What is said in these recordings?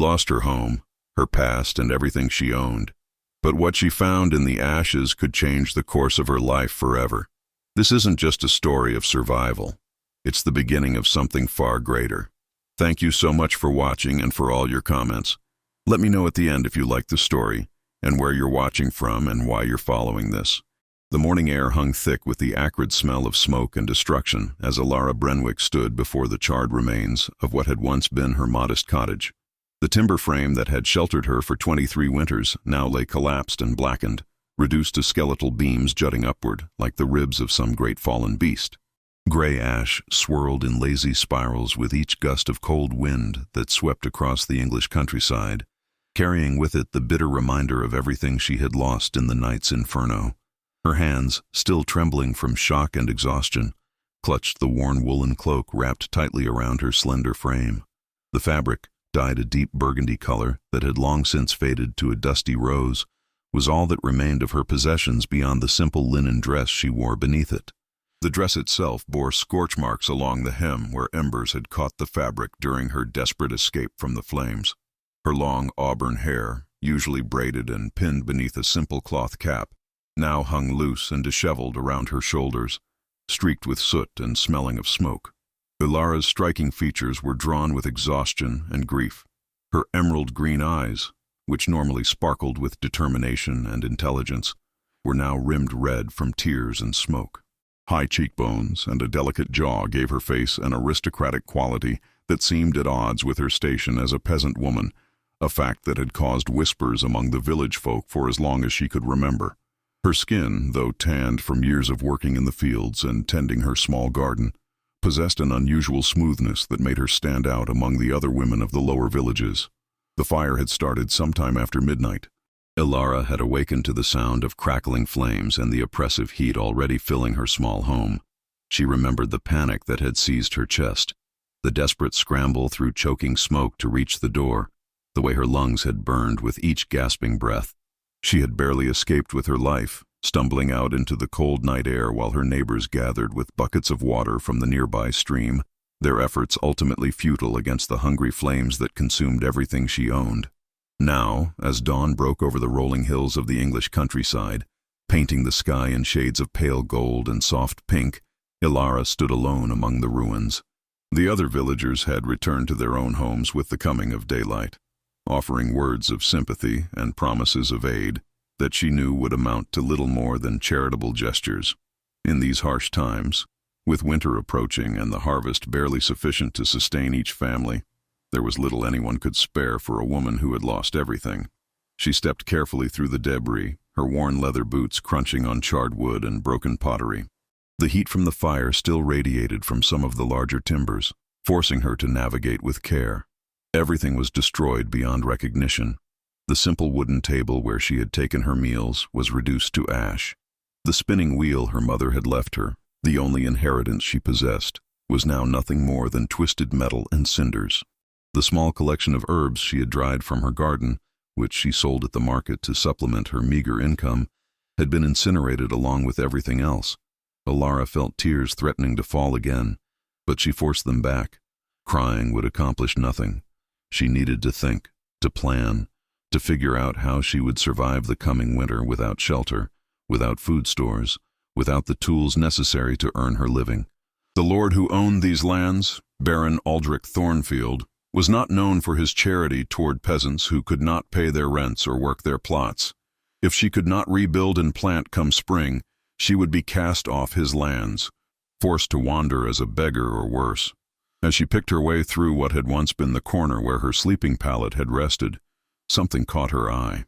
lost her home, her past, and everything she owned. But what she found in the ashes could change the course of her life forever. This isn't just a story of survival. It's the beginning of something far greater. Thank you so much for watching and for all your comments. Let me know at the end if you liked the story, and where you're watching from and why you're following this. The morning air hung thick with the acrid smell of smoke and destruction as Alara Brenwick stood before the charred remains of what had once been her modest cottage. The timber frame that had sheltered her for 23 winters now lay collapsed and blackened, reduced to skeletal beams jutting upward like the ribs of some great fallen beast. Gray ash swirled in lazy spirals with each gust of cold wind that swept across the English countryside, carrying with it the bitter reminder of everything she had lost in the night's inferno. Her hands, still trembling from shock and exhaustion, clutched the worn woolen cloak wrapped tightly around her slender frame. The fabric, dyed a deep burgundy color that had long since faded to a dusty rose, was all that remained of her possessions beyond the simple linen dress she wore beneath it. The dress itself bore scorch marks along the hem where embers had caught the fabric during her desperate escape from the flames. Her long auburn hair, usually braided and pinned beneath a simple cloth cap, now hung loose and disheveled around her shoulders, streaked with soot and smelling of smoke. Alara's striking features were drawn with exhaustion and grief. Her emerald green eyes, which normally sparkled with determination and intelligence, were now rimmed red from tears and smoke. High cheekbones and a delicate jaw gave her face an aristocratic quality that seemed at odds with her station as a peasant woman, a fact that had caused whispers among the village folk for as long as she could remember. Her skin, though tanned from years of working in the fields and tending her small garden, possessed an unusual smoothness that made her stand out among the other women of the lower villages. The fire had started sometime after midnight. Alara had awakened to the sound of crackling flames and the oppressive heat already filling her small home. She remembered the panic that had seized her chest, the desperate scramble through choking smoke to reach the door, the way her lungs had burned with each gasping breath. She had barely escaped with her life, stumbling out into the cold night air while her neighbors gathered with buckets of water from the nearby stream, their efforts ultimately futile against the hungry flames that consumed everything she owned. Now, as dawn broke over the rolling hills of the English countryside, painting the sky in shades of pale gold and soft pink, Alara stood alone among the ruins. The other villagers had returned to their own homes with the coming of daylight, offering words of sympathy and promises of aid that she knew would amount to little more than charitable gestures. In these harsh times, with winter approaching and the harvest barely sufficient to sustain each family, there was little anyone could spare for a woman who had lost everything. She stepped carefully through the debris, her worn leather boots crunching on charred wood and broken pottery. The heat from the fire still radiated from some of the larger timbers, forcing her to navigate with care. Everything was destroyed beyond recognition. The simple wooden table where she had taken her meals was reduced to ash. The spinning wheel her mother had left her, the only inheritance she possessed, was now nothing more than twisted metal and cinders. The small collection of herbs she had dried from her garden, which she sold at the market to supplement her meager income, had been incinerated along with everything else. Alara felt tears threatening to fall again, but she forced them back. Crying would accomplish nothing. She needed to think, to plan, to figure out how she would survive the coming winter without shelter, without food stores, without the tools necessary to earn her living. The lord who owned these lands, Baron Aldrich Thornfield, was not known for his charity toward peasants who could not pay their rents or work their plots. If she could not rebuild and plant come spring, she would be cast off his lands, forced to wander as a beggar or worse. As she picked her way through what had once been the corner where her sleeping pallet had rested, something caught her eye,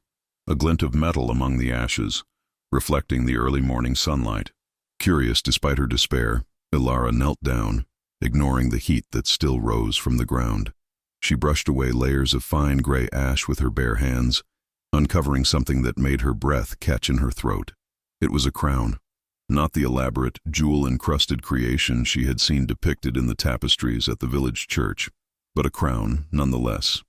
a glint of metal among the ashes, reflecting the early morning sunlight. Curious despite her despair, Alara knelt down, ignoring the heat that still rose from the ground. She brushed away layers of fine gray ash with her bare hands, uncovering something that made her breath catch in her throat. It was a crown. Not the elaborate, jewel-encrusted creation she had seen depicted in the tapestries at the village church, but a crown nonetheless.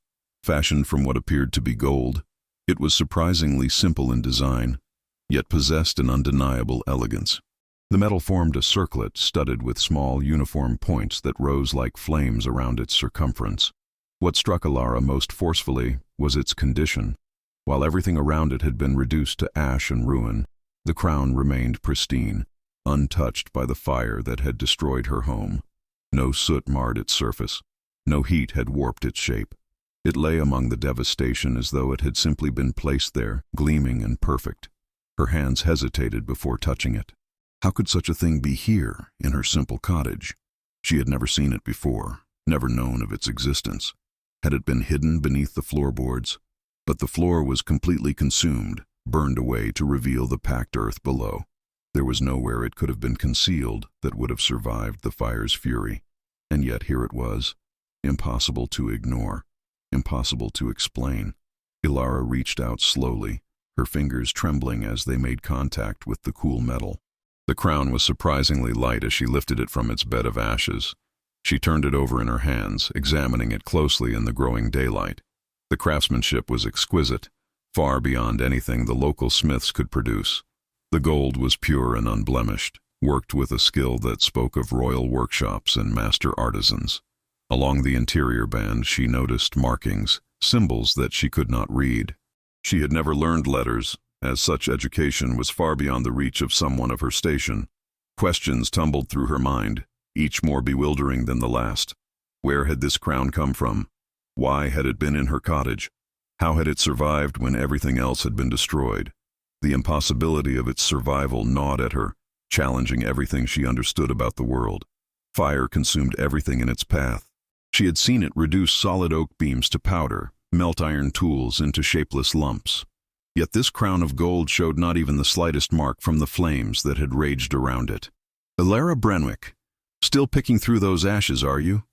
Fashioned from what appeared to be gold, it was surprisingly simple in design, yet possessed an undeniable elegance. The metal formed a circlet studded with small uniform points that rose like flames around its circumference. What struck Alara most forcefully was its condition. While everything around it had been reduced to ash and ruin, the crown remained pristine, untouched by the fire that had destroyed her home. No soot marred its surface. No heat had warped its shape. It lay among the devastation as though it had simply been placed there, gleaming and perfect. Her hands hesitated before touching it. How could such a thing be here, in her simple cottage? She had never seen it before, never known of its existence. Had it been hidden beneath the floorboards? But the floor was completely consumed, burned away to reveal the packed earth below. There was nowhere it could have been concealed that would have survived the fire's fury. And yet here it was, impossible to ignore, impossible to explain. Alara reached out slowly, her fingers trembling as they made contact with the cool metal. The crown was surprisingly light as she lifted it from its bed of ashes. She turned it over in her hands, examining it closely in the growing daylight. The craftsmanship was exquisite, far beyond anything the local smiths could produce. The gold was pure and unblemished, worked with a skill that spoke of royal workshops and master artisans. Along the interior band she noticed markings, symbols that she could not read. She had never learned letters, as such education was far beyond the reach of someone of her station. Questions tumbled through her mind, each more bewildering than the last. Where had this crown come from? Why had it been in her cottage? How had it survived when everything else had been destroyed? The impossibility of its survival gnawed at her, challenging everything she understood about the world. Fire consumed everything in its path. She had seen it reduce solid oak beams to powder, melt iron tools into shapeless lumps. Yet this crown of gold showed not even the slightest mark from the flames that had raged around it. "Alara Brenwick, still picking through those ashes, are you?"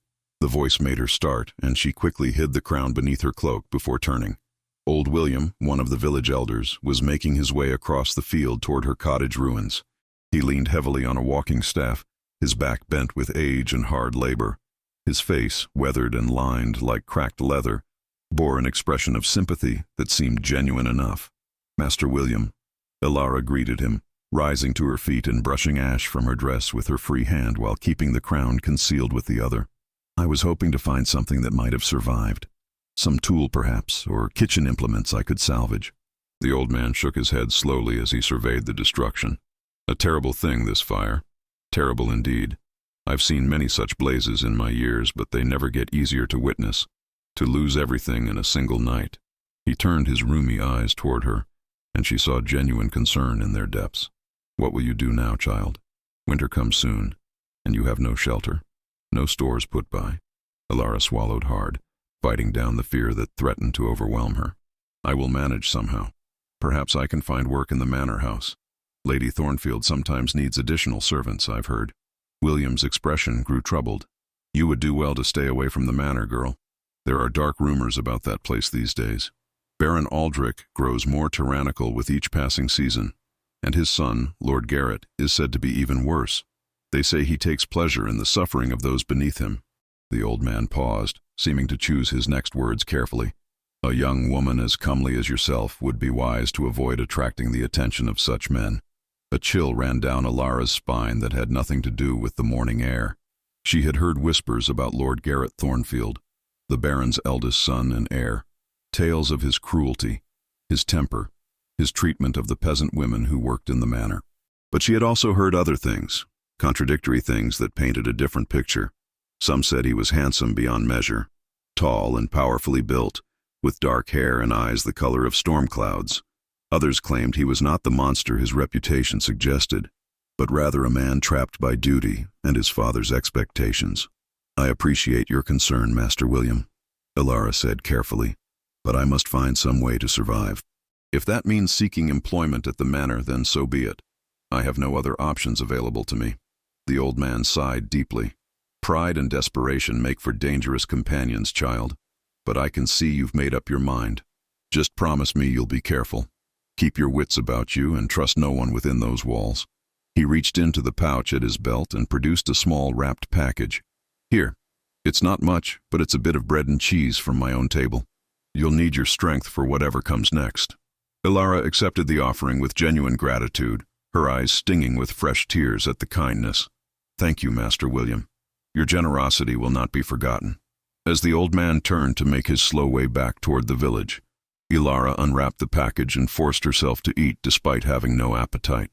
The voice made her start, and she quickly hid the crown beneath her cloak before turning. Old William, one of the village elders, was making his way across the field toward her cottage ruins. He leaned heavily on a walking staff, his back bent with age and hard labor. His face, weathered and lined like cracked leather, bore an expression of sympathy that seemed genuine enough. "Master William," Alara greeted him, rising to her feet and brushing ash from her dress with her free hand while keeping the crown concealed with the other. "I was hoping to find something that might have survived. Some tool, perhaps, or kitchen implements I could salvage." The old man shook his head slowly as he surveyed the destruction. "A terrible thing, this fire. Terrible indeed. I've seen many such blazes in my years, but they never get easier to witness. To lose everything in a single night." He turned his rheumy eyes toward her, and she saw genuine concern in their depths. "What will you do now, child? Winter comes soon, and you have no shelter, no stores put by." Alara swallowed hard, fighting down the fear that threatened to overwhelm her. "I will manage somehow. Perhaps I can find work in the manor house. Lady Thornfield sometimes needs additional servants, I've heard." William's expression grew troubled. "You would do well to stay away from the manor, girl. There are dark rumors about that place these days. Baron Aldrich grows more tyrannical with each passing season, and his son, Lord Garrett, is said to be even worse. They say he takes pleasure in the suffering of those beneath him." The old man paused, seeming to choose his next words carefully. "A young woman as comely as yourself would be wise to avoid attracting the attention of such men." A chill ran down Alara's spine that had nothing to do with the morning air. She had heard whispers about Lord Garrett Thornfield, the Baron's eldest son and heir, tales of his cruelty, his temper, his treatment of the peasant women who worked in the manor. But she had also heard other things, contradictory things that painted a different picture. Some said he was handsome beyond measure, tall and powerfully built, with dark hair and eyes the color of storm clouds. Others claimed he was not the monster his reputation suggested, but rather a man trapped by duty and his father's expectations. "I appreciate your concern, Master William," Alara said carefully, "but I must find some way to survive. If that means seeking employment at the manor, then so be it. I have no other options available to me." The old man sighed deeply. "Pride and desperation make for dangerous companions, child, but I can see you've made up your mind. Just promise me you'll be careful. Keep your wits about you and trust no one within those walls." He reached into the pouch at his belt and produced a small wrapped package. "Here. It's not much, but it's a bit of bread and cheese from my own table. You'll need your strength for whatever comes next." Alara accepted the offering with genuine gratitude, her eyes stinging with fresh tears at the kindness. "Thank you, Master William. Your generosity will not be forgotten." As the old man turned to make his slow way back toward the village, Ilara unwrapped the package and forced herself to eat despite having no appetite.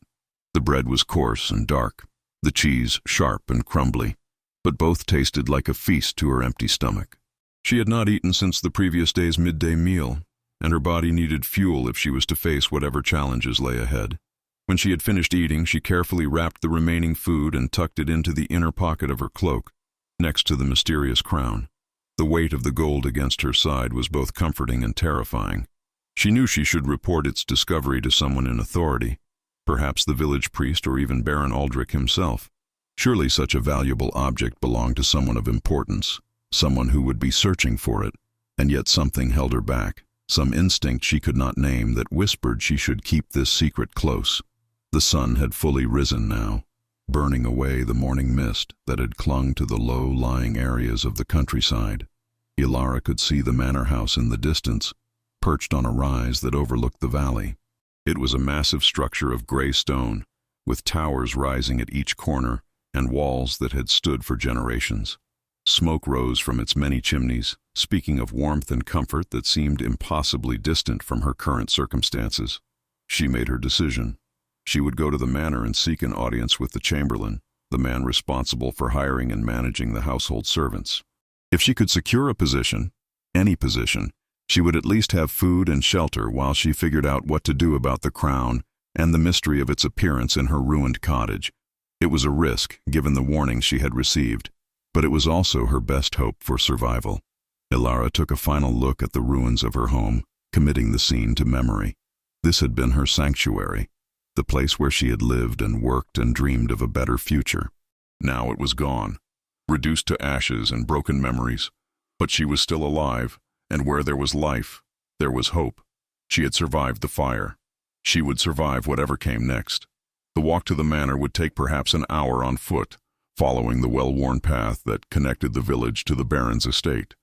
The bread was coarse and dark, the cheese sharp and crumbly, but both tasted like a feast to her empty stomach. She had not eaten since the previous day's midday meal, and her body needed fuel if she was to face whatever challenges lay ahead. When she had finished eating, she carefully wrapped the remaining food and tucked it into the inner pocket of her cloak, next to the mysterious crown. The weight of the gold against her side was both comforting and terrifying. She knew she should report its discovery to someone in authority, perhaps the village priest or even Baron Aldrich himself. Surely such a valuable object belonged to someone of importance, someone who would be searching for it, and yet something held her back, some instinct she could not name that whispered she should keep this secret close. The sun had fully risen now, burning away the morning mist that had clung to the low-lying areas of the countryside. Ilara could see the manor house in the distance, perched on a rise that overlooked the valley. It was a massive structure of gray stone, with towers rising at each corner and walls that had stood for generations. Smoke rose from its many chimneys, speaking of warmth and comfort that seemed impossibly distant from her current circumstances. She made her decision. She would go to the manor and seek an audience with the chamberlain, the man responsible for hiring and managing the household servants. If she could secure a position, any position, she would at least have food and shelter while she figured out what to do about the crown and the mystery of its appearance in her ruined cottage. It was a risk, given the warning she had received, but it was also her best hope for survival. Ilara took a final look at the ruins of her home, committing the scene to memory. This had been her sanctuary, the place where she had lived and worked and dreamed of a better future. Now it was gone, reduced to ashes and broken memories, but she was still alive, and where there was life, there was hope. She had survived the fire. She would survive whatever came next. The walk to the manor would take perhaps an hour on foot, following the well-worn path that connected the village to the Baron's estate.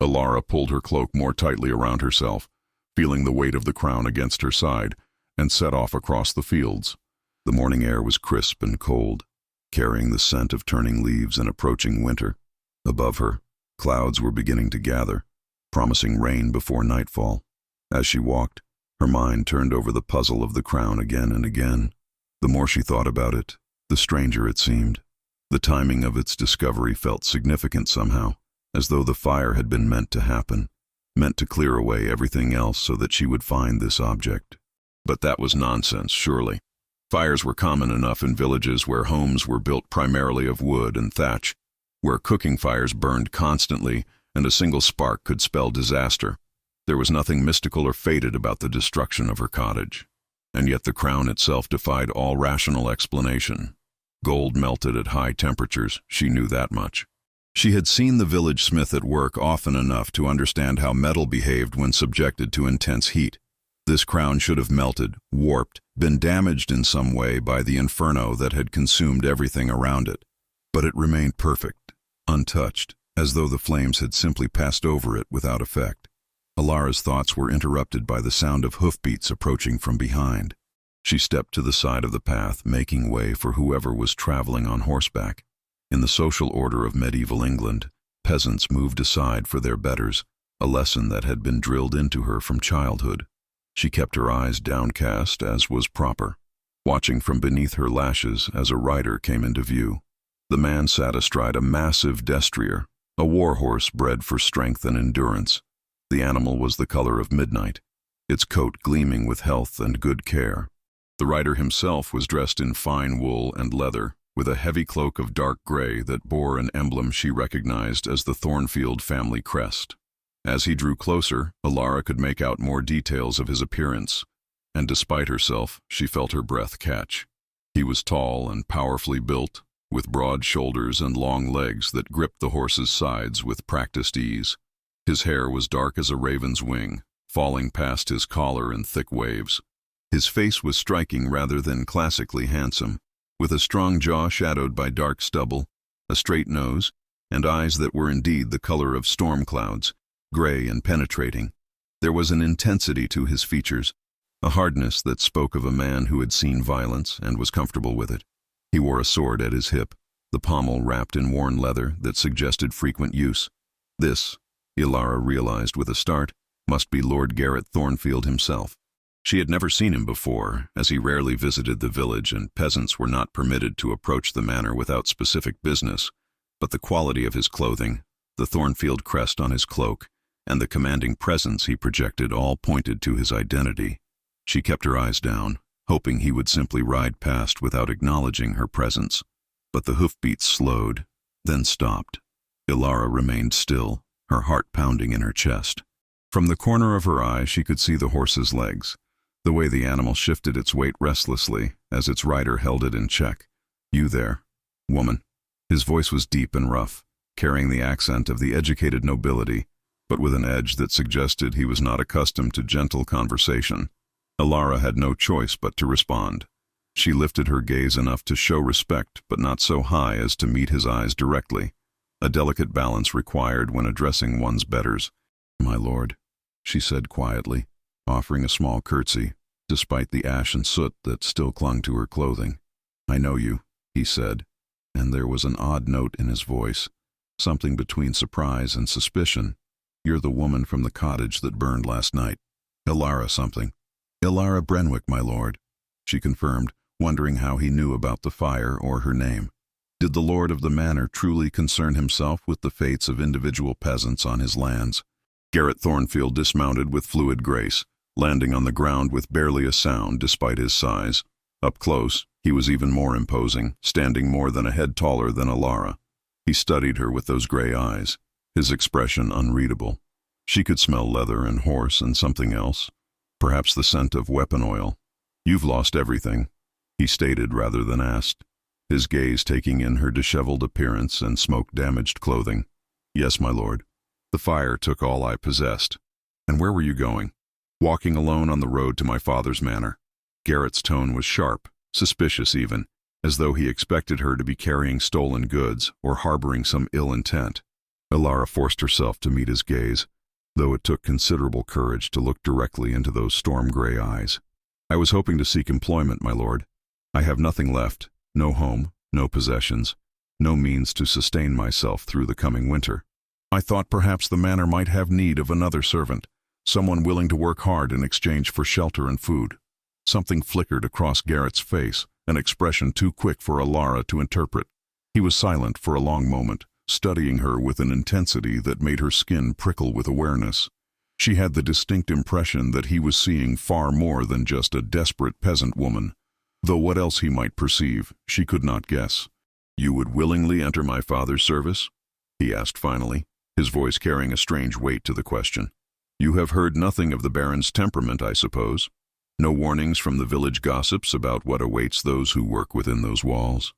Ilara pulled her cloak more tightly around herself, feeling the weight of the crown against her side, and set off across the fields. The morning air was crisp and cold, carrying the scent of turning leaves and approaching winter. Above her, clouds were beginning to gather, promising rain before nightfall. As she walked, her mind turned over the puzzle of the crown again and again. The more she thought about it, the stranger it seemed. The timing of its discovery felt significant somehow, as though the fire had been meant to happen, meant to clear away everything else so that she would find this object. But that was nonsense, surely. Fires were common enough in villages where homes were built primarily of wood and thatch, where cooking fires burned constantly and a single spark could spell disaster. There was nothing mystical or fated about the destruction of her cottage. And yet the crown itself defied all rational explanation. Gold melted at high temperatures, she knew that much. She had seen the village smith at work often enough to understand how metal behaved when subjected to intense heat. This crown should have melted, warped, been damaged in some way by the inferno that had consumed everything around it. But it remained perfect, untouched, as though the flames had simply passed over it without effect. Ilara's thoughts were interrupted by the sound of hoofbeats approaching from behind. She stepped to the side of the path, making way for whoever was traveling on horseback. In the social order of medieval England, peasants moved aside for their betters, a lesson that had been drilled into her from childhood. She kept her eyes downcast, as was proper, watching from beneath her lashes as a rider came into view. The man sat astride a massive destrier, a war horse bred for strength and endurance. The animal was the color of midnight, its coat gleaming with health and good care. The rider himself was dressed in fine wool and leather, with a heavy cloak of dark gray that bore an emblem she recognized as the Thornfield family crest. As he drew closer, Ilara could make out more details of his appearance, and despite herself, she felt her breath catch. He was tall and powerfully built, with broad shoulders and long legs that gripped the horse's sides with practiced ease. His hair was dark as a raven's wing, falling past his collar in thick waves. His face was striking rather than classically handsome, with a strong jaw shadowed by dark stubble, a straight nose, and eyes that were indeed the color of storm clouds, gray and penetrating. There was an intensity to his features, a hardness that spoke of a man who had seen violence and was comfortable with it. He wore a sword at his hip, the pommel wrapped in worn leather that suggested frequent use. This, Ilara realized with a start, must be Lord Garrett Thornfield himself. She had never seen him before, as he rarely visited the village and peasants were not permitted to approach the manor without specific business, but the quality of his clothing, the Thornfield crest on his cloak, and the commanding presence he projected all pointed to his identity. She kept her eyes down, hoping he would simply ride past without acknowledging her presence. But the hoofbeats slowed, then stopped. Ilara remained still, her heart pounding in her chest. From the corner of her eye she could see the horse's legs, the way the animal shifted its weight restlessly as its rider held it in check. "You there, woman." His voice was deep and rough, carrying the accent of the educated nobility, but with an edge that suggested he was not accustomed to gentle conversation. Ilara had no choice but to respond. She lifted her gaze enough to show respect, but not so high as to meet his eyes directly, a delicate balance required when addressing one's betters. "My lord," she said quietly, offering a small curtsy, despite the ash and soot that still clung to her clothing. "I know you," he said, and there was an odd note in his voice, something between surprise and suspicion. "You're the woman from the cottage that burned last night. Ilara something." "Ilara Brenwick, my lord," she confirmed, wondering how he knew about the fire or her name. Did the lord of the manor truly concern himself with the fates of individual peasants on his lands? Garrett Thornfield dismounted with fluid grace, landing on the ground with barely a sound despite his size. Up close, he was even more imposing, standing more than a head taller than Ilara. He studied her with those gray eyes, his expression unreadable. She could smell leather and horse and something else, perhaps the scent of weapon oil. "You've lost everything," he stated rather than asked, his gaze taking in her disheveled appearance and smoke-damaged clothing. "Yes, my lord. The fire took all I possessed." "And where were you going?" "Walking alone on the road to my father's manor." Garrett's tone was sharp, suspicious even, as though he expected her to be carrying stolen goods or harboring some ill intent. Ilara forced herself to meet his gaze, though it took considerable courage to look directly into those storm-gray eyes. "I was hoping to seek employment, my lord. I have nothing left, no home, no possessions, no means to sustain myself through the coming winter. I thought perhaps the manor might have need of another servant, someone willing to work hard in exchange for shelter and food." Something flickered across Garrett's face, an expression too quick for Ilara to interpret. He was silent for a long moment, studying her with an intensity that made her skin prickle with awareness. She had the distinct impression that he was seeing far more than just a desperate peasant woman, though what else he might perceive, she could not guess. "You would willingly enter my father's service?" he asked finally, his voice carrying a strange weight to the question. "You have heard nothing of the Baron's temperament, I suppose? No warnings from the village gossips about what awaits those who work within those walls?"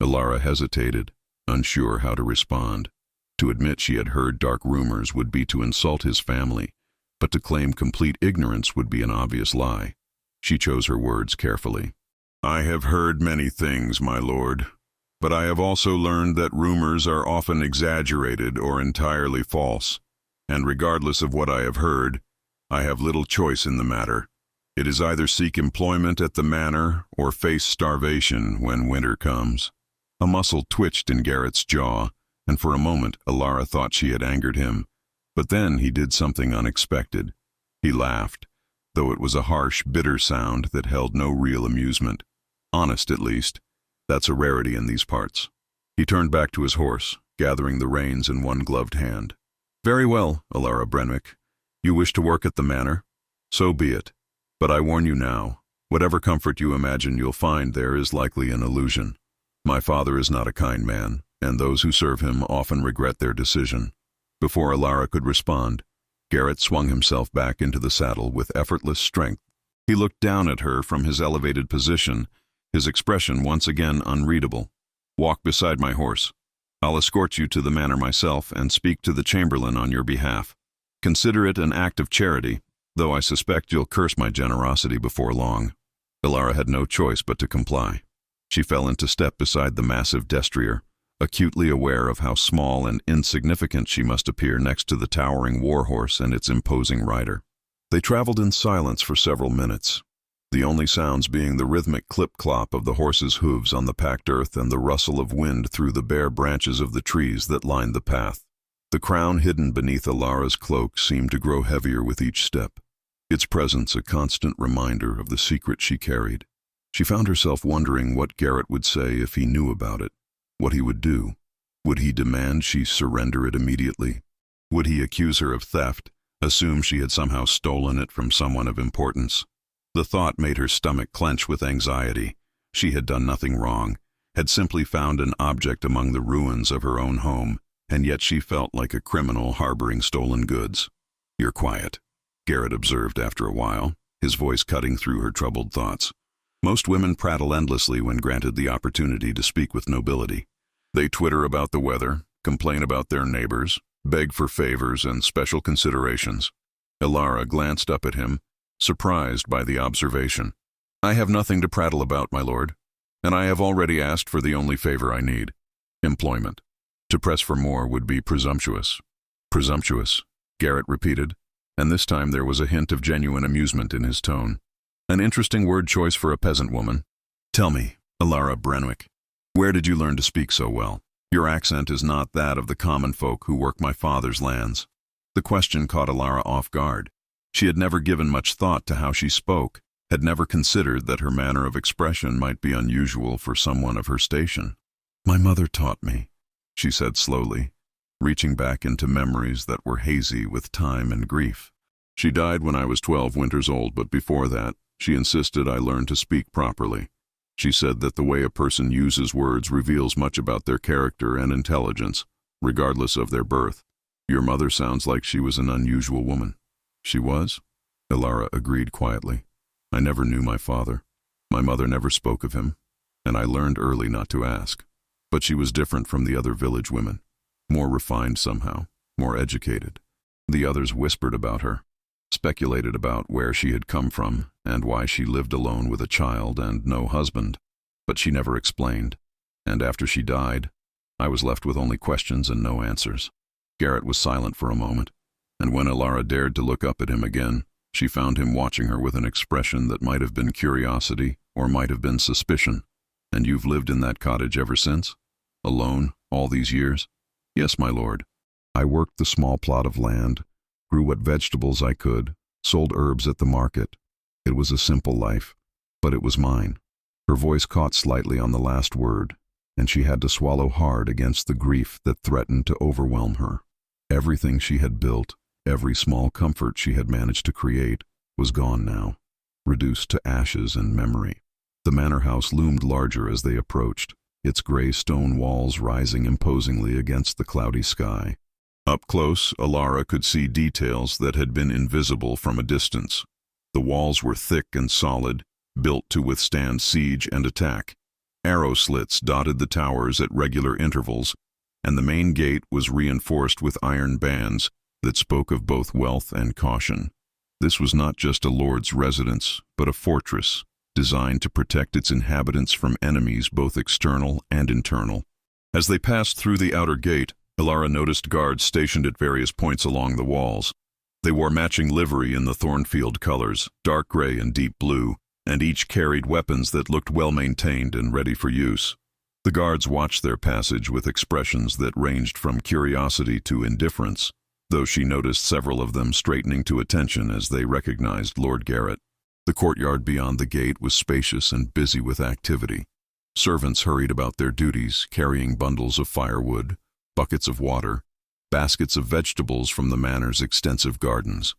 Ilara hesitated, unsure how to respond. To admit she had heard dark rumors would be to insult his family, but to claim complete ignorance would be an obvious lie. She chose her words carefully. "I have heard many things, my lord, but I have also learned that rumors are often exaggerated or entirely false, and regardless of what I have heard, I have little choice in the matter. It is either seek employment at the manor or face starvation when winter comes." A muscle twitched in Garrett's jaw, and for a moment Ilara thought she had angered him. But then he did something unexpected. He laughed, though it was a harsh, bitter sound that held no real amusement. Honest, at least. That's a rarity in these parts. He turned back to his horse, gathering the reins in one gloved hand. "Very well, Ilara Brenwick. You wish to work at the manor? So be it. But I warn you now, whatever comfort you imagine you'll find there is likely an illusion. My father is not a kind man, and those who serve him often regret their decision." Before Ilara could respond, Garrett swung himself back into the saddle with effortless strength. He looked down at her from his elevated position, his expression once again unreadable. "Walk beside my horse. I'll escort you to the manor myself and speak to the chamberlain on your behalf. Consider it an act of charity, though I suspect you'll curse my generosity before long." Ilara had no choice but to comply. She fell into step beside the massive destrier, acutely aware of how small and insignificant she must appear next to the towering warhorse and its imposing rider. They traveled in silence for several minutes, the only sounds being the rhythmic clip-clop of the horse's hooves on the packed earth and the rustle of wind through the bare branches of the trees that lined the path. The crown hidden beneath Alara's cloak seemed to grow heavier with each step, its presence a constant reminder of the secret she carried. She found herself wondering what Garrett would say if he knew about it, what he would do. Would he demand she surrender it immediately? Would he accuse her of theft, assume she had somehow stolen it from someone of importance? The thought made her stomach clench with anxiety. She had done nothing wrong, had simply found an object among the ruins of her own home, and yet she felt like a criminal harboring stolen goods. "You're quiet," Garrett observed after a while, his voice cutting through her troubled thoughts. Most women prattle endlessly when granted the opportunity to speak with nobility. They twitter about the weather, complain about their neighbors, beg for favors and special considerations. Alara glanced up at him, surprised by the observation. "I have nothing to prattle about, my lord, and I have already asked for the only favor I need: employment. To press for more would be presumptuous." "Presumptuous," Garrett repeated, and this time there was a hint of genuine amusement in his tone. "An interesting word choice for a peasant woman. Tell me, Alara Brenwick, where did you learn to speak so well? Your accent is not that of the common folk who work my father's lands." The question caught Alara off guard. She had never given much thought to how she spoke, had never considered that her manner of expression might be unusual for someone of her station. "My mother taught me," she said slowly, reaching back into memories that were hazy with time and grief. "She died when I was 12 winters old, but before that, she insisted I learn to speak properly. She said that the way a person uses words reveals much about their character and intelligence, regardless of their birth. Your mother sounds like she was an unusual woman." "She was," Alara agreed quietly. "I never knew my father. My mother never spoke of him, and I learned early not to ask. But she was different from the other village women, more refined somehow, more educated. The others whispered about her, speculated about where she had come from and why she lived alone with a child and no husband. But she never explained, and after she died, I was left with only questions and no answers." Garrett was silent for a moment, and when Alara dared to look up at him again, she found him watching her with an expression that might have been curiosity or might have been suspicion. "And you've lived in that cottage ever since? Alone, all these years?" "Yes, my lord. I worked the small plot of land, grew what vegetables I could, sold herbs at the market. It was a simple life, but it was mine." Her voice caught slightly on the last word, and she had to swallow hard against the grief that threatened to overwhelm her. Everything she had built, every small comfort she had managed to create, was gone now, reduced to ashes and memory. The manor house loomed larger as they approached, its gray stone walls rising imposingly against the cloudy sky. Up close, Alara could see details that had been invisible from a distance. The walls were thick and solid, built to withstand siege and attack. Arrow slits dotted the towers at regular intervals, and the main gate was reinforced with iron bands that spoke of both wealth and caution. This was not just a lord's residence, but a fortress, designed to protect its inhabitants from enemies both external and internal. As they passed through the outer gate, Alara noticed guards stationed at various points along the walls. They wore matching livery in the Thornfield colors, dark gray and deep blue, and each carried weapons that looked well-maintained and ready for use. The guards watched their passage with expressions that ranged from curiosity to indifference, though she noticed several of them straightening to attention as they recognized Lord Garrett. The courtyard beyond the gate was spacious and busy with activity. Servants hurried about their duties, carrying bundles of firewood, buckets of water, baskets of vegetables from the manor's extensive gardens.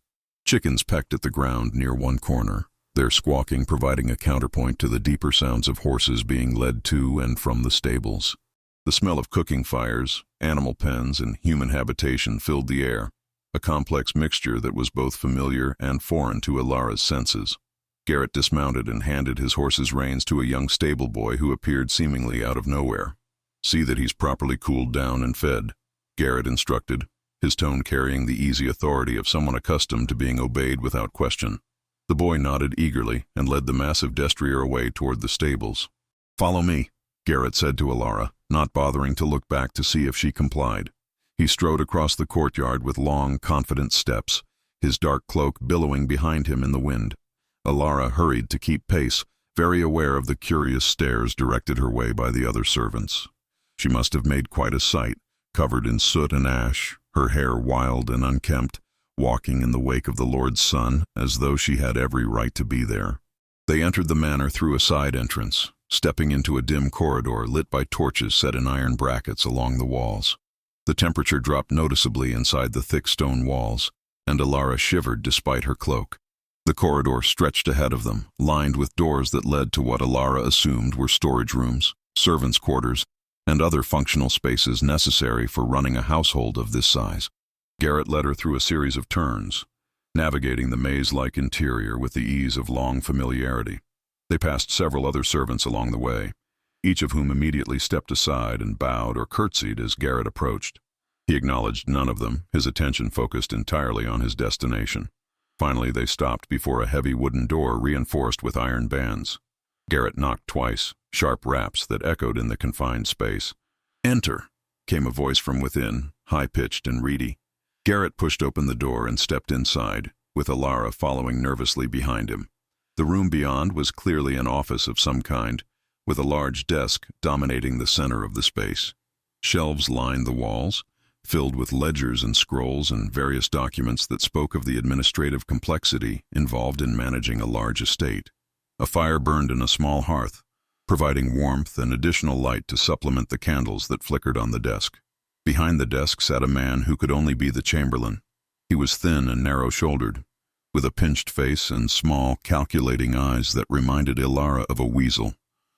Chickens pecked at the ground near one corner, their squawking providing a counterpoint to the deeper sounds of horses being led to and from the stables. The smell of cooking fires, animal pens, and human habitation filled the air, a complex mixture that was both familiar and foreign to Alara's senses. Garrett dismounted and handed his horse's reins to a young stable boy who appeared seemingly out of nowhere. "See that he's properly cooled down and fed," Garrett instructed, his tone carrying the easy authority of someone accustomed to being obeyed without question. The boy nodded eagerly and led the massive destrier away toward the stables. "Follow me," Garrett said to Alara, not bothering to look back to see if she complied. He strode across the courtyard with long, confident steps, his dark cloak billowing behind him in the wind. Alara hurried to keep pace, very aware of the curious stares directed her way by the other servants. She must have made quite a sight, covered in soot and ash, her hair wild and unkempt, walking in the wake of the Lord's Son, as though she had every right to be there. They entered the manor through a side entrance, stepping into a dim corridor lit by torches set in iron brackets along the walls. The temperature dropped noticeably inside the thick stone walls, and Alara shivered despite her cloak. The corridor stretched ahead of them, lined with doors that led to what Alara assumed were storage rooms, servants' quarters, and other functional spaces necessary for running a household of this size. Garrett led her through a series of turns, navigating the maze-like interior with the ease of long familiarity. They passed several other servants along the way, each of whom immediately stepped aside and bowed or curtsied as Garrett approached. He acknowledged none of them, his attention focused entirely on his destination. Finally, they stopped before a heavy wooden door reinforced with iron bands. Garrett knocked twice, sharp raps that echoed in the confined space. "Enter," came a voice from within, high-pitched and reedy. Garrett pushed open the door and stepped inside, with Alara following nervously behind him. The room beyond was clearly an office of some kind, with a large desk dominating the center of the space. Shelves lined the walls, filled with ledgers and scrolls and various documents that spoke of the administrative complexity involved in managing a large estate. A fire burned in a small hearth, providing warmth and additional light to supplement the candles that flickered on the desk. Behind the desk sat a man who could only be the chamberlain. He was thin and narrow-shouldered, with a pinched face and small, calculating eyes that reminded Alara of a weasel.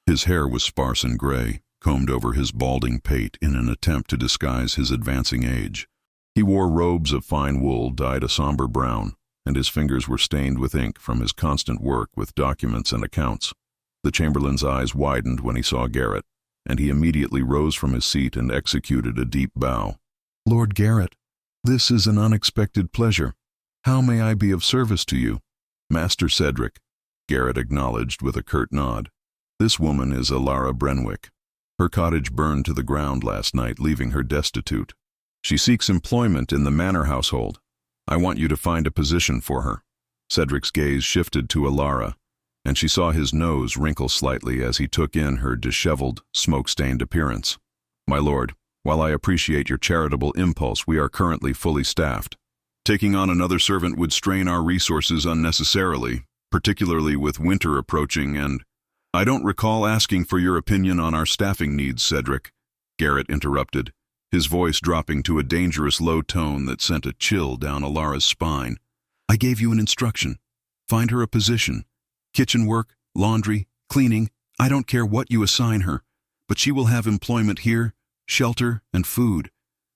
His hair was sparse and gray, combed over his balding pate in an attempt to disguise his advancing age. He wore robes of fine wool dyed a somber brown, and his fingers were stained with ink from his constant work with documents and accounts. The chamberlain's eyes widened when he saw Garrett, and he immediately rose from his seat and executed a deep bow. "Lord Garrett, this is an unexpected pleasure. How may I be of service to you?" "Master Cedric," Garrett acknowledged with a curt nod. "This woman is Alara Brenwick. Her cottage burned to the ground last night, leaving her destitute. She seeks employment in the manor household. I want you to find a position for her." Cedric's gaze shifted to Alara, and she saw his nose wrinkle slightly as he took in her disheveled, smoke-stained appearance. "My lord, while I appreciate your charitable impulse, we are currently fully staffed. Taking on another servant would strain our resources unnecessarily, particularly with winter approaching and—" "I don't recall asking for your opinion on our staffing needs, Cedric," Garrett interrupted, his voice dropping to a dangerous low tone that sent a chill down Alara's spine. "I gave you an instruction. Find her a position. Kitchen work, laundry, cleaning, I don't care what you assign her, but she will have employment here, shelter, and food.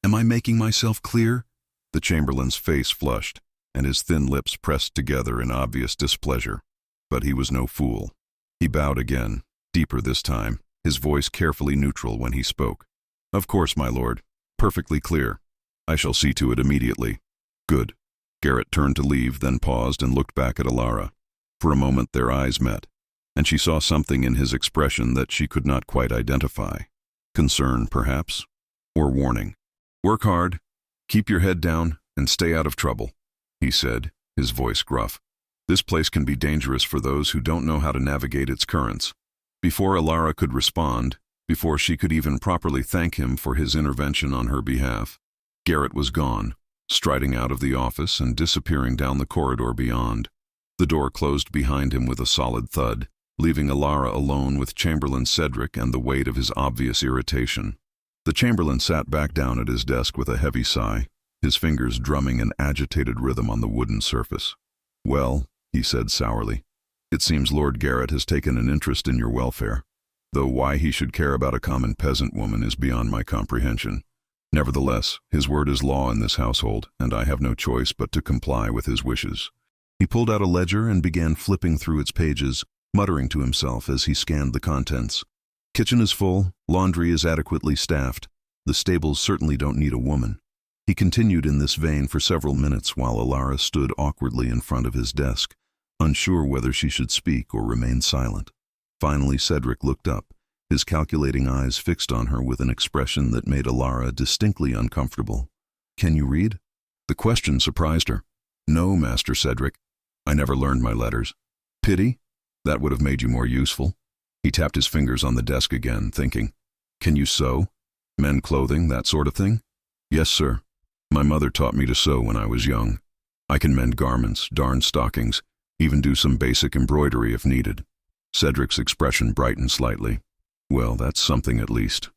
Am I making myself clear?" The chamberlain's face flushed, and his thin lips pressed together in obvious displeasure. But he was no fool. He bowed again, deeper this time, his voice carefully neutral when he spoke. "Of course, my lord. Perfectly clear. I shall see to it immediately." "Good." Garrett turned to leave, then paused and looked back at Alara. For a moment their eyes met, and she saw something in his expression that she could not quite identify. Concern, perhaps, or warning. "Work hard, keep your head down, and stay out of trouble," he said, his voice gruff. "This place can be dangerous for those who don't know how to navigate its currents." Before Alara could respond, before she could even properly thank him for his intervention on her behalf, Garrett was gone, striding out of the office and disappearing down the corridor beyond. The door closed behind him with a solid thud, leaving Alara alone with Chamberlain Cedric and the weight of his obvious irritation. The Chamberlain sat back down at his desk with a heavy sigh, his fingers drumming an agitated rhythm on the wooden surface. "Well," he said sourly, "it seems Lord Garrett has taken an interest in your welfare, though why he should care about a common peasant woman is beyond my comprehension. Nevertheless, his word is law in this household, and I have no choice but to comply with his wishes." He pulled out a ledger and began flipping through its pages, muttering to himself as he scanned the contents. "Kitchen is full, laundry is adequately staffed. The stables certainly don't need a woman." He continued in this vein for several minutes while Alara stood awkwardly in front of his desk, unsure whether she should speak or remain silent. Finally, Cedric looked up, his calculating eyes fixed on her with an expression that made Alara distinctly uncomfortable. "Can you read?" The question surprised her. "No, Master Cedric. I never learned my letters." "Pity? That would have made you more useful." He tapped his fingers on the desk again, thinking. "Can you sew? Men clothing, that sort of thing?" "Yes, sir." My mother taught me to sew when I was young. I can mend garments, darn stockings, even do some basic embroidery if needed. Cedric's expression brightened slightly. Well, that's something at least.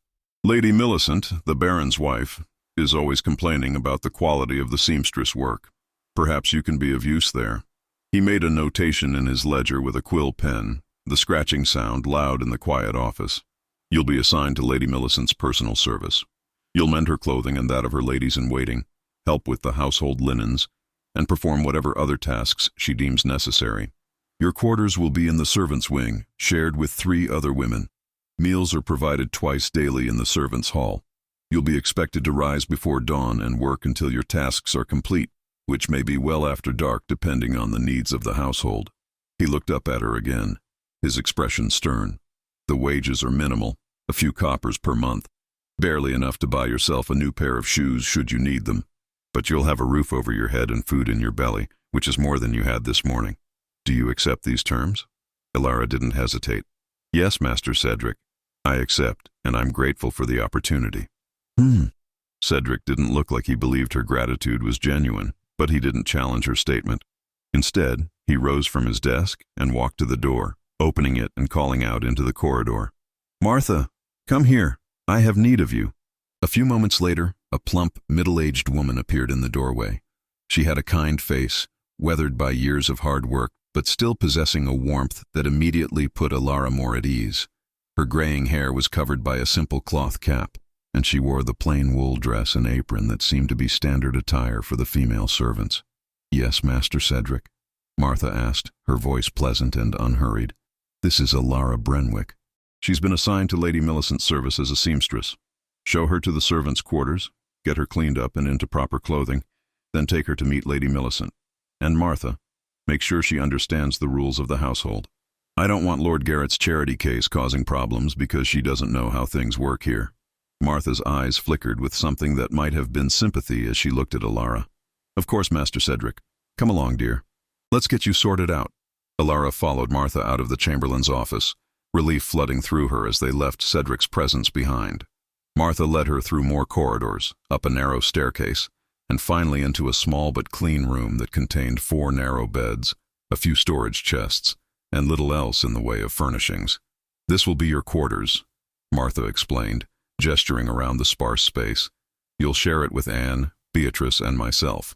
Lady Millicent, the Baron's wife, is always complaining about the quality of the seamstress work. Perhaps you can be of use there. He made a notation in his ledger with a quill pen, the scratching sound loud in the quiet office. You'll be assigned to Lady Millicent's personal service. You'll mend her clothing and that of her ladies-in-waiting, help with the household linens, and perform whatever other tasks she deems necessary. Your quarters will be in the servants' wing, shared with 3 other women. Meals are provided twice daily in the servants' hall. You'll be expected to rise before dawn and work until your tasks are complete, which may be well after dark depending on the needs of the household. He looked up at her again, his expression stern. The wages are minimal, a few coppers per month, barely enough to buy yourself a new pair of shoes should you need them. But you'll have a roof over your head and food in your belly, which is more than you had this morning. Do you accept these terms? Elara didn't hesitate. Yes, Master Cedric. I accept, and I'm grateful for the opportunity. Cedric didn't look like he believed her gratitude was genuine, but he didn't challenge her statement. Instead, he rose from his desk and walked to the door, opening it and calling out into the corridor. Martha, come here. I have need of you. A few moments later, a plump, middle-aged woman appeared in the doorway. She had a kind face, weathered by years of hard work, but still possessing a warmth that immediately put Elara more at ease. Her graying hair was covered by a simple cloth cap, and she wore the plain wool dress and apron that seemed to be standard attire for the female servants. Yes, Master Cedric? Martha asked, her voice pleasant and unhurried. This is Elara Brenwick. She's been assigned to Lady Millicent's service as a seamstress. Show her to the servants' quarters, get her cleaned up and into proper clothing, then take her to meet Lady Millicent. And Martha, make sure she understands the rules of the household. I don't want Lord Garrett's charity case causing problems because she doesn't know how things work here. Martha's eyes flickered with something that might have been sympathy as she looked at Elara. Of course, Master Cedric. Come along, dear. Let's get you sorted out. Elara followed Martha out of the Chamberlain's office, relief flooding through her as they left Cedric's presence behind. Martha led her through more corridors, up a narrow staircase, and finally into a small but clean room that contained 4 narrow beds, a few storage chests, and little else in the way of furnishings. This will be your quarters, Martha explained, gesturing around the sparse space. You'll share it with Anne, Beatrice, and myself.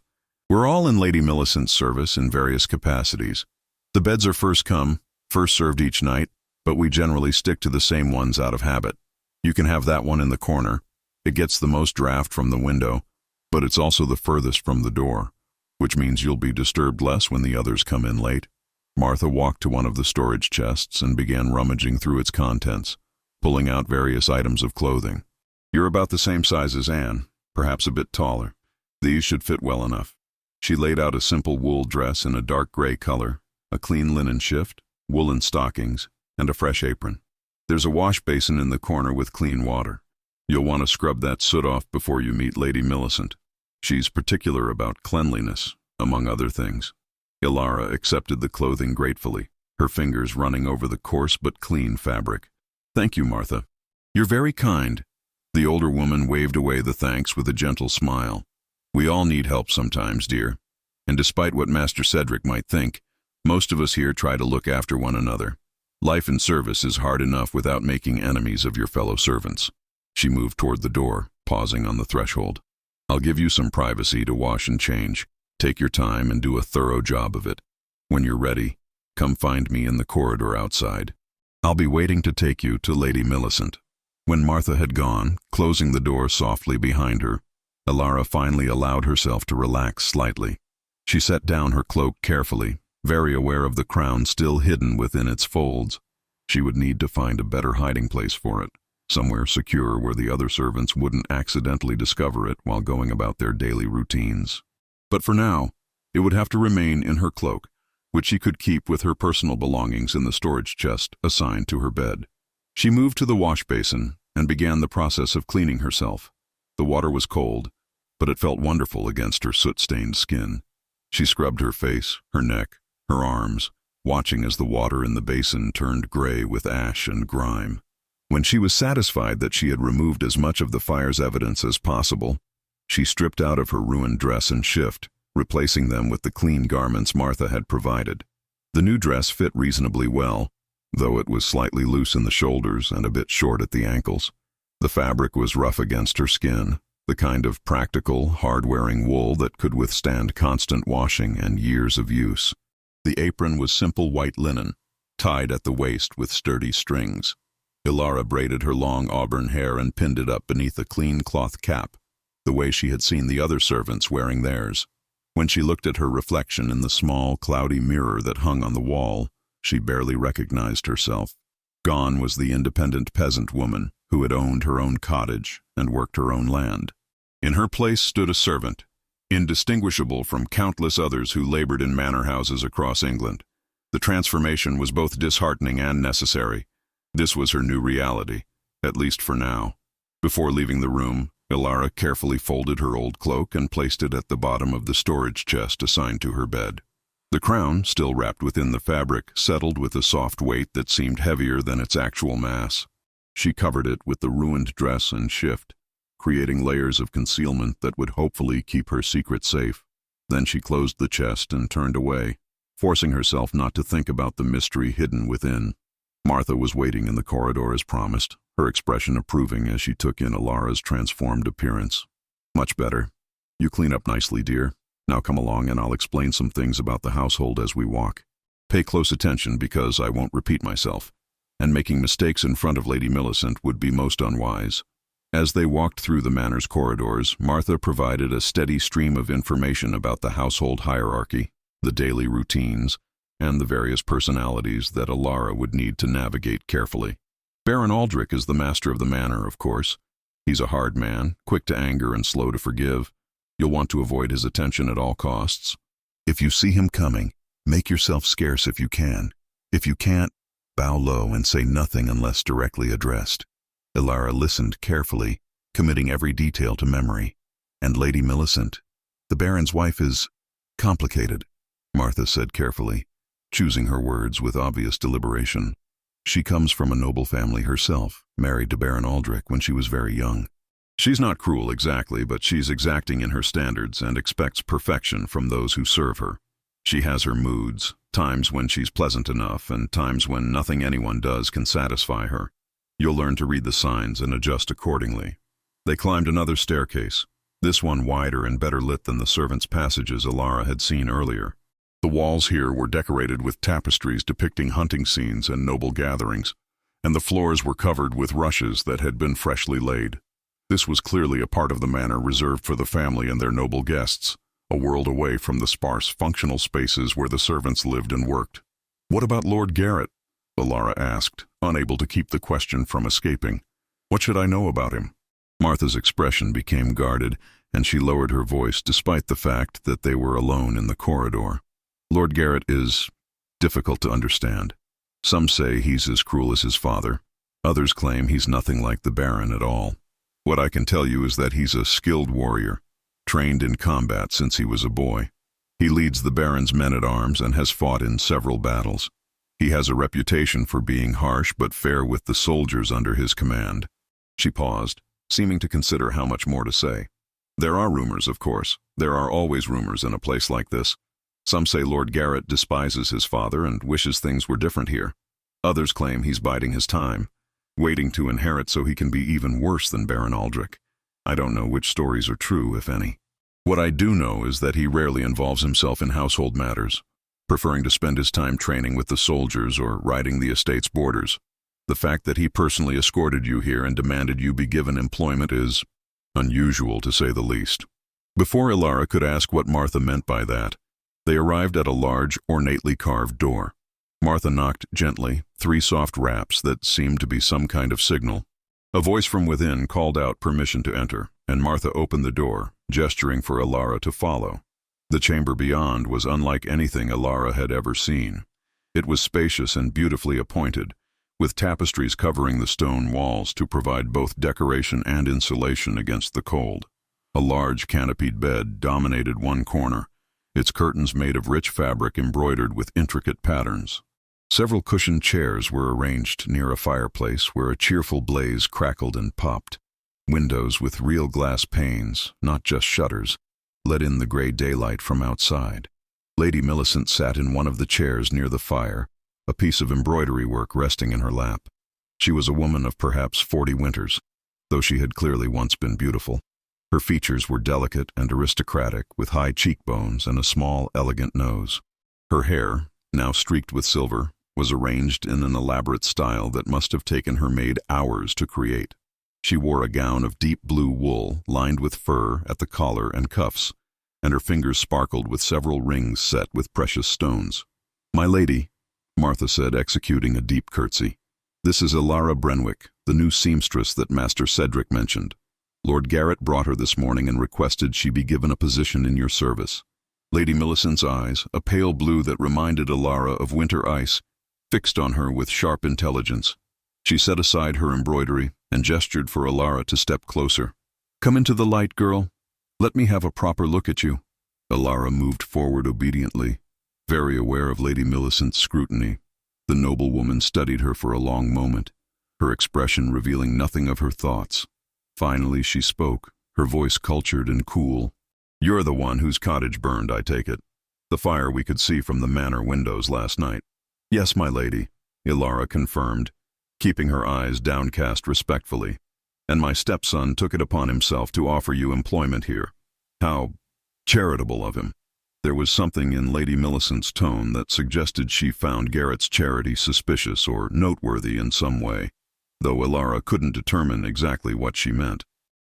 We're all in Lady Millicent's service in various capacities. The beds are first come, first served each night, but we generally stick to the same ones out of habit. You can have that one in the corner. It gets the most draft from the window, but it's also the furthest from the door, which means you'll be disturbed less when the others come in late. Martha walked to one of the storage chests and began rummaging through its contents, pulling out various items of clothing. You're about the same size as Anne, perhaps a bit taller. These should fit well enough. She laid out a simple wool dress in a dark gray color, a clean linen shift, woolen stockings, and a fresh apron. There's a wash basin in the corner with clean water. You'll want to scrub that soot off before you meet Lady Millicent. She's particular about cleanliness, among other things. Elara accepted the clothing gratefully, her fingers running over the coarse but clean fabric. Thank you, Martha. You're very kind. The older woman waved away the thanks with a gentle smile. We all need help sometimes, dear. And despite what Master Cedric might think, most of us here try to look after one another. Life in service is hard enough without making enemies of your fellow servants. She moved toward the door, pausing on the threshold. I'll give you some privacy to wash and change. Take your time and do a thorough job of it. When you're ready, come find me in the corridor outside. I'll be waiting to take you to Lady Millicent. When Martha had gone, closing the door softly behind her, Elara finally allowed herself to relax slightly. She set down her cloak carefully, very aware of the crown still hidden within its folds. She would need to find a better hiding place for it, somewhere secure where the other servants wouldn't accidentally discover it while going about their daily routines. But for now, it would have to remain in her cloak, which she could keep with her personal belongings in the storage chest assigned to her bed. She moved to the wash basin and began the process of cleaning herself. The water was cold, but it felt wonderful against her soot-stained skin. She scrubbed her face, her neck, her arms, watching as the water in the basin turned gray with ash and grime. When she was satisfied that she had removed as much of the fire's evidence as possible, She stripped out of her ruined dress and shift, replacing them with the clean garments Martha had provided. The new dress fit reasonably well, though it was slightly loose in the shoulders and a bit short at the ankles. The fabric was rough against her skin, the kind of practical, hard-wearing wool that could withstand constant washing and years of use. The apron was simple white linen, tied at the waist with sturdy strings. Ilara braided her long auburn hair and pinned it up beneath a clean cloth cap, the way she had seen the other servants wearing theirs. When she looked at her reflection in the small, cloudy mirror that hung on the wall, she barely recognized herself. Gone was the independent peasant woman who had owned her own cottage and worked her own land. In her place stood a servant, indistinguishable from countless others who labored in manor houses across England. The transformation was both disheartening and necessary. This was her new reality, at least for now. Before leaving the room, Ilara carefully folded her old cloak and placed it at the bottom of the storage chest assigned to her bed. The crown, still wrapped within the fabric, settled with a soft weight that seemed heavier than its actual mass. She covered it with the ruined dress and shift, creating layers of concealment that would hopefully keep her secret safe. Then she closed the chest and turned away, forcing herself not to think about the mystery hidden within. Martha was waiting in the corridor as promised, her expression approving as she took in Ilara's transformed appearance. "Much better. You clean up nicely, dear. Now come along and I'll explain some things about the household as we walk. Pay close attention because I won't repeat myself, and making mistakes in front of Lady Millicent would be most unwise." As they walked through the manor's corridors, Martha provided a steady stream of information about the household hierarchy, the daily routines, and the various personalities that Ilara would need to navigate carefully. Baron Aldrich is the master of the manor, of course. He's a hard man, quick to anger and slow to forgive. You'll want to avoid his attention at all costs. If you see him coming, make yourself scarce if you can. If you can't, bow low and say nothing unless directly addressed. Ilara listened carefully, committing every detail to memory. And Lady Millicent, the Baron's wife, is complicated, Martha said carefully, choosing her words with obvious deliberation. She comes from a noble family herself, married to Baron Aldrich when she was very young. She's not cruel exactly, but she's exacting in her standards and expects perfection from those who serve her. She has her moods, times when she's pleasant enough and times when nothing anyone does can satisfy her. You'll learn to read the signs and adjust accordingly. They climbed another staircase, this one wider and better lit than the servants' passages Ilara had seen earlier. The walls here were decorated with tapestries depicting hunting scenes and noble gatherings, and the floors were covered with rushes that had been freshly laid. This was clearly a part of the manor reserved for the family and their noble guests, a world away from the sparse, functional spaces where the servants lived and worked. "What about Lord Garrett?" Ilara asked, unable to keep the question from escaping. "What should I know about him?" Martha's expression became guarded, and she lowered her voice despite the fact that they were alone in the corridor. "Lord Garrett is difficult to understand. Some say he's as cruel as his father. Others claim he's nothing like the Baron at all. What I can tell you is that he's a skilled warrior, trained in combat since he was a boy. He leads the Baron's men-at-arms and has fought in several battles. He has a reputation for being harsh but fair with the soldiers under his command." She paused, seeming to consider how much more to say. "There are rumors, of course. There are always rumors in a place like this. Some say Lord Garrett despises his father and wishes things were different here. Others claim he's biding his time, waiting to inherit so he can be even worse than Baron Aldrich. I don't know which stories are true, if any. What I do know is that he rarely involves himself in household matters, preferring to spend his time training with the soldiers or riding the estate's borders. The fact that he personally escorted you here and demanded you be given employment is unusual, to say the least." Before Ilara could ask what Martha meant by that, they arrived at a large, ornately carved door. Martha knocked gently, 3 soft raps that seemed to be some kind of signal. A voice from within called out permission to enter, and Martha opened the door, gesturing for Ilara to follow. The chamber beyond was unlike anything Ilara had ever seen. It was spacious and beautifully appointed, with tapestries covering the stone walls to provide both decoration and insulation against the cold. A large canopied bed dominated one corner, its curtains made of rich fabric embroidered with intricate patterns. Several cushioned chairs were arranged near a fireplace where a cheerful blaze crackled and popped. Windows with real glass panes, not just shutters, let in the gray daylight from outside. Lady Millicent sat in one of the chairs near the fire, a piece of embroidery work resting in her lap. She was a woman of perhaps 40 winters, though she had clearly once been beautiful. Her features were delicate and aristocratic, with high cheekbones and a small, elegant nose. Her hair, now streaked with silver, was arranged in an elaborate style that must have taken her maid hours to create. She wore a gown of deep blue wool lined with fur at the collar and cuffs, and her fingers sparkled with several rings set with precious stones. "My lady," Martha said, executing a deep curtsy. "This is Ilara Brenwick, the new seamstress that Master Cedric mentioned. Lord Garrett brought her this morning and requested she be given a position in your service." Lady Millicent's eyes, a pale blue that reminded Ilara of winter ice, fixed on her with sharp intelligence. She set aside her embroidery and gestured for Ilara to step closer. "Come into the light, girl. Let me have a proper look at you." Ilara moved forward obediently, very aware of Lady Millicent's scrutiny. The noblewoman studied her for a long moment, her expression revealing nothing of her thoughts. Finally she spoke, her voice cultured and cool. "You're the one whose cottage burned, I take it. The fire we could see from the manor windows last night." "Yes, my lady," Ilara confirmed, keeping her eyes downcast respectfully. "And my stepson took it upon himself to offer you employment here. How charitable of him." There was something in Lady Millicent's tone that suggested she found Garrett's charity suspicious or noteworthy in some way, though Ilara couldn't determine exactly what she meant.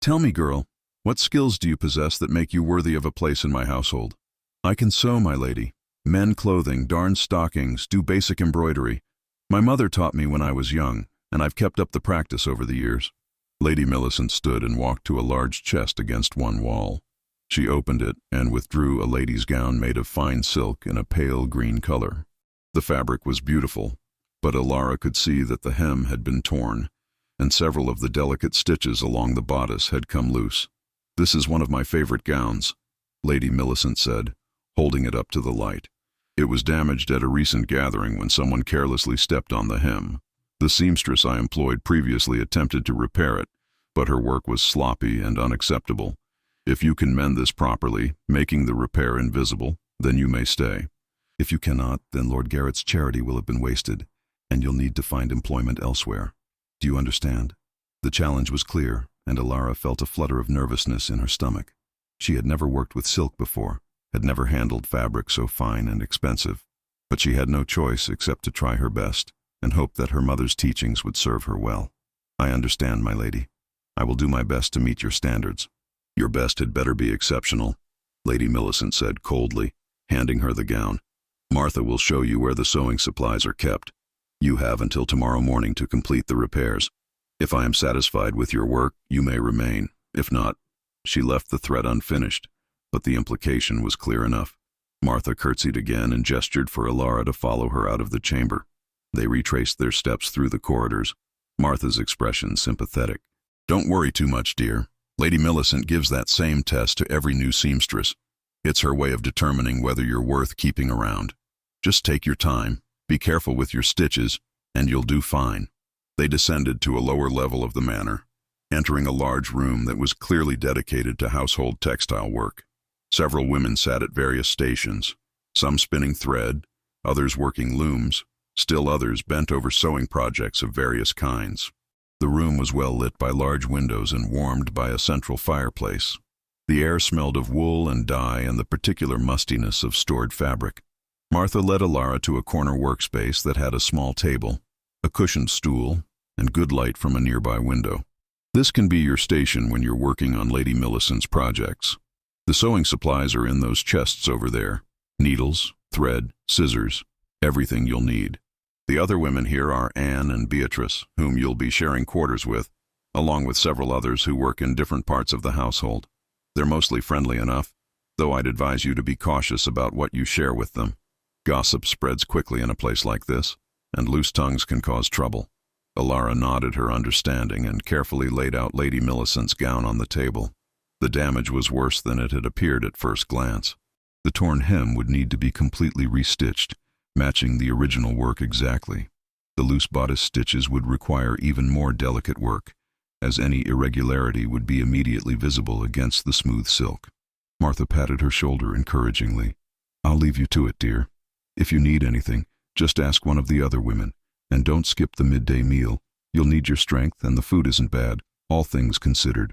"Tell me, girl, what skills do you possess that make you worthy of a place in my household?" "I can sew, my lady. Mend clothing, darn stockings, do basic embroidery. My mother taught me when I was young, and I've kept up the practice over the years." Lady Millicent stood and walked to a large chest against one wall. She opened it and withdrew a lady's gown made of fine silk in a pale green color. The fabric was beautiful, but Ilara could see that the hem had been torn, and several of the delicate stitches along the bodice had come loose. "This is one of my favorite gowns," Lady Millicent said, holding it up to the light. "It was damaged at a recent gathering when someone carelessly stepped on the hem. The seamstress I employed previously attempted to repair it, but her work was sloppy and unacceptable. If you can mend this properly, making the repair invisible, then you may stay. If you cannot, then Lord Garrett's charity will have been wasted, and you'll need to find employment elsewhere. Do you understand?" The challenge was clear, and Ilara felt a flutter of nervousness in her stomach. She had never worked with silk before, had never handled fabric so fine and expensive, but she had no choice except to try her best and hope that her mother's teachings would serve her well. "I understand, my lady. I will do my best to meet your standards." "Your best had better be exceptional," Lady Millicent said coldly, handing her the gown. "Martha will show you where the sewing supplies are kept. You have until tomorrow morning to complete the repairs. If I am satisfied with your work, you may remain. If not—" She left the threat unfinished, but the implication was clear enough. Martha curtsied again and gestured for Ilara to follow her out of the chamber. They retraced their steps through the corridors, Martha's expression sympathetic. "Don't worry too much, dear. Lady Millicent gives that same test to every new seamstress. It's her way of determining whether you're worth keeping around. Just take your time, be careful with your stitches, and you'll do fine." They descended to a lower level of the manor, entering a large room that was clearly dedicated to household textile work. Several women sat at various stations, some spinning thread, others working looms, still others bent over sewing projects of various kinds. The room was well lit by large windows and warmed by a central fireplace. The air smelled of wool and dye and the particular mustiness of stored fabric. Martha led Ilara to a corner workspace that had a small table, a cushioned stool, and good light from a nearby window. "This can be your station when you're working on Lady Millicent's projects. The sewing supplies are in those chests over there. Needles, thread, scissors, everything you'll need. The other women here are Anne and Beatrice, whom you'll be sharing quarters with, along with several others who work in different parts of the household. They're mostly friendly enough, though I'd advise you to be cautious about what you share with them. Gossip spreads quickly in a place like this, and loose tongues can cause trouble." Ilara nodded her understanding and carefully laid out Lady Millicent's gown on the table. The damage was worse than it had appeared at first glance. The torn hem would need to be completely restitched, matching the original work exactly. The loose bodice stitches would require even more delicate work, as any irregularity would be immediately visible against the smooth silk. Martha patted her shoulder encouragingly. "I'll leave you to it, dear. If you need anything, just ask one of the other women, and don't skip the midday meal. You'll need your strength, and the food isn't bad, all things considered."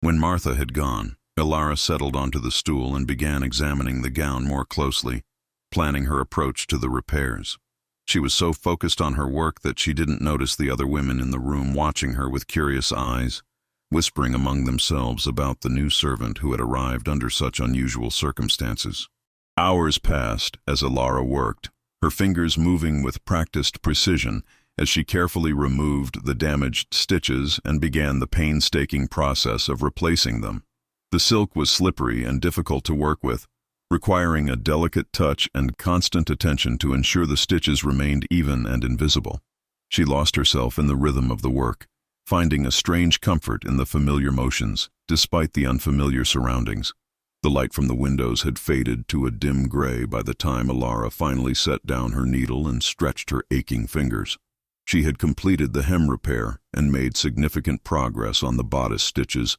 When Martha had gone, Ilara settled onto the stool and began examining the gown more closely, planning her approach to the repairs. She was so focused on her work that she didn't notice the other women in the room watching her with curious eyes, whispering among themselves about the new servant who had arrived under such unusual circumstances. Hours passed as Ilara worked, her fingers moving with practiced precision as she carefully removed the damaged stitches and began the painstaking process of replacing them. The silk was slippery and difficult to work with, requiring a delicate touch and constant attention to ensure the stitches remained even and invisible. She lost herself in the rhythm of the work, finding a strange comfort in the familiar motions, despite the unfamiliar surroundings. The light from the windows had faded to a dim gray by the time Ilara finally set down her needle and stretched her aching fingers. She had completed the hem repair and made significant progress on the bodice stitches,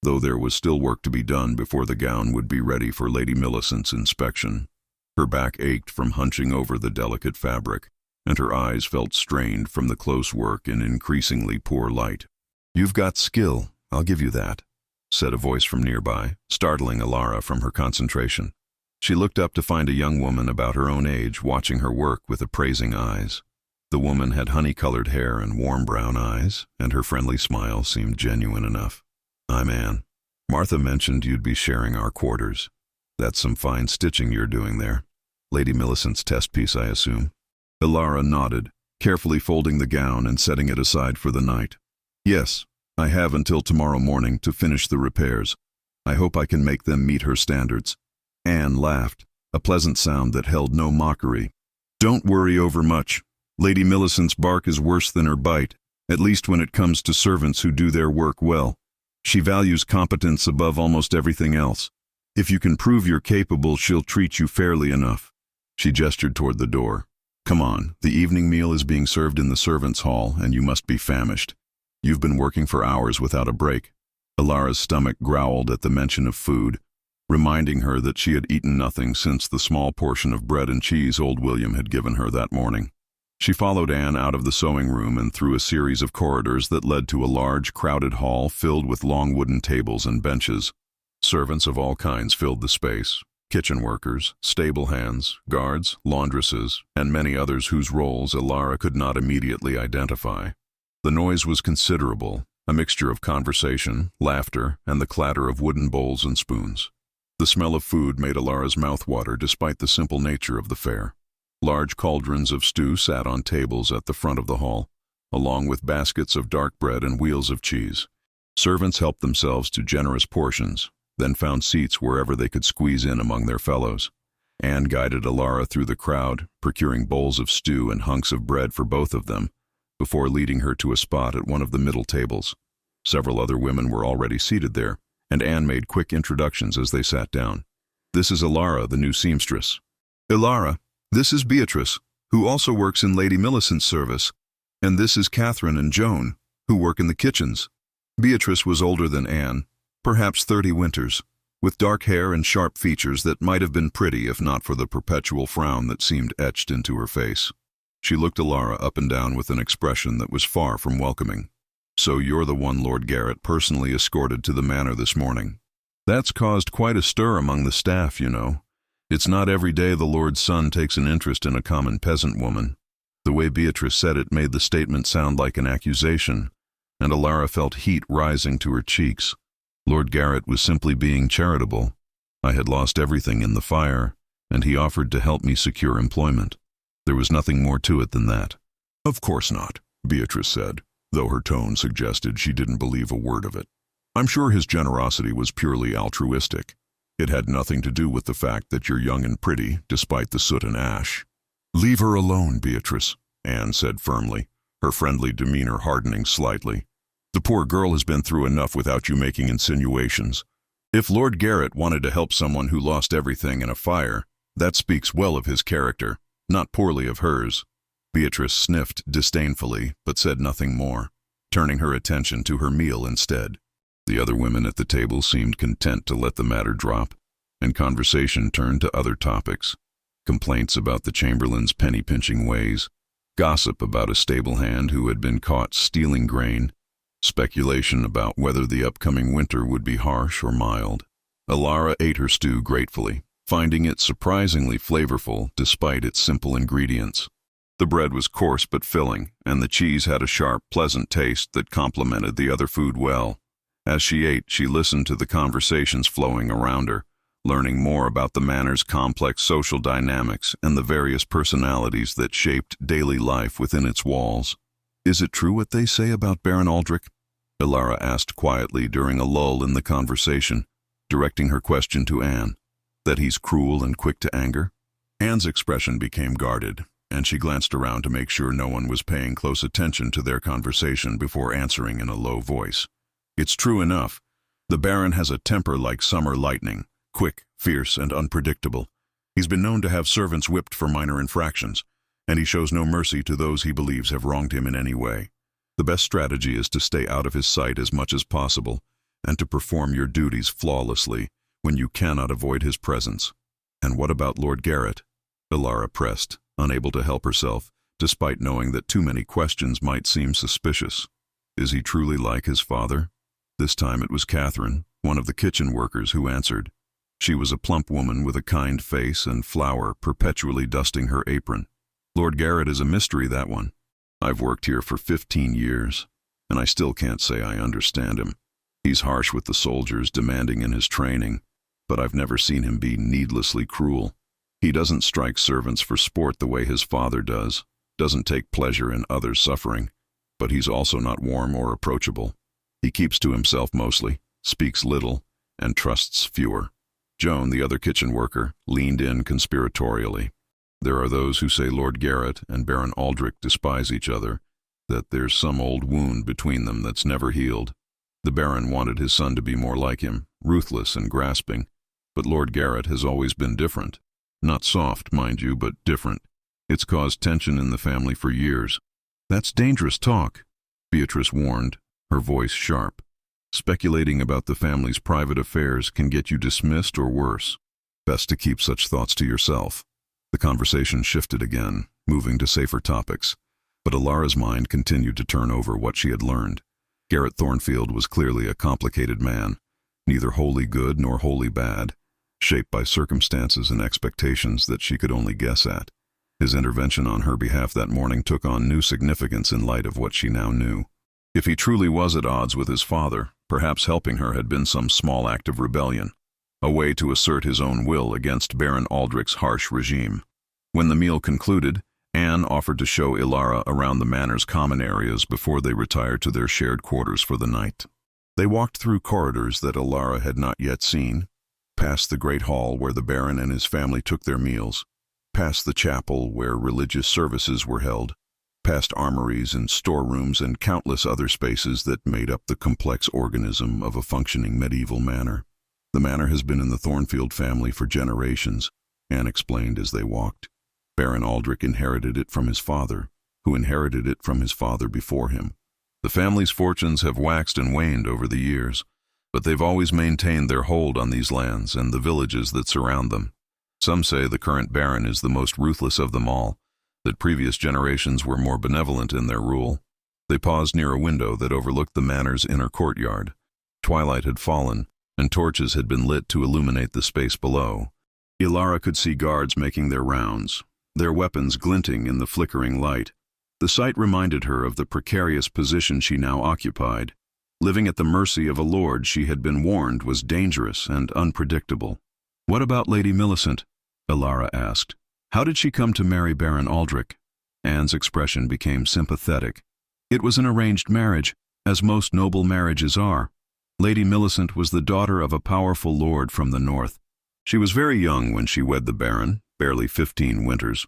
though there was still work to be done before the gown would be ready for Lady Millicent's inspection. Her back ached from hunching over the delicate fabric, and her eyes felt strained from the close work in increasingly poor light. "You've got skill, I'll give you that," said a voice from nearby, startling Ilara from her concentration. She looked up to find a young woman about her own age watching her work with appraising eyes. The woman had honey-colored hair and warm brown eyes, and her friendly smile seemed genuine enough. "I'm Anne. Martha mentioned you'd be sharing our quarters. That's some fine stitching you're doing there. Lady Millicent's test piece, I assume." Ilara nodded, carefully folding the gown and setting it aside for the night. "Yes, I have until tomorrow morning to finish the repairs. I hope I can make them meet her standards." Anne laughed, a pleasant sound that held no mockery. "Don't worry over much. Lady Millicent's bark is worse than her bite, at least when it comes to servants who do their work well. She values competence above almost everything else. If you can prove you're capable, she'll treat you fairly enough." She gestured toward the door. "Come on, the evening meal is being served in the servants' hall, and you must be famished. You've been working for hours without a break." Ilara's stomach growled at the mention of food, reminding her that she had eaten nothing since the small portion of bread and cheese old William had given her that morning. She followed Anne out of the sewing room and through a series of corridors that led to a large, crowded hall filled with long wooden tables and benches. Servants of all kinds filled the space: kitchen workers, stable hands, guards, laundresses, and many others whose roles Ilara could not immediately identify. The noise was considerable, a mixture of conversation, laughter, and the clatter of wooden bowls and spoons. The smell of food made Ilara's mouth water despite the simple nature of the fare. Large cauldrons of stew sat on tables at the front of the hall, along with baskets of dark bread and wheels of cheese. Servants helped themselves to generous portions, then found seats wherever they could squeeze in among their fellows. Anne guided Ilara through the crowd, procuring bowls of stew and hunks of bread for both of them, before leading her to a spot at one of the middle tables. Several other women were already seated there, and Anne made quick introductions as they sat down. "This is Ilara, the new seamstress." "Ilara, this is Beatrice, who also works in Lady Millicent's service, and this is Catherine and Joan, who work in the kitchens." Beatrice was older than Anne, perhaps 30 winters, with dark hair and sharp features that might have been pretty if not for the perpetual frown that seemed etched into her face. She looked Ilara up and down with an expression that was far from welcoming. "So you're the one Lord Garrett personally escorted to the manor this morning. That's caused quite a stir among the staff, you know. It's not every day the Lord's son takes an interest in a common peasant woman." The way Beatrice said it made the statement sound like an accusation, and Ilara felt heat rising to her cheeks. Lord Garrett was simply being charitable. I had lost everything in the fire, and he offered to help me secure employment. There was nothing more to it than that. "Of course not," Beatrice said, though her tone suggested she didn't believe a word of it. "I'm sure his generosity was purely altruistic. It had nothing to do with the fact that you're young and pretty, despite the soot and ash." "Leave her alone, Beatrice," Anne said firmly, her friendly demeanor hardening slightly. "The poor girl has been through enough without you making insinuations. If Lord Garrett wanted to help someone who lost everything in a fire, that speaks well of his character, not poorly of hers." Beatrice sniffed disdainfully, but said nothing more. turning her attention to her meal instead. The other women at the table seemed content to let the matter drop, and conversation turned to other topics. Complaints about the chamberlain's penny-pinching ways, gossip about a stable hand who had been caught stealing grain, speculation about whether the upcoming winter would be harsh or mild. Ilara ate her stew gratefully, finding it surprisingly flavorful despite its simple ingredients. The bread was coarse but filling, and the cheese had a sharp, pleasant taste that complemented the other food well. As she ate, she listened to the conversations flowing around her, learning more about the manor's complex social dynamics and the various personalities that shaped daily life within its walls. "Is it true what they say about Baron Aldrich?" Ilara asked quietly during a lull in the conversation, directing her question to Anne. "That he's cruel and quick to anger?" Anne's expression became guarded, and she glanced around to make sure no one was paying close attention to their conversation before answering in a low voice. "It's true enough. The Baron has a temper like summer lightning, quick, fierce, and unpredictable. He's been known to have servants whipped for minor infractions, and he shows no mercy to those he believes have wronged him in any way. The best strategy is to stay out of his sight as much as possible, and to perform your duties flawlessly when you cannot avoid his presence." "And what about Lord Garrett?" Ilara pressed, unable to help herself, despite knowing that too many questions might seem suspicious. "Is he truly like his father?" This time it was Catherine, one of the kitchen workers, who answered. She was a plump woman with a kind face and flour perpetually dusting her apron. "Lord Garrett is a mystery, that one. I've worked here for 15 years, and I still can't say I understand him. He's harsh with the soldiers, demanding in his training, but I've never seen him be needlessly cruel. He doesn't strike servants for sport the way his father doesn't take pleasure in others' suffering, but he's also not warm or approachable. He keeps to himself mostly, speaks little, and trusts fewer." Joan, the other kitchen worker, leaned in conspiratorially. "There are those who say Lord Garrett and Baron Aldrich despise each other, that there's some old wound between them that's never healed. The Baron wanted his son to be more like him, ruthless and grasping, but Lord Garrett has always been different. Not soft, mind you, but different. It's caused tension in the family for years." "That's dangerous talk," Beatrice warned, her voice sharp. "Speculating about the family's private affairs can get you dismissed or worse. Best to keep such thoughts to yourself." The conversation shifted again, moving to safer topics, but Ilara's mind continued to turn over what she had learned. Garrett Thornfield was clearly a complicated man, neither wholly good nor wholly bad, shaped by circumstances and expectations that she could only guess at. His intervention on her behalf that morning took on new significance in light of what she now knew. If he truly was at odds with his father, perhaps helping her had been some small act of rebellion, a way to assert his own will against Baron Aldrich's harsh regime. When the meal concluded, Anne offered to show Ilara around the manor's common areas before they retired to their shared quarters for the night. They walked through corridors that Ilara had not yet seen, past the great hall where the Baron and his family took their meals, past the chapel where religious services were held, past armories and storerooms and countless other spaces that made up the complex organism of a functioning medieval manor. "The manor has been in the Thornfield family for generations," Anne explained as they walked. "Baron Aldrich inherited it from his father, who inherited it from his father before him. The family's fortunes have waxed and waned over the years, but they've always maintained their hold on these lands and the villages that surround them. Some say the current Baron is the most ruthless of them all, that previous generations were more benevolent in their rule." They paused near a window that overlooked the manor's inner courtyard. Twilight had fallen, and torches had been lit to illuminate the space below. Ilara could see guards making their rounds, their weapons glinting in the flickering light. The sight reminded her of the precarious position she now occupied. Living at the mercy of a lord she had been warned was dangerous and unpredictable. "What about Lady Millicent?" Ilara asked. "How did she come to marry Baron Aldrich?" Anne's expression became sympathetic. "It was an arranged marriage, as most noble marriages are. Lady Millicent was the daughter of a powerful lord from the north. She was very young when she wed the Baron, barely 15 winters.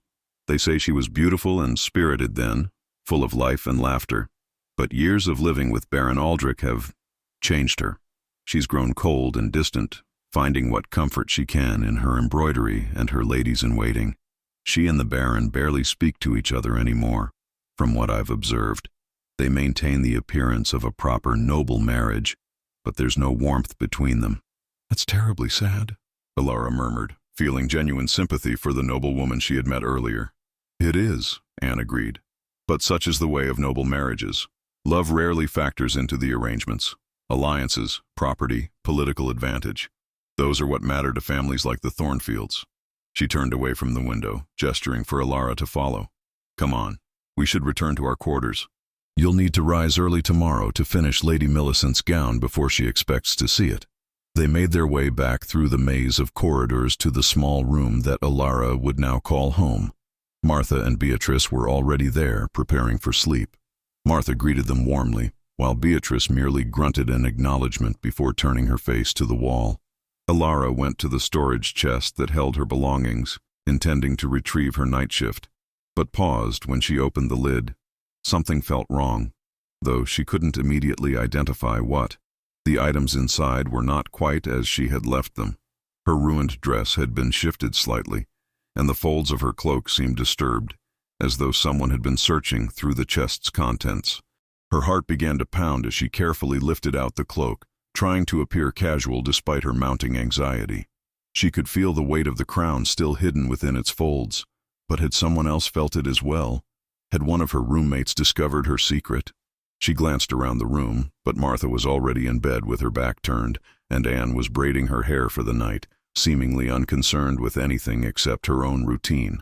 They say she was beautiful and spirited then, full of life and laughter. But years of living with Baron Aldrich have changed her. She's grown cold and distant, finding what comfort she can in her embroidery and her ladies-in-waiting. She and the Baron barely speak to each other anymore, from what I've observed." They maintain the appearance of a proper noble marriage, but there's no warmth between them. That's terribly sad, Alara murmured, feeling genuine sympathy for the noble woman she had met earlier. It is, Anne agreed. But such is the way of noble marriages. Love rarely factors into the arrangements. Alliances, property, political advantage. Those are what matter to families like the Thornfields. She turned away from the window, gesturing for Alara to follow. Come on, we should return to our quarters. You'll need to rise early tomorrow to finish Lady Millicent's gown before she expects to see it. They made their way back through the maze of corridors to the small room that Alara would now call home. Martha and Beatrice were already there, preparing for sleep. Martha greeted them warmly, while Beatrice merely grunted an acknowledgement before turning her face to the wall. Alara went to the storage chest that held her belongings, intending to retrieve her night shift, but paused when she opened the lid. Something felt wrong, though she couldn't immediately identify what. The items inside were not quite as she had left them. Her ruined dress had been shifted slightly, and the folds of her cloak seemed disturbed, as though someone had been searching through the chest's contents. Her heart began to pound as she carefully lifted out the cloak, trying to appear casual despite her mounting anxiety. She could feel the weight of the crown still hidden within its folds, but had someone else felt it as well? Had one of her roommates discovered her secret? She glanced around the room, but Martha was already in bed with her back turned, and Anne was braiding her hair for the night, seemingly unconcerned with anything except her own routine.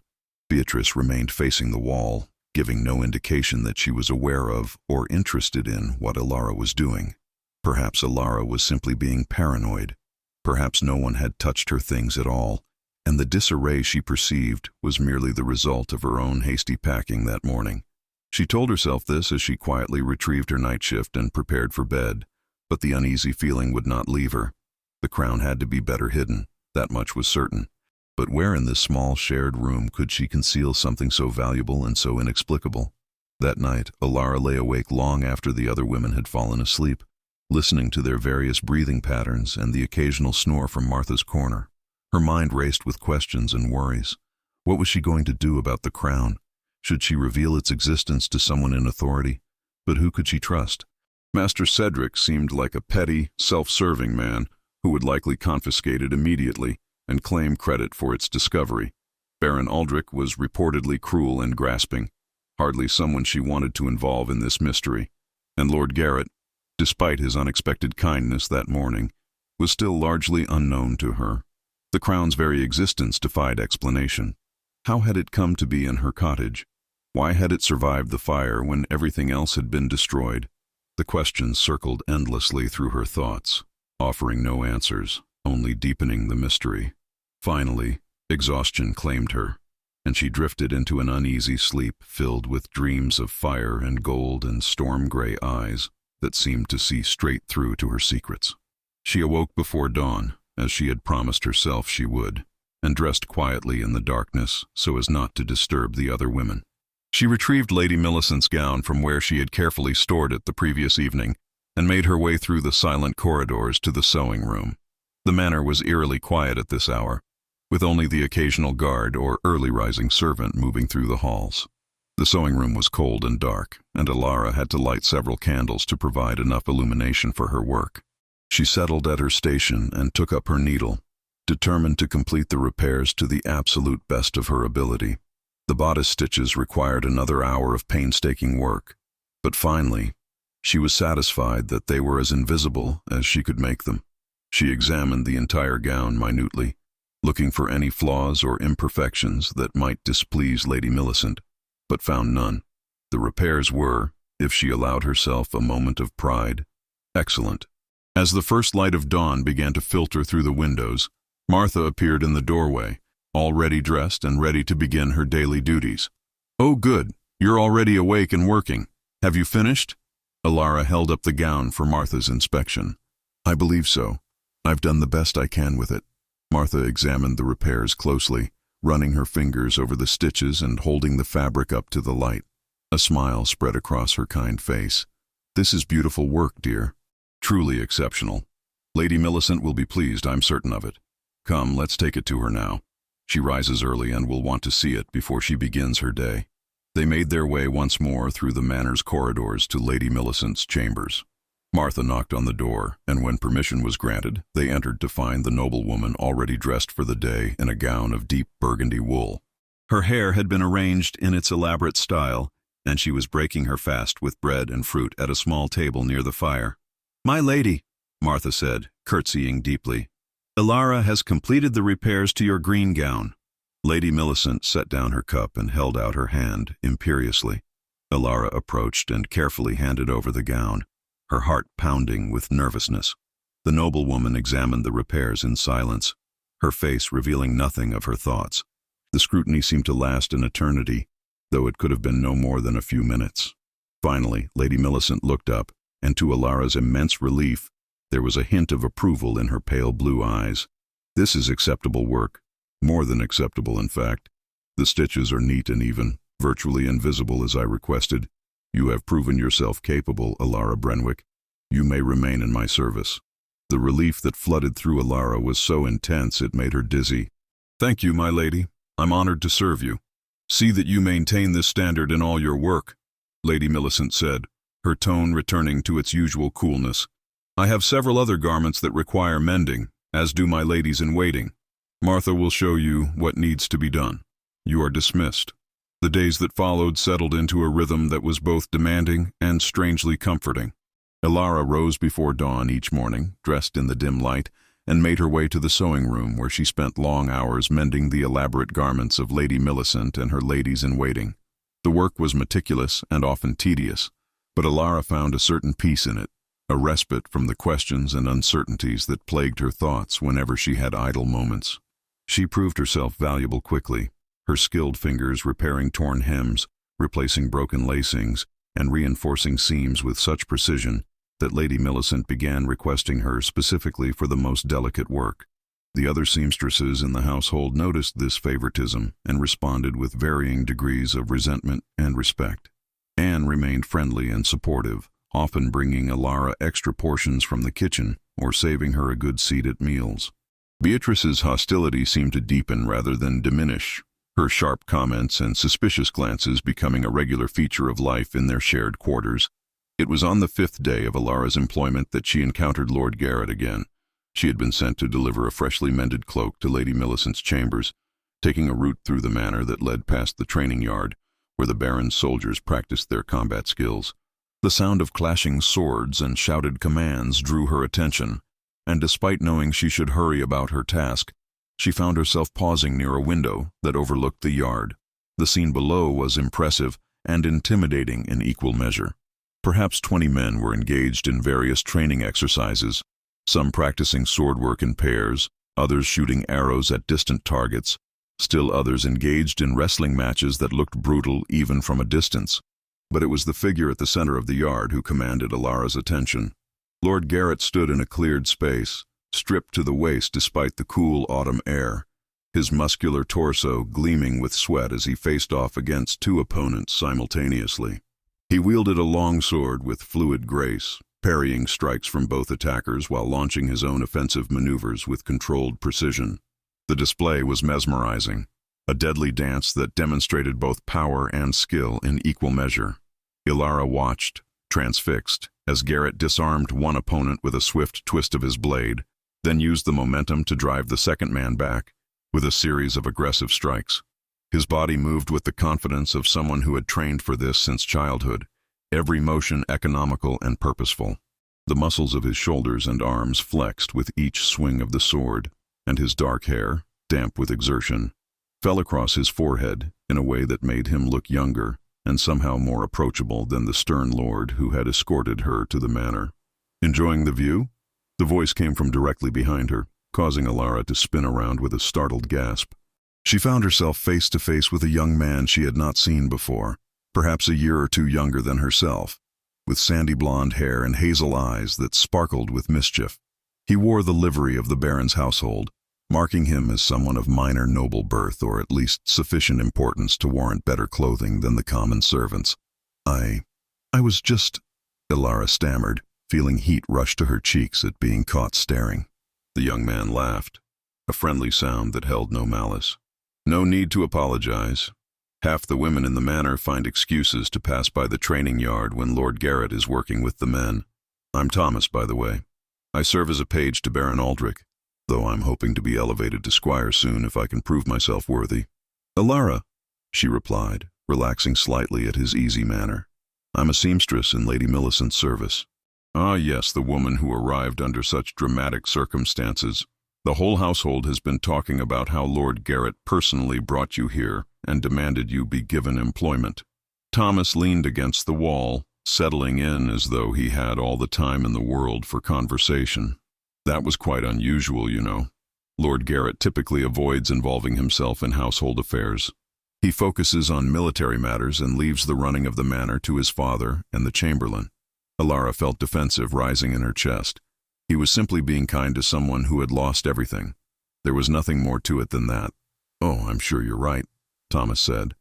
Beatrice remained facing the wall, giving no indication that she was aware of or interested in what Alara was doing. Perhaps Alara was simply being paranoid. Perhaps no one had touched her things at all, and the disarray she perceived was merely the result of her own hasty packing that morning. She told herself this as she quietly retrieved her night shift and prepared for bed, but the uneasy feeling would not leave her. The crown had to be better hidden, that much was certain. But where in this small shared room could she conceal something so valuable and so inexplicable? That night, Alara lay awake long after the other women had fallen asleep, listening to their various breathing patterns and the occasional snore from Martha's corner. Her mind raced with questions and worries. What was she going to do about the crown? Should she reveal its existence to someone in authority? But who could she trust? Master Cedric seemed like a petty, self-serving man who would likely confiscate it immediately and claim credit for its discovery. Baron Aldrich was reportedly cruel and grasping, hardly someone she wanted to involve in this mystery. And Lord Garrett, despite his unexpected kindness that morning, was still largely unknown to her. The crown's very existence defied explanation. How had it come to be in her cottage? Why had it survived the fire when everything else had been destroyed? The questions circled endlessly through her thoughts, offering no answers, only deepening the mystery. Finally, exhaustion claimed her, and she drifted into an uneasy sleep filled with dreams of fire and gold and storm-gray eyes that seemed to see straight through to her secrets. She awoke before dawn, as she had promised herself she would, and dressed quietly in the darkness so as not to disturb the other women. She retrieved Lady Millicent's gown from where she had carefully stored it the previous evening and made her way through the silent corridors to the sewing room. The manor was eerily quiet at this hour, with only the occasional guard or early-rising servant moving through the halls. The sewing room was cold and dark, and Alara had to light several candles to provide enough illumination for her work. She settled at her station and took up her needle, determined to complete the repairs to the absolute best of her ability. The bodice stitches required another hour of painstaking work, but finally, she was satisfied that they were as invisible as she could make them. She examined the entire gown minutely, looking for any flaws or imperfections that might displease Lady Millicent, but found none. The repairs were, if she allowed herself a moment of pride, excellent. As the first light of dawn began to filter through the windows, Martha appeared in the doorway, already dressed and ready to begin her daily duties. "Oh, good. You're already awake and working. Have you finished?" Alara held up the gown for Martha's inspection. "I believe so. I've done the best I can with it." Martha examined the repairs closely, running her fingers over the stitches and holding the fabric up to the light. A smile spread across her kind face. "This is beautiful work, dear. Truly exceptional. Lady Millicent will be pleased, I'm certain of it. Come, let's take it to her now. She rises early and will want to see it before she begins her day." They made their way once more through the manor's corridors to Lady Millicent's chambers. Martha knocked on the door, and when permission was granted, they entered to find the noblewoman already dressed for the day in a gown of deep burgundy wool. Her hair had been arranged in its elaborate style, and she was breaking her fast with bread and fruit at a small table near the fire. "My lady," Martha said, curtsying deeply, "Ilara has completed the repairs to your green gown." Lady Millicent set down her cup and held out her hand imperiously. Ilara approached and carefully handed over the gown, her heart pounding with nervousness. The noblewoman examined the repairs in silence, her face revealing nothing of her thoughts. The scrutiny seemed to last an eternity, though it could have been no more than a few minutes. Finally, Lady Millicent looked up, and to Ilara's immense relief, there was a hint of approval in her pale blue eyes. "This is acceptable work. More than acceptable, in fact. The stitches are neat and even, virtually invisible as I requested. You have proven yourself capable, Ilara Brenwick. You may remain in my service." The relief that flooded through Ilara was so intense it made her dizzy. "Thank you, my lady. I'm honored to serve you. See that you maintain this standard in all your work," Lady Millicent said, her tone returning to its usual coolness. "I have several other garments that require mending, as do my ladies-in-waiting. Martha will show you what needs to be done. You are dismissed." The days that followed settled into a rhythm that was both demanding and strangely comforting. Ilara rose before dawn each morning, dressed in the dim light, and made her way to the sewing room where she spent long hours mending the elaborate garments of Lady Millicent and her ladies-in-waiting. The work was meticulous and often tedious, but Ilara found a certain peace in it, a respite from the questions and uncertainties that plagued her thoughts whenever she had idle moments. She proved herself valuable quickly, her skilled fingers repairing torn hems, replacing broken lacings, and reinforcing seams with such precision that Lady Millicent began requesting her specifically for the most delicate work. The other seamstresses in the household noticed this favoritism and responded with varying degrees of resentment and respect. Anne remained friendly and supportive, often bringing Ilara extra portions from the kitchen or saving her a good seat at meals. Beatrice's hostility seemed to deepen rather than diminish, her sharp comments and suspicious glances becoming a regular feature of life in their shared quarters. It was on the 5th day of Ilara's employment that she encountered Lord Garrett again. She had been sent to deliver a freshly mended cloak to Lady Millicent's chambers, taking a route through the manor that led past the training yard, where the Baron's soldiers practiced their combat skills. The sound of clashing swords and shouted commands drew her attention, and despite knowing she should hurry about her task, she found herself pausing near a window that overlooked the yard. The scene below was impressive and intimidating in equal measure. Perhaps 20 men were engaged in various training exercises, some practicing swordwork in pairs, others shooting arrows at distant targets, still others engaged in wrestling matches that looked brutal even from a distance. But it was the figure at the center of the yard who commanded Ilara's attention. Lord Garrett stood in a cleared space, stripped to the waist despite the cool autumn air, his muscular torso gleaming with sweat as he faced off against 2 opponents simultaneously. He wielded a long sword with fluid grace, parrying strikes from both attackers while launching his own offensive maneuvers with controlled precision. The display was mesmerizing, a deadly dance that demonstrated both power and skill in equal measure. Ilara watched, transfixed, as Garrett disarmed one opponent with a swift twist of his blade, then used the momentum to drive the second man back with a series of aggressive strikes. His body moved with the confidence of someone who had trained for this since childhood, every motion economical and purposeful. The muscles of his shoulders and arms flexed with each swing of the sword, and his dark hair, damp with exertion, fell across his forehead in a way that made him look younger and somehow more approachable than the stern lord who had escorted her to the manor. "Enjoying the view?" The voice came from directly behind her, causing Ilara to spin around with a startled gasp. She found herself face to face with a young man she had not seen before, perhaps a year or 2 younger than herself, with sandy blonde hair and hazel eyes that sparkled with mischief. He wore the livery of the Baron's household, marking him as someone of minor noble birth or at least sufficient importance to warrant better clothing than the common servants. I was just," Ilara stammered, feeling heat rush to her cheeks at being caught staring. The young man laughed, a friendly sound that held no malice. "No need to apologize. Half the women in the manor find excuses to pass by the training yard when Lord Garrett is working with the men. I'm Thomas, by the way. I serve as a page to Baron Aldrich, though I'm hoping to be elevated to squire soon if I can prove myself worthy. Alara, she replied, relaxing slightly at his easy manner. I'm a seamstress in Lady Millicent's service. Ah, yes, the woman who arrived under such dramatic circumstances. The whole household has been talking about how Lord Garrett personally brought you here and demanded you be given employment. Thomas leaned against the wall, settling in as though he had all the time in the world for conversation. That was quite unusual, you know. Lord Garrett typically avoids involving himself in household affairs. He focuses on military matters and leaves the running of the manor to his father and the chamberlain. Alara felt defensive rising in her chest. He was simply being kind to someone who had lost everything. There was nothing more to it than that. Oh, I'm sure you're right, Thomas said,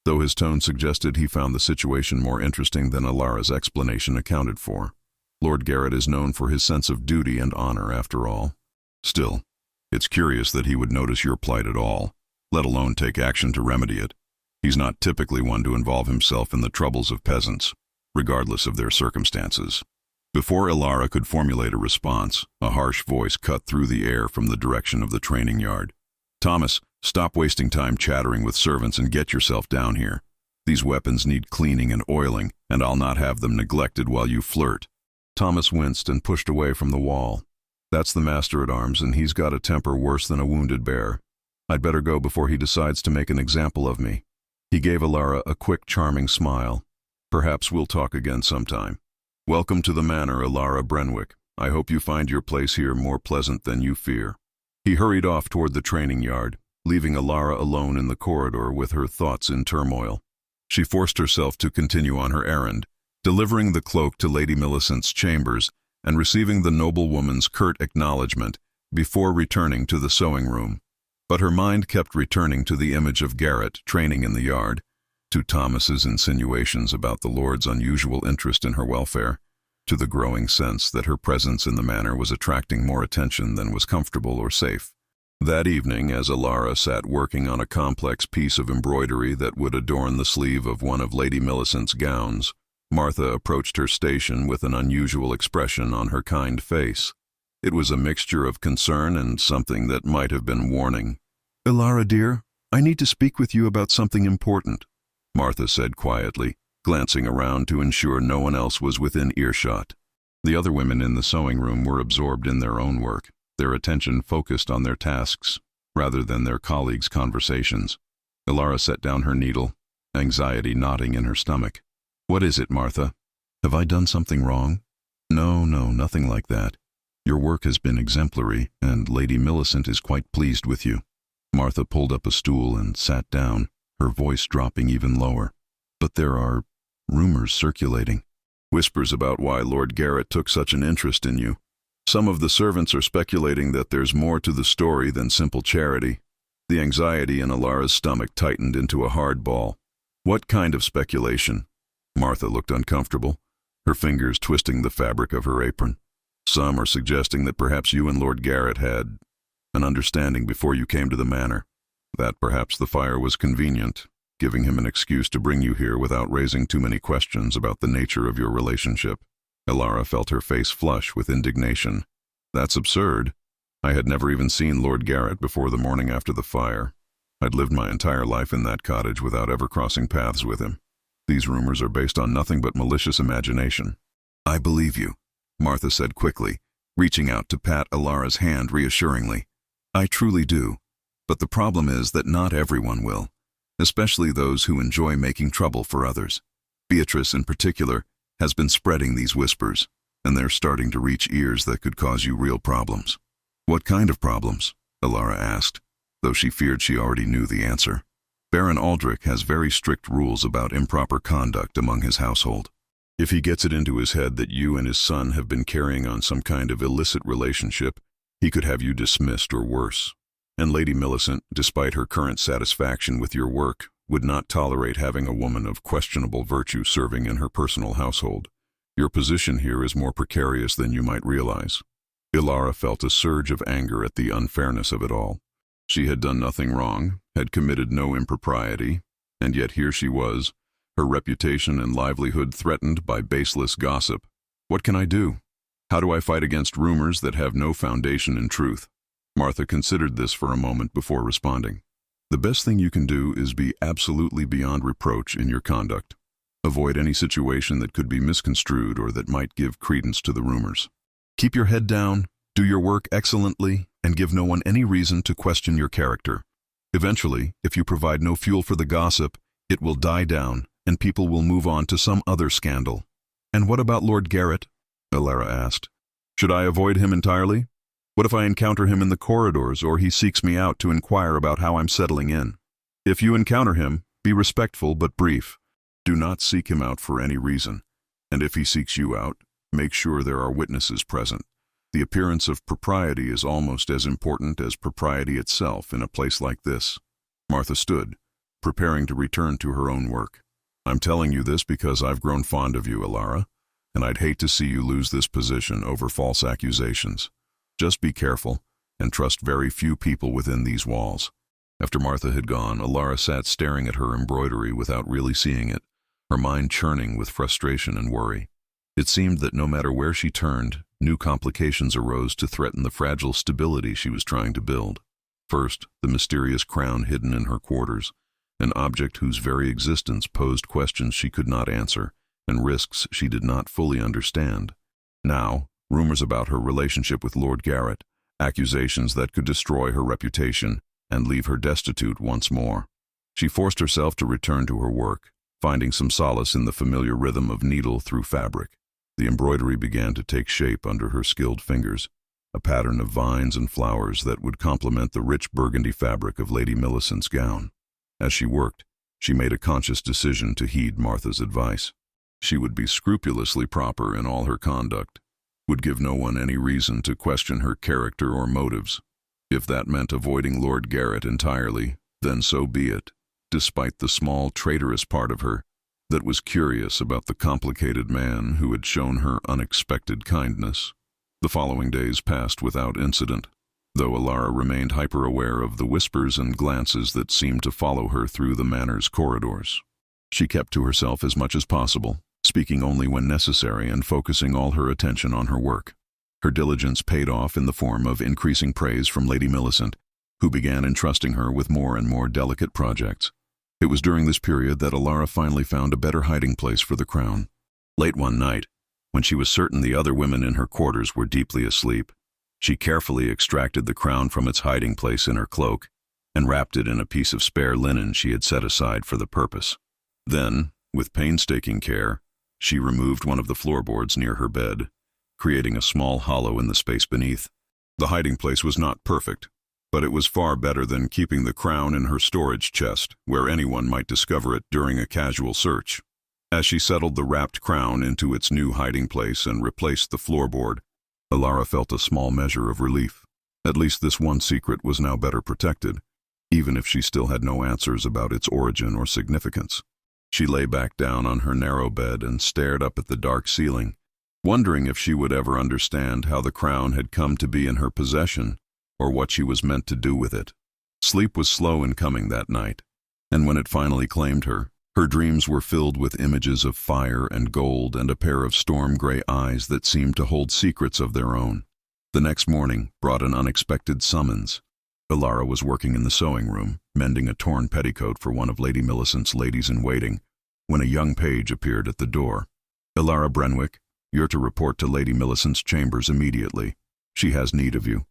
though his tone suggested he found the situation more interesting than Alara's explanation accounted for. Lord Garrett is known for his sense of duty and honor, after all. Still, it's curious that he would notice your plight at all, let alone take action to remedy it. He's not typically one to involve himself in the troubles of peasants, regardless of their circumstances. Before Alara could formulate a response, a harsh voice cut through the air from the direction of the training yard. Thomas, stop wasting time chattering with servants and get yourself down here. These weapons need cleaning and oiling, and I'll not have them neglected while you flirt. Thomas winced and pushed away from the wall. That's the master-at-arms, and he's got a temper worse than a wounded bear. I'd better go before he decides to make an example of me. He gave Alara a quick, charming smile. Perhaps we'll talk again sometime. Welcome to the manor, Alara Brenwick. I hope you find your place here more pleasant than you fear. He hurried off toward the training yard, leaving Alara alone in the corridor with her thoughts in turmoil. She forced herself to continue on her errand, delivering the cloak to Lady Millicent's chambers and receiving the noblewoman's curt acknowledgement before returning to the sewing room. But her mind kept returning to the image of Garrett training in the yard, to Thomas's insinuations about the Lord's unusual interest in her welfare, to the growing sense that her presence in the manor was attracting more attention than was comfortable or safe. That evening, as Alara sat working on a complex piece of embroidery that would adorn the sleeve of one of Lady Millicent's gowns, Martha approached her station with an unusual expression on her kind face. It was a mixture of concern and something that might have been warning. "Alara, dear, I need to speak with you about something important," Martha said quietly, glancing around to ensure no one else was within earshot. The other women in the sewing room were absorbed in their own work, their attention focused on their tasks rather than their colleagues' conversations. Alara set down her needle, anxiety knotting in her stomach. "What is it, Martha? Have I done something wrong?" No, nothing like that. Your work has been exemplary, and Lady Millicent is quite pleased with you." Martha pulled up a stool and sat down, her voice dropping even lower. "But there are rumors circulating. Whispers about why Lord Garrett took such an interest in you. Some of the servants are speculating that there's more to the story than simple charity." The anxiety in Alara's stomach tightened into a hard ball. "What kind of speculation?" Martha looked uncomfortable, her fingers twisting the fabric of her apron. "Some are suggesting that perhaps you and Lord Garrett had an understanding before you came to the manor. That perhaps the fire was convenient, giving him an excuse to bring you here without raising too many questions about the nature of your relationship." Alara felt her face flush with indignation. "That's absurd. I had never even seen Lord Garrett before the morning after the fire. I'd lived my entire life in that cottage without ever crossing paths with him. These rumors are based on nothing but malicious imagination." "I believe you," Martha said quickly, reaching out to pat Alara's hand reassuringly. "I truly do. But the problem is that not everyone will, especially those who enjoy making trouble for others. Beatrice, in particular, has been spreading these whispers, and they're starting to reach ears that could cause you real problems." "What kind of problems?" Alara asked, though she feared she already knew the answer. "Baron Aldrich has very strict rules about improper conduct among his household. If he gets it into his head that you and his son have been carrying on some kind of illicit relationship, he could have you dismissed or worse. And Lady Millicent, despite her current satisfaction with your work, would not tolerate having a woman of questionable virtue serving in her personal household. Your position here is more precarious than you might realize." Alara felt a surge of anger at the unfairness of it all. She had done nothing wrong, had committed no impropriety, And yet here she was, her reputation and livelihood threatened by baseless gossip. What can I do? How do I fight against rumors that have no foundation in truth? Martha considered this for a moment before responding. The best thing you can do is be absolutely beyond reproach in your conduct. Avoid any situation that could be misconstrued or that might give credence to the rumors. Keep your head down, do your work excellently, and give no one any reason to question your character. Eventually, if you provide no fuel for the gossip, it will die down, and people will move on to some other scandal. And what about Lord Garrett? Alara asked. Should I avoid him entirely? What if I encounter him in the corridors or he seeks me out to inquire about how I'm settling in? If you encounter him, be respectful but brief. Do not seek him out for any reason. And if he seeks you out, make sure there are witnesses present. The appearance of propriety is almost as important as propriety itself in a place like this. Martha stood, preparing to return to her own work. I'm telling you this because I've grown fond of you, Alara, and I'd hate to see you lose this position over false accusations. Just be careful, and trust very few people within these walls. After Martha had gone, Alara sat staring at her embroidery without really seeing it, her mind churning with frustration and worry. It seemed that no matter where she turned, new complications arose to threaten the fragile stability she was trying to build. First, the mysterious crown hidden in her quarters, an object whose very existence posed questions she could not answer and risks she did not fully understand. Now, rumors about her relationship with Lord Garrett, accusations that could destroy her reputation and leave her destitute once more. She forced herself to return to her work, finding some solace in the familiar rhythm of needle through fabric. The embroidery began to take shape under her skilled fingers, a pattern of vines and flowers that would complement the rich burgundy fabric of Lady Millicent's gown. As she worked, she made a conscious decision to heed Martha's advice. She would be scrupulously proper in all her conduct, would give no one any reason to question her character or motives. If that meant avoiding Lord Garrett entirely, then so be it, despite the small traitorous part of her that was curious about the complicated man who had shown her unexpected kindness. The following days passed without incident, though Alara remained hyper-aware of the whispers and glances that seemed to follow her through the manor's corridors. She kept to herself as much as possible, speaking only when necessary and focusing all her attention on her work. Her diligence paid off in the form of increasing praise from Lady Millicent, who began entrusting her with more and more delicate projects. It was during this period that Alara finally found a better hiding place for the crown. Late one night, when she was certain the other women in her quarters were deeply asleep, she carefully extracted the crown from its hiding place in her cloak and wrapped it in a piece of spare linen she had set aside for the purpose. Then, with painstaking care, she removed one of the floorboards near her bed, creating a small hollow in the space beneath. The hiding place was not perfect, but it was far better than keeping the crown in her storage chest, where anyone might discover it during a casual search. As she settled the wrapped crown into its new hiding place and replaced the floorboard, Alara felt a small measure of relief. At least this one secret was now better protected, even if she still had no answers about its origin or significance. She lay back down on her narrow bed and stared up at the dark ceiling, wondering if she would ever understand how the crown had come to be in her possession or what she was meant to do with it. Sleep was slow in coming that night, and when it finally claimed her, her dreams were filled with images of fire and gold and a pair of storm-gray eyes that seemed to hold secrets of their own. The next morning brought an unexpected summons. Alara was working in the sewing room, mending a torn petticoat for one of Lady Millicent's ladies-in-waiting, when a young page appeared at the door. "Alara Brenwick, you're to report to Lady Millicent's chambers immediately. She has need of you."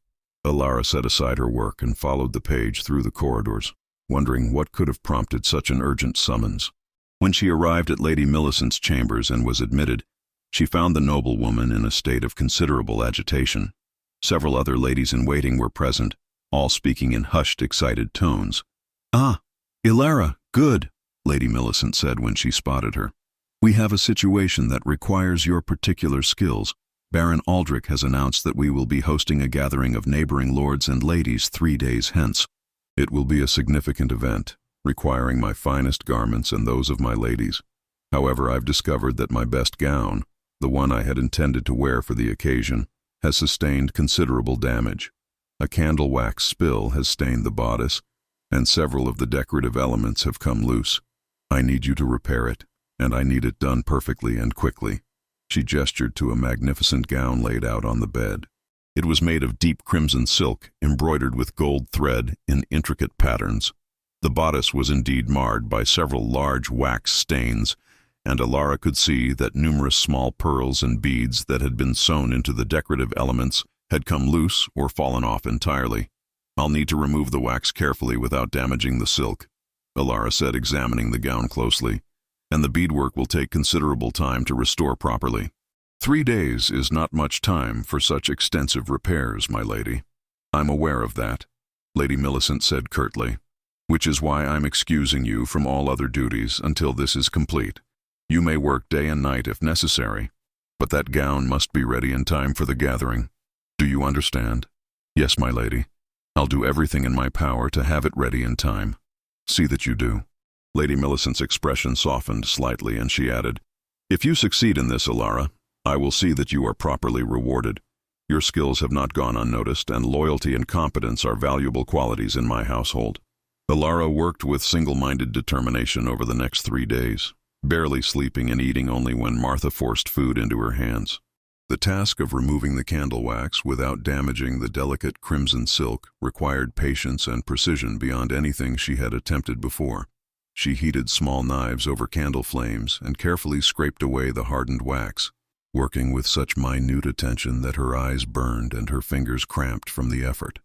Alara set aside her work and followed the page through the corridors, wondering what could have prompted such an urgent summons. When she arrived at Lady Millicent's chambers and was admitted, she found the noblewoman in a state of considerable agitation. Several other ladies-in-waiting were present, all speaking in hushed, excited tones. "Ah, Alara, good," Lady Millicent said when she spotted her. "We have a situation that requires your particular skills. Baron Aldrich has announced that we will be hosting a gathering of neighboring lords and ladies 3 days hence. It will be a significant event, requiring my finest garments and those of my ladies. However, I've discovered that my best gown, the one I had intended to wear for the occasion, has sustained considerable damage. A candle wax spill has stained the bodice, and several of the decorative elements have come loose. I need you to repair it, and I need it done perfectly and quickly." She gestured to a magnificent gown laid out on the bed. It was made of deep crimson silk, embroidered with gold thread in intricate patterns. The bodice was indeed marred by several large wax stains, and Alara could see that numerous small pearls and beads that had been sewn into the decorative elements had come loose or fallen off entirely. "I'll need to remove the wax carefully without damaging the silk," Alara said, examining the gown closely, "and the beadwork will take considerable time to restore properly." 3 days is not much time for such extensive repairs, my lady. "I'm aware of that," Lady Millicent said curtly, "which is why I'm excusing you from all other duties until this is complete. You may work day and night if necessary, but that gown must be ready in time for the gathering. Do you understand?" "Yes, my lady. I'll do everything in my power to have it ready in time." "See that you do." Lady Millicent's expression softened slightly, and she added, "If you succeed in this, Alara, I will see that you are properly rewarded. Your skills have not gone unnoticed, and loyalty and competence are valuable qualities in my household." Alara worked with single-minded determination over the next 3 days, barely sleeping and eating only when Martha forced food into her hands. The task of removing the candle wax without damaging the delicate crimson silk required patience and precision beyond anything she had attempted before. She heated small knives over candle flames and carefully scraped away the hardened wax, working with such minute attention that her eyes burned and her fingers cramped from the effort.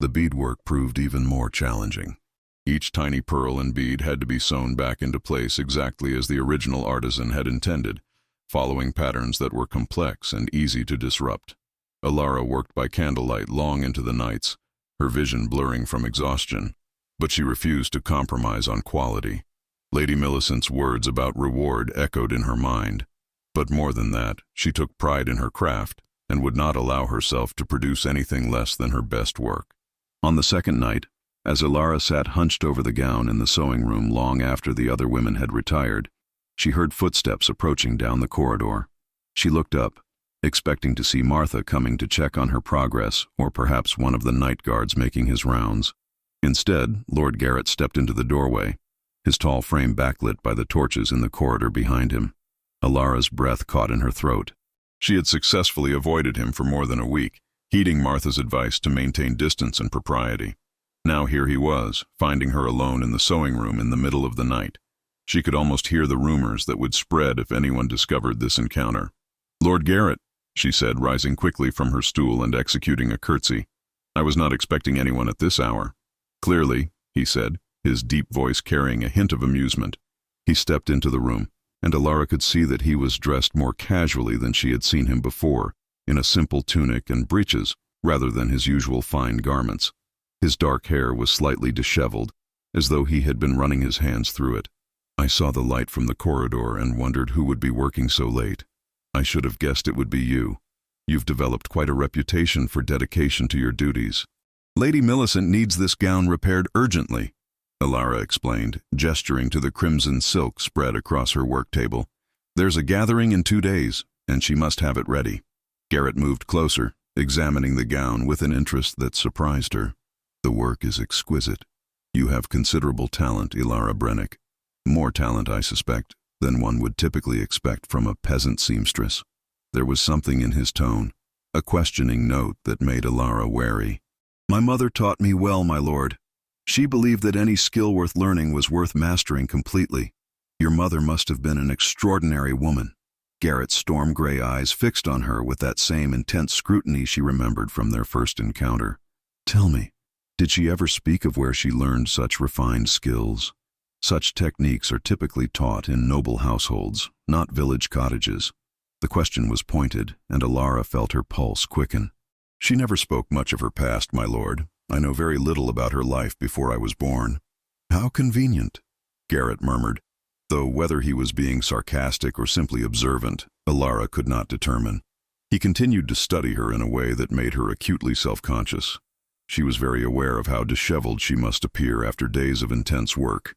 The beadwork proved even more challenging. Each tiny pearl and bead had to be sewn back into place exactly as the original artisan had intended, following patterns that were complex and easy to disrupt. Alara worked by candlelight long into the nights, her vision blurring from exhaustion, but she refused to compromise on quality. Lady Millicent's words about reward echoed in her mind, but more than that, she took pride in her craft and would not allow herself to produce anything less than her best work. On the second night, as Alara sat hunched over the gown in the sewing room long after the other women had retired, she heard footsteps approaching down the corridor. She looked up, expecting to see Martha coming to check on her progress, or perhaps one of the night guards making his rounds. Instead, Lord Garrett stepped into the doorway, his tall frame backlit by the torches in the corridor behind him. Alara's breath caught in her throat. She had successfully avoided him for more than a week, heeding Martha's advice to maintain distance and propriety. Now here he was, finding her alone in the sewing room in the middle of the night. She could almost hear the rumors that would spread if anyone discovered this encounter. "Lord Garrett," she said, rising quickly from her stool and executing a curtsy. "I was not expecting anyone at this hour." "Clearly," he said, his deep voice carrying a hint of amusement. He stepped into the room, and Alara could see that he was dressed more casually than she had seen him before, in a simple tunic and breeches, rather than his usual fine garments. His dark hair was slightly disheveled, as though he had been running his hands through it. "I saw the light from the corridor and wondered who would be working so late. I should have guessed it would be you. You've developed quite a reputation for dedication to your duties." "Lady Millicent needs this gown repaired urgently," Alara explained, gesturing to the crimson silk spread across her work table. "There's a gathering in 2 days, and she must have it ready." Garrett moved closer, examining the gown with an interest that surprised her. "The work is exquisite. You have considerable talent, Alara Brennick. More talent, I suspect, than one would typically expect from a peasant seamstress." There was something in his tone, a questioning note that made Alara wary. "My mother taught me well, my lord. She believed that any skill worth learning was worth mastering completely. Your mother must have been an extraordinary woman." Garrett's storm-gray eyes fixed on her with that same intense scrutiny she remembered from their first encounter. "Tell me, did she ever speak of where she learned such refined skills? Such techniques are typically taught in noble households, not village cottages." The question was pointed, and Alara felt her pulse quicken. "She never spoke much of her past, my lord. I know very little about her life before I was born." "How convenient," Garrett murmured, though whether he was being sarcastic or simply observant, Alara could not determine. He continued to study her in a way that made her acutely self-conscious. She was very aware of how disheveled she must appear after days of intense work,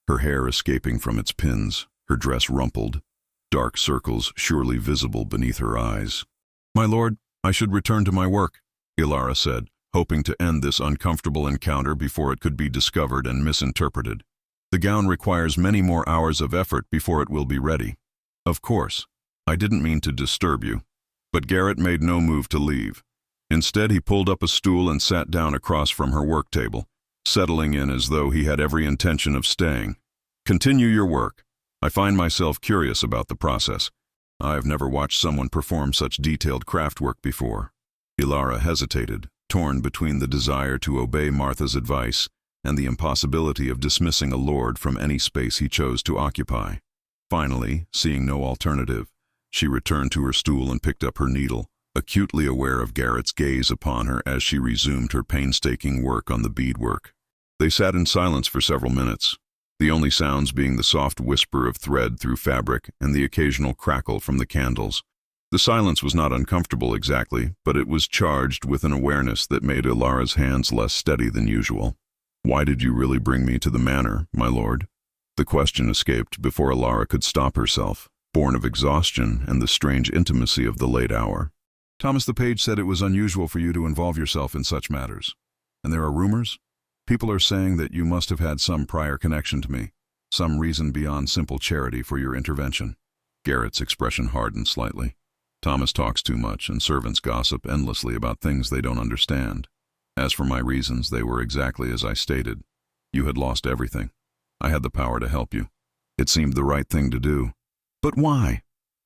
her hair escaping from its pins, her dress rumpled, dark circles surely visible beneath her eyes. "My lord, I should return to my work," Alara said, hoping to end this uncomfortable encounter before it could be discovered and misinterpreted. The gown requires many more hours of effort before it will be ready. Of course, I didn't mean to disturb you. But Garrett made no move to leave. Instead, he pulled up a stool and sat down across from her work table, settling in as though he had every intention of staying. Continue your work. I find myself curious about the process. I have never watched someone perform such detailed craft work before. Ilara hesitated, torn between the desire to obey Martha's advice and the impossibility of dismissing a lord from any space he chose to occupy. Finally, seeing no alternative, she returned to her stool and picked up her needle, acutely aware of Garrett's gaze upon her as she resumed her painstaking work on the beadwork. They sat in silence for several minutes, the only sounds being the soft whisper of thread through fabric and the occasional crackle from the candles. The silence was not uncomfortable exactly, but it was charged with an awareness that made Ilara's hands less steady than usual. "Why did you really bring me to the manor, my lord?" The question escaped before Ilara could stop herself, born of exhaustion and the strange intimacy of the late hour. "Thomas the page said it was unusual for you to involve yourself in such matters. And there are rumors? People are saying that you must have had some prior connection to me, some reason beyond simple charity for your intervention." Garrett's expression hardened slightly. "Thomas talks too much, and servants gossip endlessly about things they don't understand. As for my reasons, they were exactly as I stated. You had lost everything. I had the power to help you. It seemed the right thing to do." "But why?"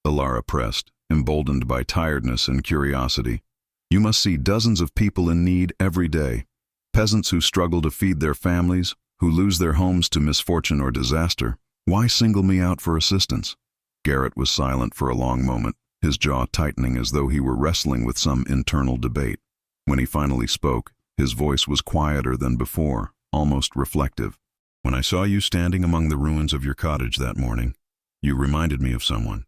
Ilara pressed, emboldened by tiredness and curiosity. "You must see dozens of people in need every day. Peasants who struggle to feed their families, who lose their homes to misfortune or disaster. Why single me out for assistance?" Garrett was silent for a long moment, his jaw tightening as though he were wrestling with some internal debate. When he finally spoke, his voice was quieter than before, almost reflective. "When I saw you standing among the ruins of your cottage that morning, you reminded me of someone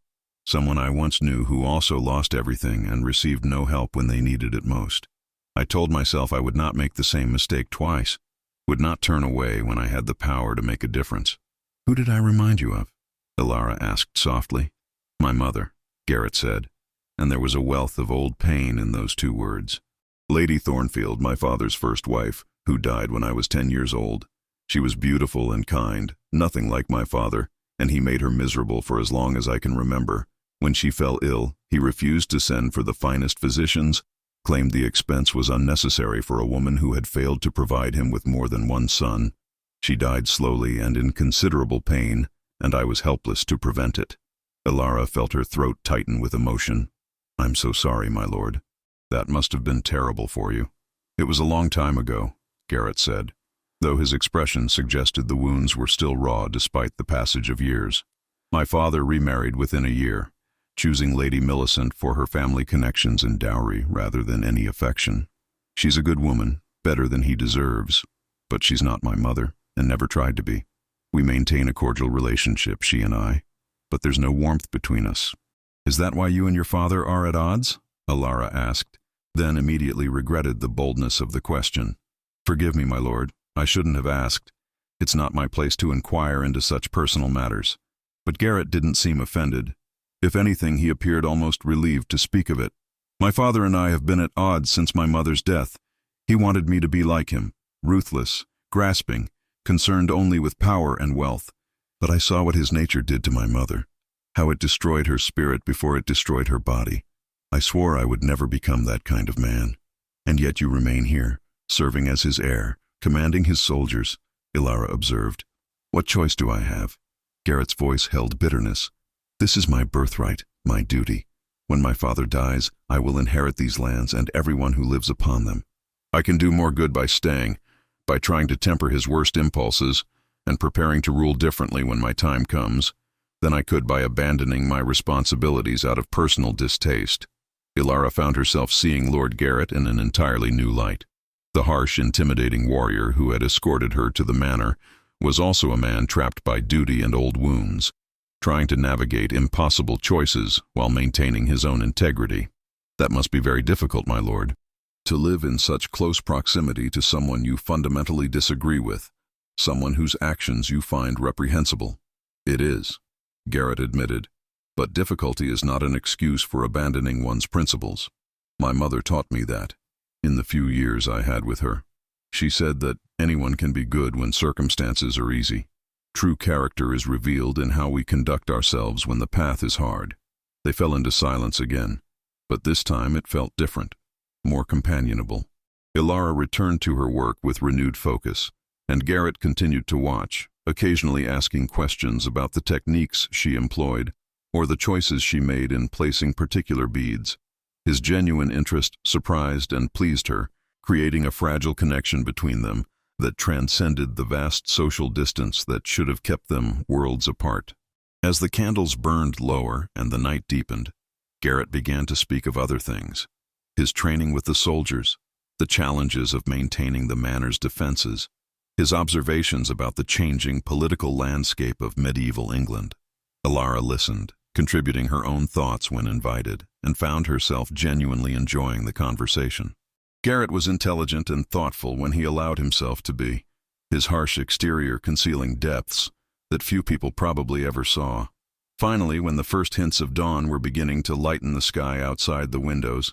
I once knew who also lost everything and received no help when they needed it most. I told myself I would not make the same mistake twice, would not turn away when I had the power to make a difference." "Who did I remind you of?" Ilara asked softly. "My mother," Garrett said, and there was a wealth of old pain in those two words. "Lady Thornfield, my father's first wife, who died when I was 10 years old. She was beautiful and kind, nothing like my father, and he made her miserable for as long as I can remember. When she fell ill, he refused to send for the finest physicians, claimed the expense was unnecessary for a woman who had failed to provide him with more than one son. She died slowly and in considerable pain, and I was helpless to prevent it." Ilara felt her throat tighten with emotion. "I'm so sorry, my lord. That must have been terrible for you." "It was a long time ago," Garrett said, though his expression suggested the wounds were still raw despite the passage of years. "My father remarried within a year, choosing Lady Millicent for her family connections and dowry rather than any affection. She's a good woman, better than he deserves, but she's not my mother, and never tried to be. We maintain a cordial relationship, she and I, but there's no warmth between us." "Is that why you and your father are at odds?" Ilara asked, then immediately regretted the boldness of the question. "Forgive me, my lord, I shouldn't have asked. It's not my place to inquire into such personal matters." But Garrett didn't seem offended. If anything, he appeared almost relieved to speak of it. "My father and I have been at odds since my mother's death. He wanted me to be like him, ruthless, grasping, concerned only with power and wealth. But I saw what his nature did to my mother, how it destroyed her spirit before it destroyed her body. I swore I would never become that kind of man. And yet you remain here, serving as his heir, commanding his soldiers," Ilara observed. "What choice do I have?" Garrett's voice held bitterness. "This is my birthright, my duty. When my father dies, I will inherit these lands and everyone who lives upon them. I can do more good by staying, by trying to temper his worst impulses and preparing to rule differently when my time comes, than I could by abandoning my responsibilities out of personal distaste." Ilara found herself seeing Lord Garrett in an entirely new light. The harsh, intimidating warrior who had escorted her to the manor was also a man trapped by duty and old wounds, trying to navigate impossible choices while maintaining his own integrity. "That must be very difficult, my lord, to live in such close proximity to someone you fundamentally disagree with, someone whose actions you find reprehensible." "It is," Garrett admitted, "but difficulty is not an excuse for abandoning one's principles. My mother taught me that, in the few years I had with her. She said that anyone can be good when circumstances are easy. True character is revealed in how we conduct ourselves when the path is hard. They fell into silence again, but this time it felt different, more companionable. Ilara returned to her work with renewed focus, and Garrett continued to watch, occasionally asking questions about the techniques she employed or the choices she made in placing particular beads. His genuine interest surprised and pleased her, creating a fragile connection between them that transcended the vast social distance that should have kept them worlds apart. As the candles burned lower and the night deepened, Garrett began to speak of other things. His training with the soldiers, the challenges of maintaining the manor's defenses, his observations about the changing political landscape of medieval England. Ilara listened, contributing her own thoughts when invited, and found herself genuinely enjoying the conversation. Garrett was intelligent and thoughtful when he allowed himself to be, his harsh exterior concealing depths that few people probably ever saw. Finally, when the first hints of dawn were beginning to lighten the sky outside the windows,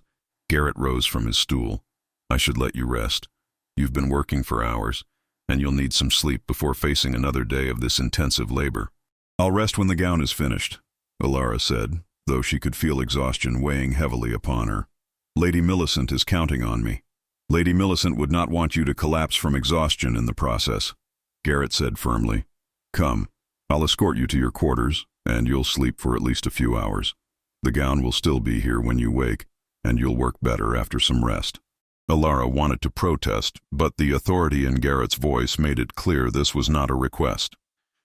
Garrett rose from his stool. "I should let you rest. You've been working for hours, and you'll need some sleep before facing another day of this intensive labor." "I'll rest when the gown is finished," Ilara said, though she could feel exhaustion weighing heavily upon her. "Lady Millicent is counting on me." "Lady Millicent would not want you to collapse from exhaustion in the process," Garrett said firmly. "Come, I'll escort you to your quarters, and you'll sleep for at least a few hours. The gown will still be here when you wake, and you'll work better after some rest." Ilara wanted to protest, but the authority in Garrett's voice made it clear this was not a request.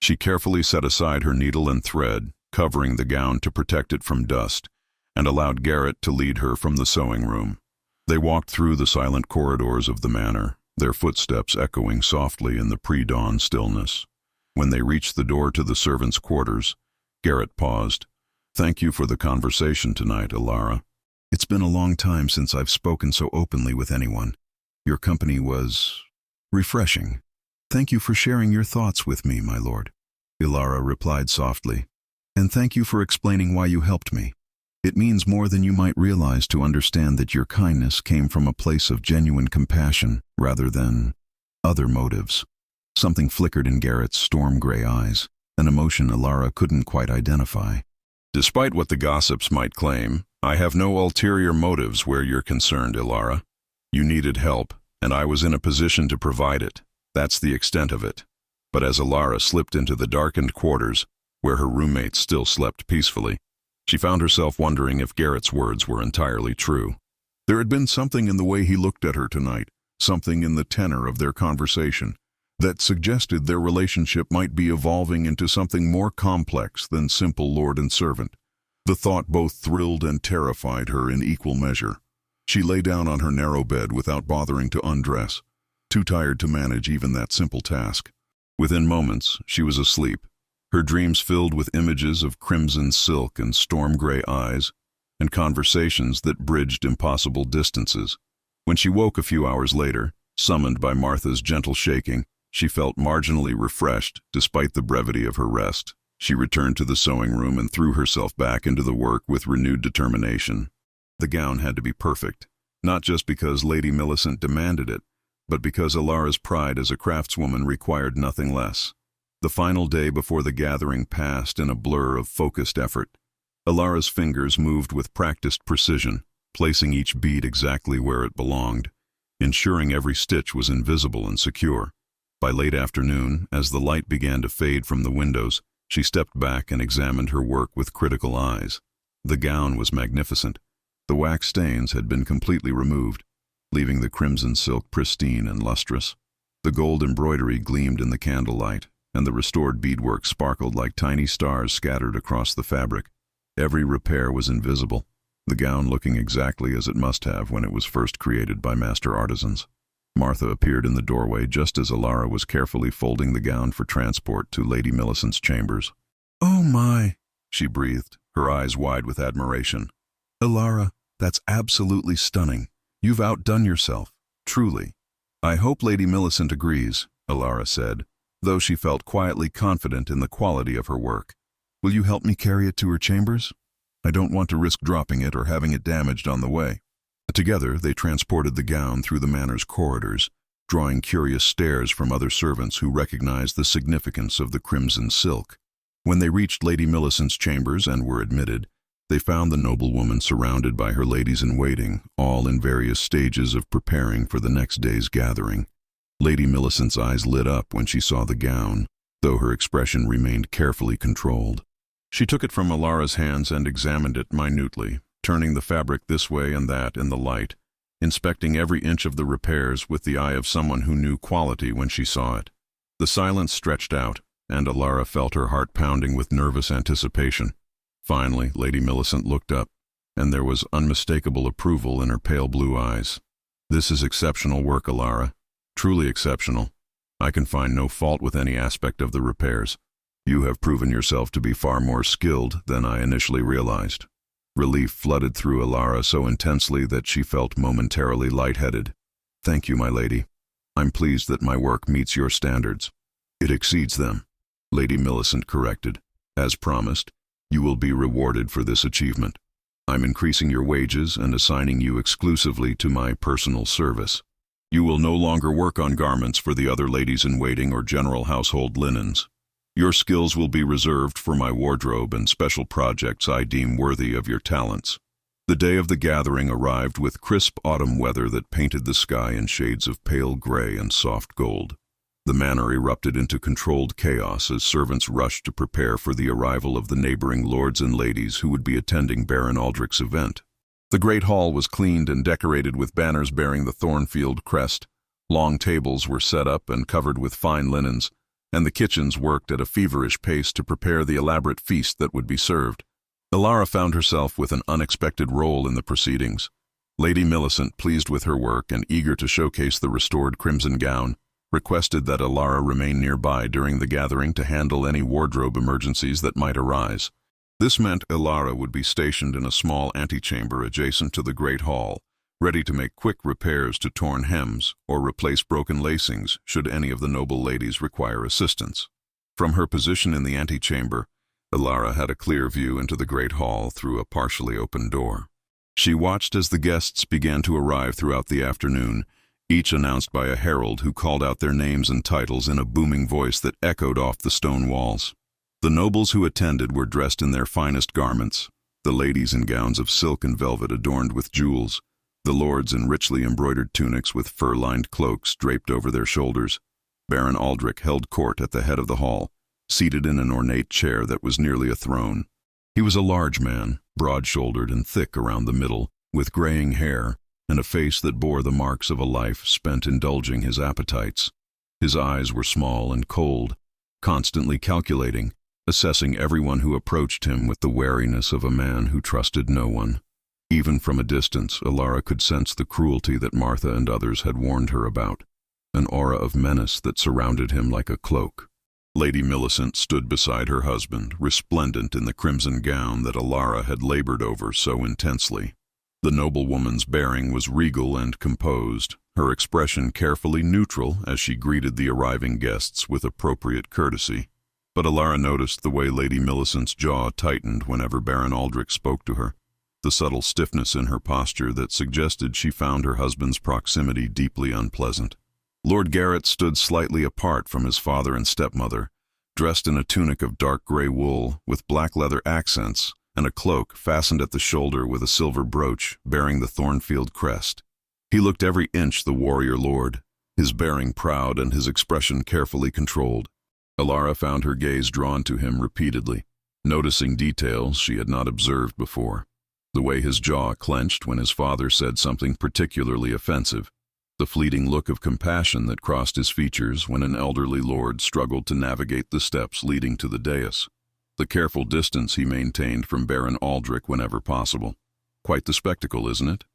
She carefully set aside her needle and thread, covering the gown to protect it from dust, and allowed Garrett to lead her from the sewing room. They walked through the silent corridors of the manor, their footsteps echoing softly in the pre-dawn stillness. When they reached the door to the servants' quarters, Garrett paused. "Thank you for the conversation tonight, Ilara. It's been a long time since I've spoken so openly with anyone. Your company was refreshing. Thank you for sharing your thoughts with me, my lord," Ilara replied softly. "And thank you for explaining why you helped me. It means more than you might realize to understand that your kindness came from a place of genuine compassion rather than other motives." Something flickered in Garrett's storm-gray eyes, an emotion Ilara couldn't quite identify. "Despite what the gossips might claim, I have no ulterior motives where you're concerned, Ilara. You needed help, and I was in a position to provide it. That's the extent of it." But as Ilara slipped into the darkened quarters, where her roommates still slept peacefully, she found herself wondering if Garrett's words were entirely true. There had been something in the way he looked at her tonight, something in the tenor of their conversation, that suggested their relationship might be evolving into something more complex than simple lord and servant. The thought both thrilled and terrified her in equal measure. She lay down on her narrow bed without bothering to undress, too tired to manage even that simple task. Within moments, she was asleep, her dreams filled with images of crimson silk and storm-gray eyes, and conversations that bridged impossible distances. When she woke a few hours later, summoned by Martha's gentle shaking, she felt marginally refreshed despite the brevity of her rest. She returned to the sewing room and threw herself back into the work with renewed determination. The gown had to be perfect, not just because Lady Millicent demanded it, but because Ilara's pride as a craftswoman required nothing less. The final day before the gathering passed in a blur of focused effort. Ilara's fingers moved with practiced precision, placing each bead exactly where it belonged, ensuring every stitch was invisible and secure. By late afternoon, as the light began to fade from the windows, she stepped back and examined her work with critical eyes. The gown was magnificent. The wax stains had been completely removed, leaving the crimson silk pristine and lustrous. The gold embroidery gleamed in the candlelight, and the restored beadwork sparkled like tiny stars scattered across the fabric. Every repair was invisible, the gown looking exactly as it must have when it was first created by master artisans. Martha appeared in the doorway just as Ilara was carefully folding the gown for transport to Lady Millicent's chambers. "Oh my," she breathed, her eyes wide with admiration. "Ilara, that's absolutely stunning. You've outdone yourself, truly." "I hope Lady Millicent agrees," Ilara said, though she felt quietly confident in the quality of her work. "Will you help me carry it to her chambers? I don't want to risk dropping it or having it damaged on the way." Together, they transported the gown through the manor's corridors, drawing curious stares from other servants who recognized the significance of the crimson silk. When they reached Lady Millicent's chambers and were admitted, they found the noblewoman surrounded by her ladies-in-waiting, all in various stages of preparing for the next day's gathering. Lady Millicent's eyes lit up when she saw the gown, though her expression remained carefully controlled. She took it from Alara's hands and examined it minutely, turning the fabric this way and that in the light, inspecting every inch of the repairs with the eye of someone who knew quality when she saw it. The silence stretched out, and Alara felt her heart pounding with nervous anticipation. Finally, Lady Millicent looked up, and there was unmistakable approval in her pale blue eyes. "This is exceptional work, Alara. Truly exceptional. I can find no fault with any aspect of the repairs. You have proven yourself to be far more skilled than I initially realized." Relief flooded through Alara so intensely that she felt momentarily lightheaded. "Thank you, my lady. I'm pleased that my work meets your standards." "It exceeds them," Lady Millicent corrected. "As promised, you will be rewarded for this achievement. I'm increasing your wages and assigning you exclusively to my personal service. You will no longer work on garments for the other ladies-in-waiting or general household linens. Your skills will be reserved for my wardrobe and special projects I deem worthy of your talents." The day of the gathering arrived with crisp autumn weather that painted the sky in shades of pale gray and soft gold. The manor erupted into controlled chaos as servants rushed to prepare for the arrival of the neighboring lords and ladies who would be attending Baron Aldrich's event. The great hall was cleaned and decorated with banners bearing the Thornfield crest. Long tables were set up and covered with fine linens, and the kitchens worked at a feverish pace to prepare the elaborate feast that would be served. Alara found herself with an unexpected role in the proceedings. Lady Millicent, pleased with her work and eager to showcase the restored crimson gown, requested that Alara remain nearby during the gathering to handle any wardrobe emergencies that might arise. This meant Alara would be stationed in a small antechamber adjacent to the great hall, ready to make quick repairs to torn hems or replace broken lacings should any of the noble ladies require assistance. From her position in the antechamber, Alara had a clear view into the great hall through a partially open door. She watched as the guests began to arrive throughout the afternoon, each announced by a herald who called out their names and titles in a booming voice that echoed off the stone walls. The nobles who attended were dressed in their finest garments, the ladies in gowns of silk and velvet adorned with jewels, the lords in richly embroidered tunics with fur-lined cloaks draped over their shoulders. Baron Aldrich held court at the head of the hall, seated in an ornate chair that was nearly a throne. He was a large man, broad-shouldered and thick around the middle, with graying hair, and a face that bore the marks of a life spent indulging his appetites. His eyes were small and cold, constantly calculating, assessing everyone who approached him with the wariness of a man who trusted no one. Even from a distance, Alara could sense the cruelty that Martha and others had warned her about, an aura of menace that surrounded him like a cloak. Lady Millicent stood beside her husband, resplendent in the crimson gown that Alara had labored over so intensely. The noblewoman's bearing was regal and composed, her expression carefully neutral as she greeted the arriving guests with appropriate courtesy. But Alara noticed the way Lady Millicent's jaw tightened whenever Baron Aldrich spoke to her, the subtle stiffness in her posture that suggested she found her husband's proximity deeply unpleasant. Lord Garrett stood slightly apart from his father and stepmother, dressed in a tunic of dark gray wool with black leather accents and a cloak fastened at the shoulder with a silver brooch bearing the Thornfield crest. He looked every inch the warrior lord, his bearing proud and his expression carefully controlled. Alara found her gaze drawn to him repeatedly, noticing details she had not observed before. The way his jaw clenched when his father said something particularly offensive, the fleeting look of compassion that crossed his features when an elderly lord struggled to navigate the steps leading to the dais, the careful distance he maintained from Baron Aldrich whenever possible. "Quite the spectacle, isn't it?"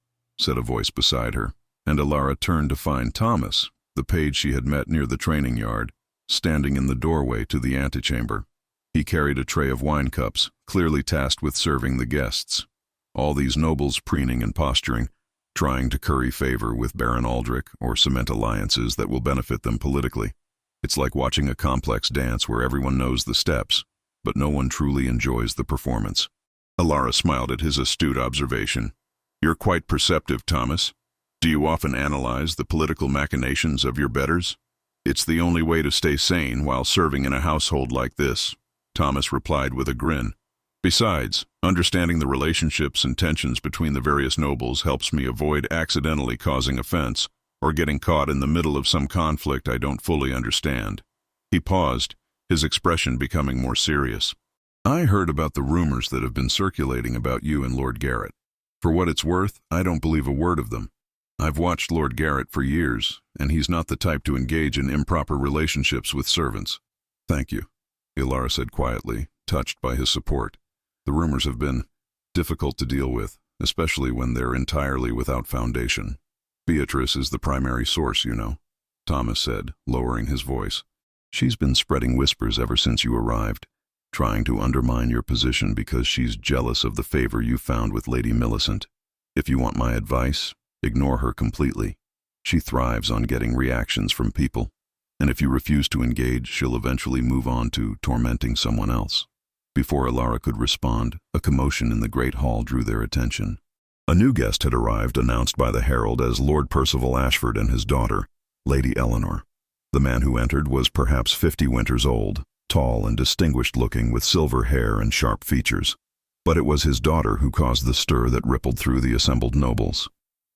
said a voice beside her, and Alara turned to find Thomas, the page she had met near the training yard, standing in the doorway to the antechamber. He carried a tray of wine cups, clearly tasked with serving the guests. All these nobles preening and posturing, trying to curry favor with Baron Aldrich or cement alliances that will benefit them politically. It's like watching a complex dance where everyone knows the steps, but no one truly enjoys the performance. Alara smiled at his astute observation. "You're quite perceptive, Thomas. Do you often analyze the political machinations of your betters? It's the only way to stay sane while serving in a household like this, Thomas replied with a grin. Besides, understanding the relationships and tensions between the various nobles helps me avoid accidentally causing offense or getting caught in the middle of some conflict I don't fully understand. He paused, his expression becoming more serious. I heard about the rumors that have been circulating about you and Lord Garrett. For what it's worth, I don't believe a word of them. I've watched Lord Garrett for years, and he's not the type to engage in improper relationships with servants. Thank you, Ilara said quietly, touched by his support. The rumors have been difficult to deal with, especially when they're entirely without foundation. Beatrice is the primary source, you know, Thomas said, lowering his voice. She's been spreading whispers ever since you arrived, trying to undermine your position because she's jealous of the favor you found with Lady Millicent. If you want my advice, ignore her completely. She thrives on getting reactions from people, and if you refuse to engage, she'll eventually move on to tormenting someone else. Before Ilara could respond, a commotion in the great hall drew their attention. A new guest had arrived, announced by the herald as Lord Percival Ashford and his daughter, Lady Eleanor. The man who entered was perhaps 50 winters old, tall and distinguished-looking with silver hair and sharp features. But it was his daughter who caused the stir that rippled through the assembled nobles.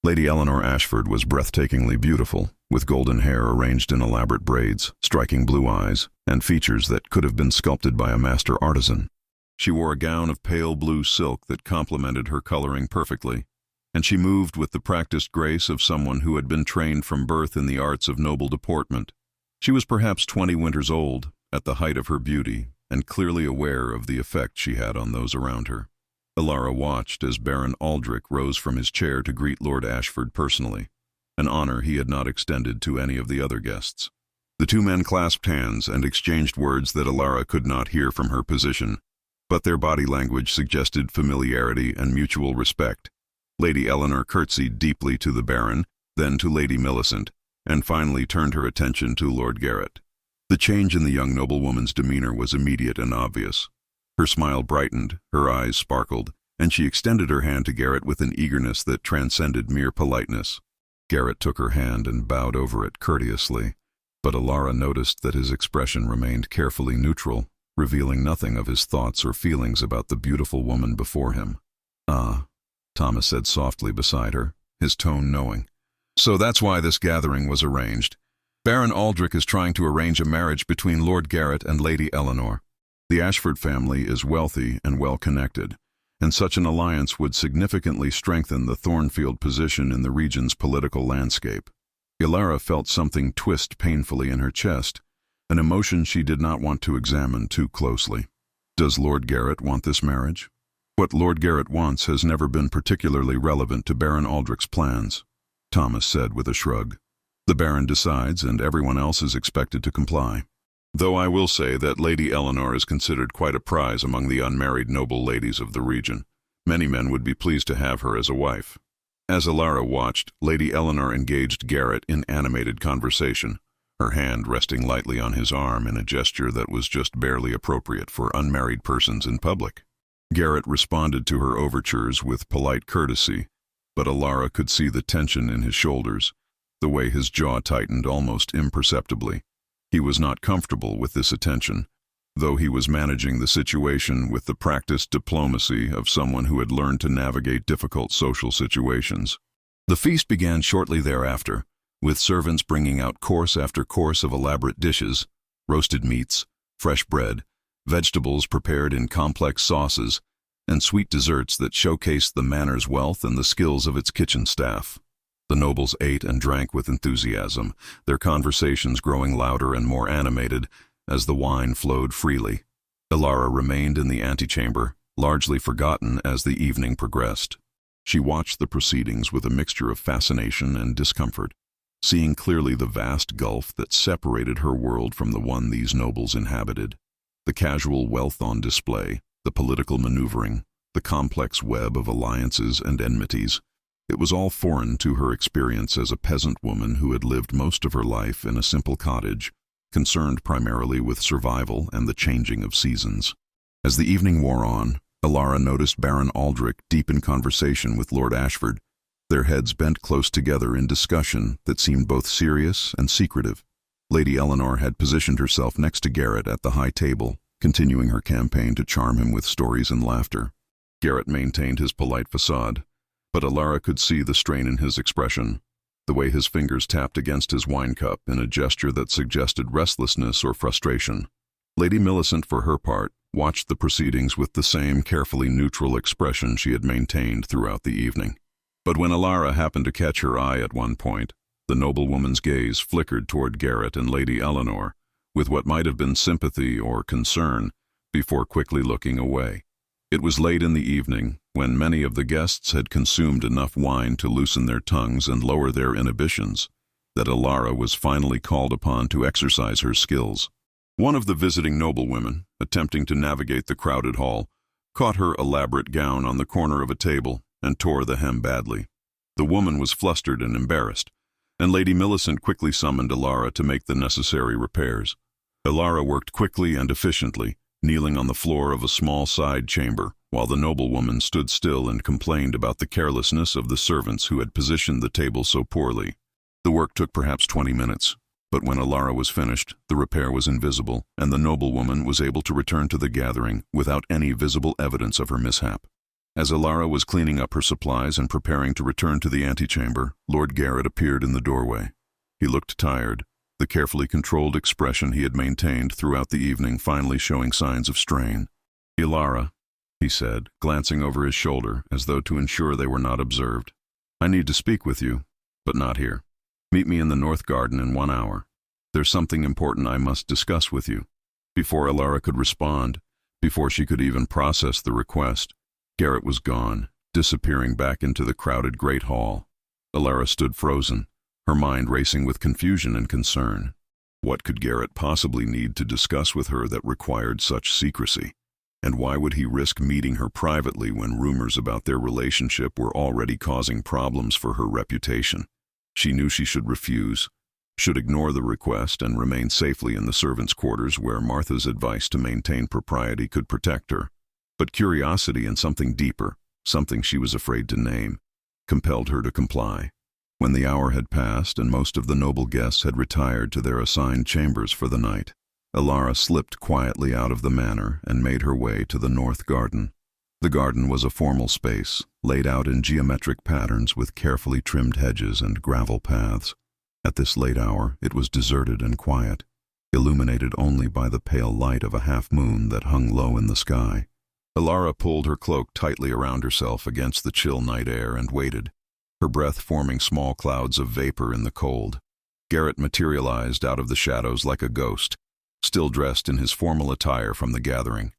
Lady Eleanor Ashford was breathtakingly beautiful, with golden hair arranged in elaborate braids, striking blue eyes, and features that could have been sculpted by a master artisan. She wore a gown of pale blue silk that complemented her coloring perfectly, and she moved with the practiced grace of someone who had been trained from birth in the arts of noble deportment. She was perhaps 20 winters old, at the height of her beauty, and clearly aware of the effect she had on those around her. Ilara watched as Baron Aldrich rose from his chair to greet Lord Ashford personally, an honor he had not extended to any of the other guests. The two men clasped hands and exchanged words that Ilara could not hear from her position, but their body language suggested familiarity and mutual respect. Lady Eleanor curtsied deeply to the Baron, then to Lady Millicent, and finally turned her attention to Lord Garrett. The change in the young noblewoman's demeanor was immediate and obvious. Her smile brightened, her eyes sparkled, and she extended her hand to Garrett with an eagerness that transcended mere politeness. Garrett took her hand and bowed over it courteously, but Ilara noticed that his expression remained carefully neutral, revealing nothing of his thoughts or feelings about the beautiful woman before him. "Ah," Thomas said softly beside her, his tone knowing. "So that's why this gathering was arranged. Baron Aldrich is trying to arrange a marriage between Lord Garrett and Lady Eleanor. The Ashford family is wealthy and well-connected, and such an alliance would significantly strengthen the Thornfield position in the region's political landscape." Ilara felt something twist painfully in her chest, an emotion she did not want to examine too closely. Does Lord Garrett want this marriage? What Lord Garrett wants has never been particularly relevant to Baron Aldrich's plans, Thomas said with a shrug. The Baron decides, and everyone else is expected to comply. Though I will say that Lady Eleanor is considered quite a prize among the unmarried noble ladies of the region. Many men would be pleased to have her as a wife. As Ilara watched, Lady Eleanor engaged Garrett in animated conversation, her hand resting lightly on his arm in a gesture that was just barely appropriate for unmarried persons in public. Garrett responded to her overtures with polite courtesy, but Ilara could see the tension in his shoulders, the way his jaw tightened almost imperceptibly. He was not comfortable with this attention, though he was managing the situation with the practiced diplomacy of someone who had learned to navigate difficult social situations. The feast began shortly thereafter, with servants bringing out course after course of elaborate dishes, roasted meats, fresh bread, vegetables prepared in complex sauces, and sweet desserts that showcased the manor's wealth and the skills of its kitchen staff. The nobles ate and drank with enthusiasm, their conversations growing louder and more animated as the wine flowed freely. Ilara remained in the antechamber, largely forgotten as the evening progressed. She watched the proceedings with a mixture of fascination and discomfort, seeing clearly the vast gulf that separated her world from the one these nobles inhabited. The casual wealth on display, the political maneuvering, the complex web of alliances and enmities. It was all foreign to her experience as a peasant woman who had lived most of her life in a simple cottage, concerned primarily with survival and the changing of seasons. As the evening wore on, Ilara noticed Baron Aldrich deep in conversation with Lord Ashford. their heads bent close together in discussion that seemed both serious and secretive. Lady Eleanor had positioned herself next to Garrett at the high table, continuing her campaign to charm him with stories and laughter. Garrett maintained his polite facade, but Alara could see the strain in his expression, the way his fingers tapped against his wine cup in a gesture that suggested restlessness or frustration. Lady Millicent, for her part, watched the proceedings with the same carefully neutral expression she had maintained throughout the evening. But when Alara happened to catch her eye at one point, the noblewoman's gaze flickered toward Garrett and Lady Eleanor, with what might have been sympathy or concern, before quickly looking away. It was late in the evening, when many of the guests had consumed enough wine to loosen their tongues and lower their inhibitions, that Alara was finally called upon to exercise her skills. One of the visiting noblewomen, attempting to navigate the crowded hall, caught her elaborate gown on the corner of a table and tore the hem badly. The woman was flustered and embarrassed, and Lady Millicent quickly summoned Alara to make the necessary repairs. Alara worked quickly and efficiently, kneeling on the floor of a small side chamber, while the noblewoman stood still and complained about the carelessness of the servants who had positioned the table so poorly. The work took perhaps 20 minutes, but when Alara was finished, the repair was invisible, and the noblewoman was able to return to the gathering without any visible evidence of her mishap. As Alara was cleaning up her supplies and preparing to return to the antechamber, Lord Garrett appeared in the doorway. He looked tired, the carefully controlled expression he had maintained throughout the evening finally showing signs of strain. "Alara," he said, glancing over his shoulder as though to ensure they were not observed. "I need to speak with you, but not here. Meet me in the North Garden in 1 hour. There's something important I must discuss with you." Before Alara could respond, before she could even process the request, Garrett was gone, disappearing back into the crowded great hall. Alara stood frozen, her mind racing with confusion and concern. What could Garrett possibly need to discuss with her that required such secrecy? And why would he risk meeting her privately when rumors about their relationship were already causing problems for her reputation? She knew she should refuse, should ignore the request and remain safely in the servants' quarters where Martha's advice to maintain propriety could protect her. But curiosity and something deeper, something she was afraid to name, compelled her to comply. When the hour had passed and most of the noble guests had retired to their assigned chambers for the night, Alara slipped quietly out of the manor and made her way to the North Garden. The garden was a formal space, laid out in geometric patterns with carefully trimmed hedges and gravel paths. At this late hour, it was deserted and quiet, illuminated only by the pale light of a half-moon that hung low in the sky. Alara pulled her cloak tightly around herself against the chill night air and waited, her breath forming small clouds of vapor in the cold. Garrett materialized out of the shadows like a ghost, still dressed in his formal attire from the gathering.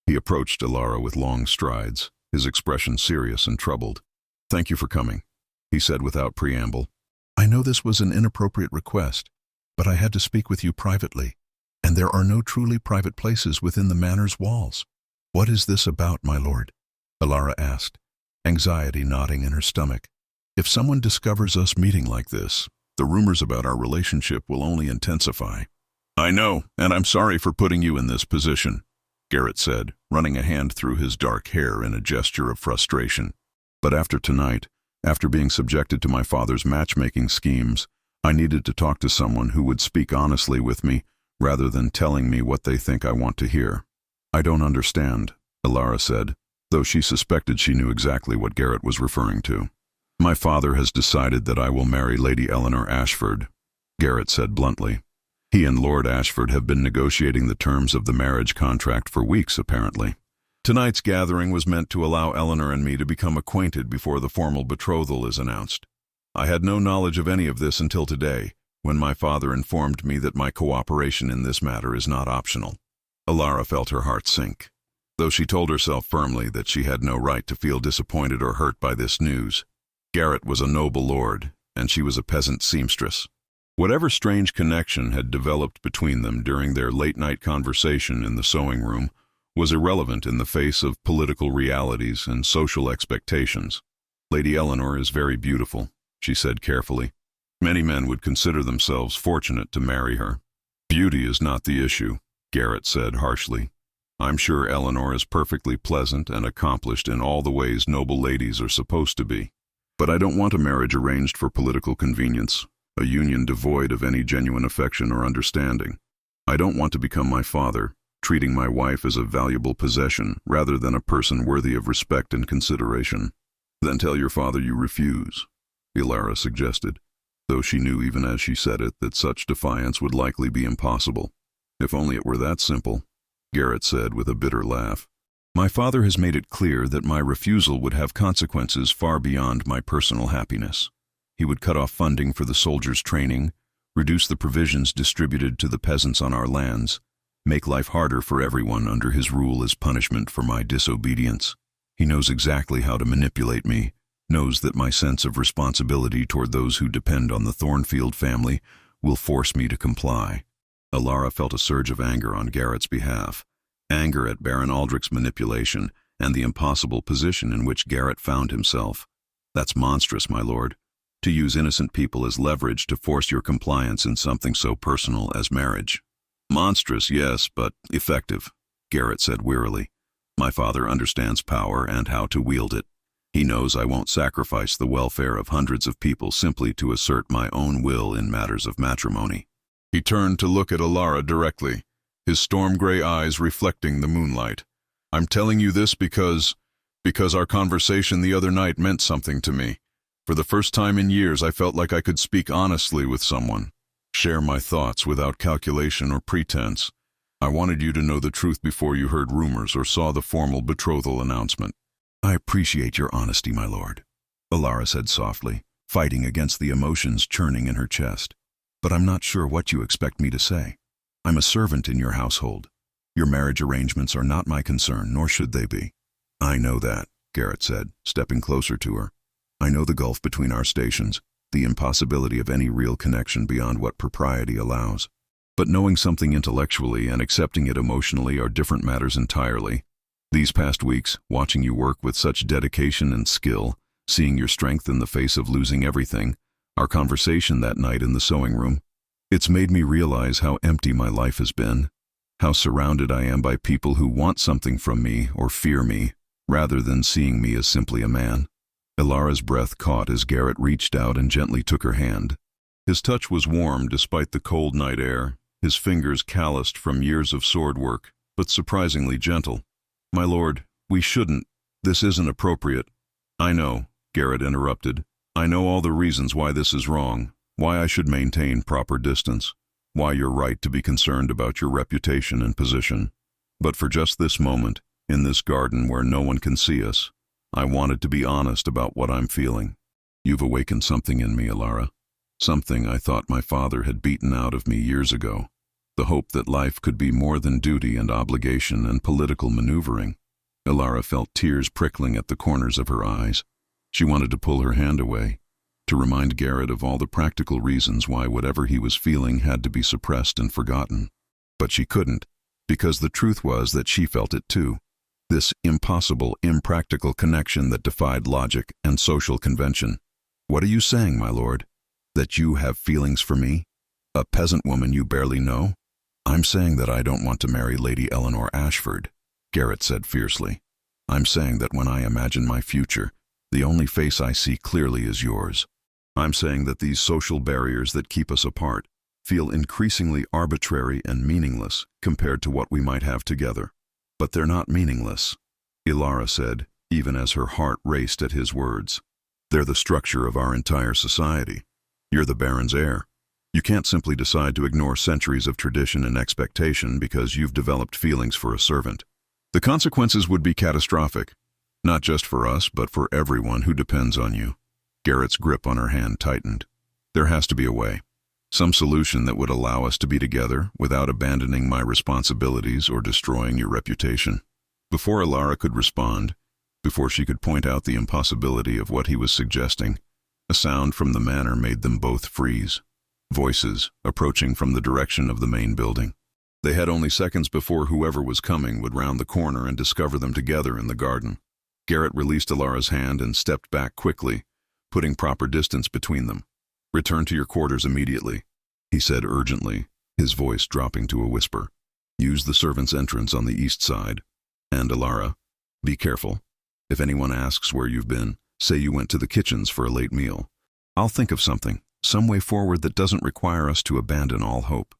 He approached Alara with long strides, his expression serious and troubled. "Thank you for coming," he said without preamble. "I know this was an inappropriate request, but I had to speak with you privately, and there are no truly private places within the manor's walls." "What is this about, my lord?" Alara asked, anxiety knotting in her stomach. "If someone discovers us meeting like this, the rumors about our relationship will only intensify." "I know, and I'm sorry for putting you in this position," Garrett said, running a hand through his dark hair in a gesture of frustration. "But after tonight, after being subjected to my father's matchmaking schemes, I needed to talk to someone who would speak honestly with me rather than telling me what they think I want to hear." "I don't understand," Alara said, though she suspected she knew exactly what Garrett was referring to. "My father has decided that I will marry Lady Eleanor Ashford," Garrett said bluntly. "He and Lord Ashford have been negotiating the terms of the marriage contract for weeks, apparently. Tonight's gathering was meant to allow Eleanor and me to become acquainted before the formal betrothal is announced. I had no knowledge of any of this until today, when my father informed me that my cooperation in this matter is not optional." Alara felt her heart sink, though she told herself firmly that she had no right to feel disappointed or hurt by this news. Garrett was a noble lord, and she was a peasant seamstress. Whatever strange connection had developed between them during their late-night conversation in the sewing room was irrelevant in the face of political realities and social expectations. "Lady Eleanor is very beautiful," she said carefully. "Many men would consider themselves fortunate to marry her." "Beauty is not the issue," Garrett said harshly. "I'm sure Eleanor is perfectly pleasant and accomplished in all the ways noble ladies are supposed to be. But I don't want a marriage arranged for political convenience, a union devoid of any genuine affection or understanding. I don't want to become my father, treating my wife as a valuable possession rather than a person worthy of respect and consideration. Then tell your father you refuse, Ilara suggested, though she knew even as she said it that such defiance would likely be impossible. If only it were that simple, Garrett said with a bitter laugh. My father has made it clear that my refusal would have consequences far beyond my personal happiness. He would cut off funding for the soldiers' training, reduce the provisions distributed to the peasants on our lands, make life harder for everyone under his rule as punishment for my disobedience. He knows exactly how to manipulate me, knows that my sense of responsibility toward those who depend on the Thornfield family will force me to comply. Ilara felt a surge of anger on Garrett's behalf, anger at Baron Aldrich's manipulation and the impossible position in which Garrett found himself. That's monstrous, my lord, to use innocent people as leverage to force your compliance in something so personal as marriage. Monstrous, yes, but effective, Garrett said wearily. My father understands power and how to wield it. He knows I won't sacrifice the welfare of hundreds of people simply to assert my own will in matters of matrimony. He turned to look at Ilara directly, his storm-gray eyes reflecting the moonlight. I'm telling you this because our conversation the other night meant something to me. For the first time in years, I felt like I could speak honestly with someone, share my thoughts without calculation or pretense. I wanted you to know the truth before you heard rumors or saw the formal betrothal announcement. I appreciate your honesty, my lord, Ilara said softly, fighting against the emotions churning in her chest. But I'm not sure what you expect me to say. I'm a servant in your household. Your marriage arrangements are not my concern, nor should they be. I know that, Garrett said, stepping closer to her. I know the gulf between our stations, the impossibility of any real connection beyond what propriety allows. But knowing something intellectually and accepting it emotionally are different matters entirely. These past weeks, watching you work with such dedication and skill, seeing your strength in the face of losing everything, our conversation that night in the sewing room, it's made me realize how empty my life has been, how surrounded I am by people who want something from me or fear me, rather than seeing me as simply a man. Ilara's breath caught as Garrett reached out and gently took her hand. His touch was warm despite the cold night air, his fingers calloused from years of sword work, but surprisingly gentle. My lord, we shouldn't. This isn't appropriate. I know, Garrett interrupted. I know all the reasons why this is wrong, why I should maintain proper distance, why you're right to be concerned about your reputation and position. But for just this moment, in this garden where no one can see us, I wanted to be honest about what I'm feeling. You've awakened something in me, Ilara. Something I thought my father had beaten out of me years ago. The hope that life could be more than duty and obligation and political maneuvering. Ilara felt tears prickling at the corners of her eyes. She wanted to pull her hand away, to remind Garrett of all the practical reasons why whatever he was feeling had to be suppressed and forgotten. But she couldn't, because the truth was that she felt it too. This impossible, impractical connection that defied logic and social convention. What are you saying, my lord? That you have feelings for me? A peasant woman you barely know? I'm saying that I don't want to marry Lady Eleanor Ashford, Garrett said fiercely. I'm saying that when I imagine my future, the only face I see clearly is yours. I'm saying that these social barriers that keep us apart feel increasingly arbitrary and meaningless compared to what we might have together. But they're not meaningless, Ilara said, even as her heart raced at his words. They're the structure of our entire society. You're the Baron's heir. You can't simply decide to ignore centuries of tradition and expectation because you've developed feelings for a servant. The consequences would be catastrophic, not just for us, but for everyone who depends on you. Garrett's grip on her hand tightened. There has to be a way. Some solution that would allow us to be together without abandoning my responsibilities or destroying your reputation. Before Ilara could respond, before she could point out the impossibility of what he was suggesting, a sound from the manor made them both freeze. Voices approaching from the direction of the main building. They had only seconds before whoever was coming would round the corner and discover them together in the garden. Garrett released Ilara's hand and stepped back quickly, putting proper distance between them. Return to your quarters immediately, he said urgently, his voice dropping to a whisper. Use the servants' entrance on the east side. And Ilara, be careful. If anyone asks where you've been, Say you went to the kitchens for a late meal. I'll think of something, some way forward that doesn't require us to abandon all hope."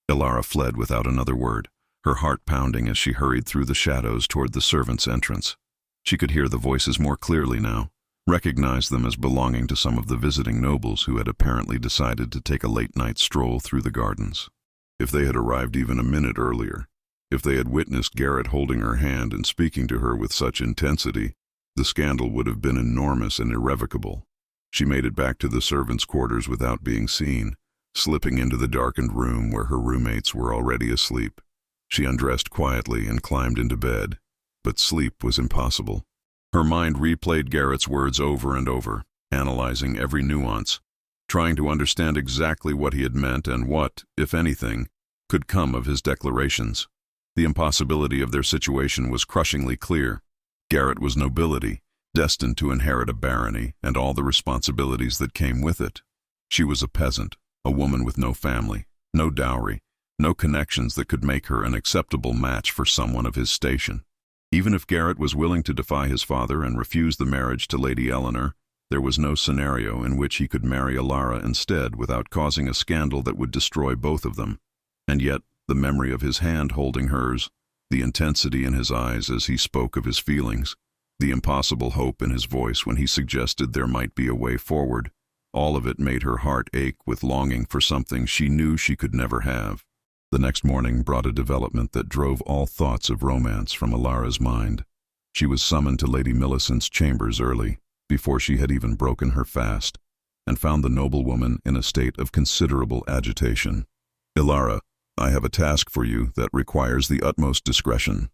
Ilara fled without another word, her heart pounding as she hurried through the shadows toward the servants' entrance. She could hear the voices more clearly now, recognized them as belonging to some of the visiting nobles who had apparently decided to take a late-night stroll through the gardens. If they had arrived even a minute earlier, if they had witnessed Garrett holding her hand and speaking to her with such intensity, the scandal would have been enormous and irrevocable. She made it back to the servants' quarters without being seen, slipping into the darkened room where her roommates were already asleep. She undressed quietly and climbed into bed, but sleep was impossible. Her mind replayed Garrett's words over and over, analyzing every nuance, trying to understand exactly what he had meant and what, if anything, could come of his declarations. The impossibility of their situation was crushingly clear. Garrett was nobility, destined to inherit a barony and all the responsibilities that came with it. She was a peasant, a woman with no family, no dowry, no connections that could make her an acceptable match for someone of his station. Even if Garrett was willing to defy his father and refuse the marriage to Lady Eleanor, there was no scenario in which he could marry Ilara instead without causing a scandal that would destroy both of them. And yet, the memory of his hand holding hers, the intensity in his eyes as he spoke of his feelings, the impossible hope in his voice when he suggested there might be a way forward, all of it made her heart ache with longing for something she knew she could never have. The next morning brought a development that drove all thoughts of romance from Ilara's mind. She was summoned to Lady Millicent's chambers early, before she had even broken her fast, and found the noblewoman in a state of considerable agitation. "Ilara, I have a task for you that requires the utmost discretion,"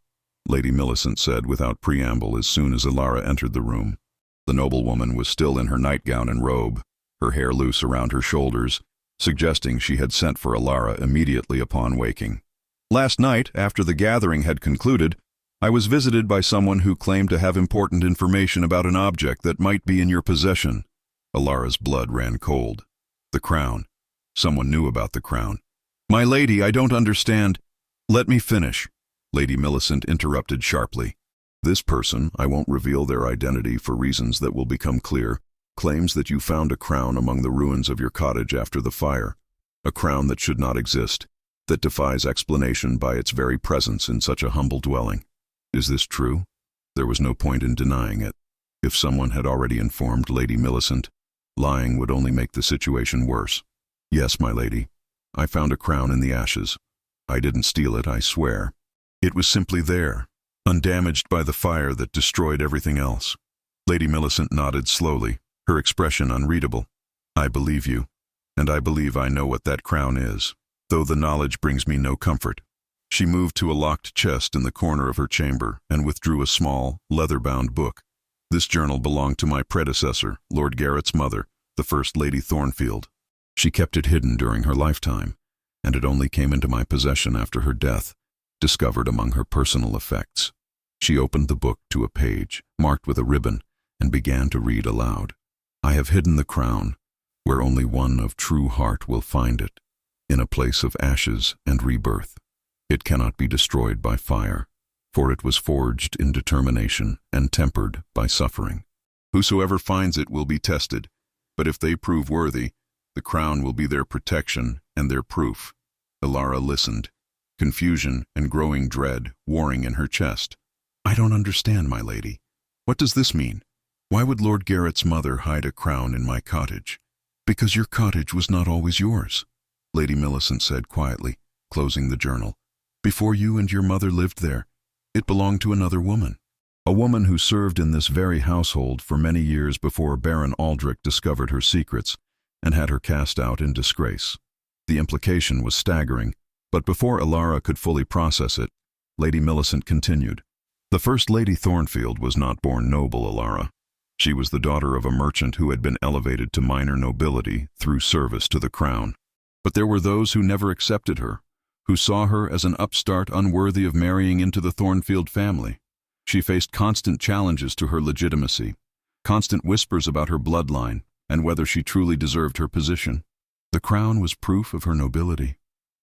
Lady Millicent said without preamble as soon as Ilara entered the room. The noblewoman was still in her nightgown and robe, her hair loose around her shoulders, suggesting she had sent for Ilara immediately upon waking. "Last night, after the gathering had concluded, I was visited by someone who claimed to have important information about an object that might be in your possession." Ilara's blood ran cold. The crown. Someone knew about the crown. "My lady, I don't understand." "Let me finish," Lady Millicent interrupted sharply. "This person, I won't reveal their identity for reasons that will become clear, claims that you found a crown among the ruins of your cottage after the fire. A crown that should not exist, that defies explanation by its very presence in such a humble dwelling. Is this true?" There was no point in denying it. If someone had already informed Lady Millicent, lying would only make the situation worse. "Yes, my lady. I found a crown in the ashes. I didn't steal it, I swear. It was simply there, undamaged by the fire that destroyed everything else." Lady Millicent nodded slowly, her expression unreadable. "I believe you, and I believe I know what that crown is, though the knowledge brings me no comfort." She moved to a locked chest in the corner of her chamber and withdrew a small, leather-bound book. "This journal belonged to my predecessor, Lord Garrett's mother, the First Lady Thornfield. She kept it hidden during her lifetime, and it only came into my possession after her death, discovered among her personal effects." She opened the book to a page, marked with a ribbon, and began to read aloud. "I have hidden the crown, where only one of true heart will find it, in a place of ashes and rebirth. It cannot be destroyed by fire, for it was forged in determination and tempered by suffering. Whosoever finds it will be tested, but if they prove worthy, the crown will be their protection and their proof." Ilara listened, confusion and growing dread warring in her chest. "I don't understand, my lady. What does this mean? Why would Lord Garrett's mother hide a crown in my cottage?" "Because your cottage was not always yours," Lady Millicent said quietly, closing the journal. "Before you and your mother lived there, it belonged to another woman. A woman who served in this very household for many years before Baron Aldrich discovered her secrets and had her cast out in disgrace." The implication was staggering, but before Ilara could fully process it, Lady Millicent continued. "The First Lady Thornfield was not born noble, Ilara. She was the daughter of a merchant who had been elevated to minor nobility through service to the crown. But there were those who never accepted her, who saw her as an upstart unworthy of marrying into the Thornfield family. She faced constant challenges to her legitimacy, constant whispers about her bloodline and whether she truly deserved her position. The crown was proof of her nobility,"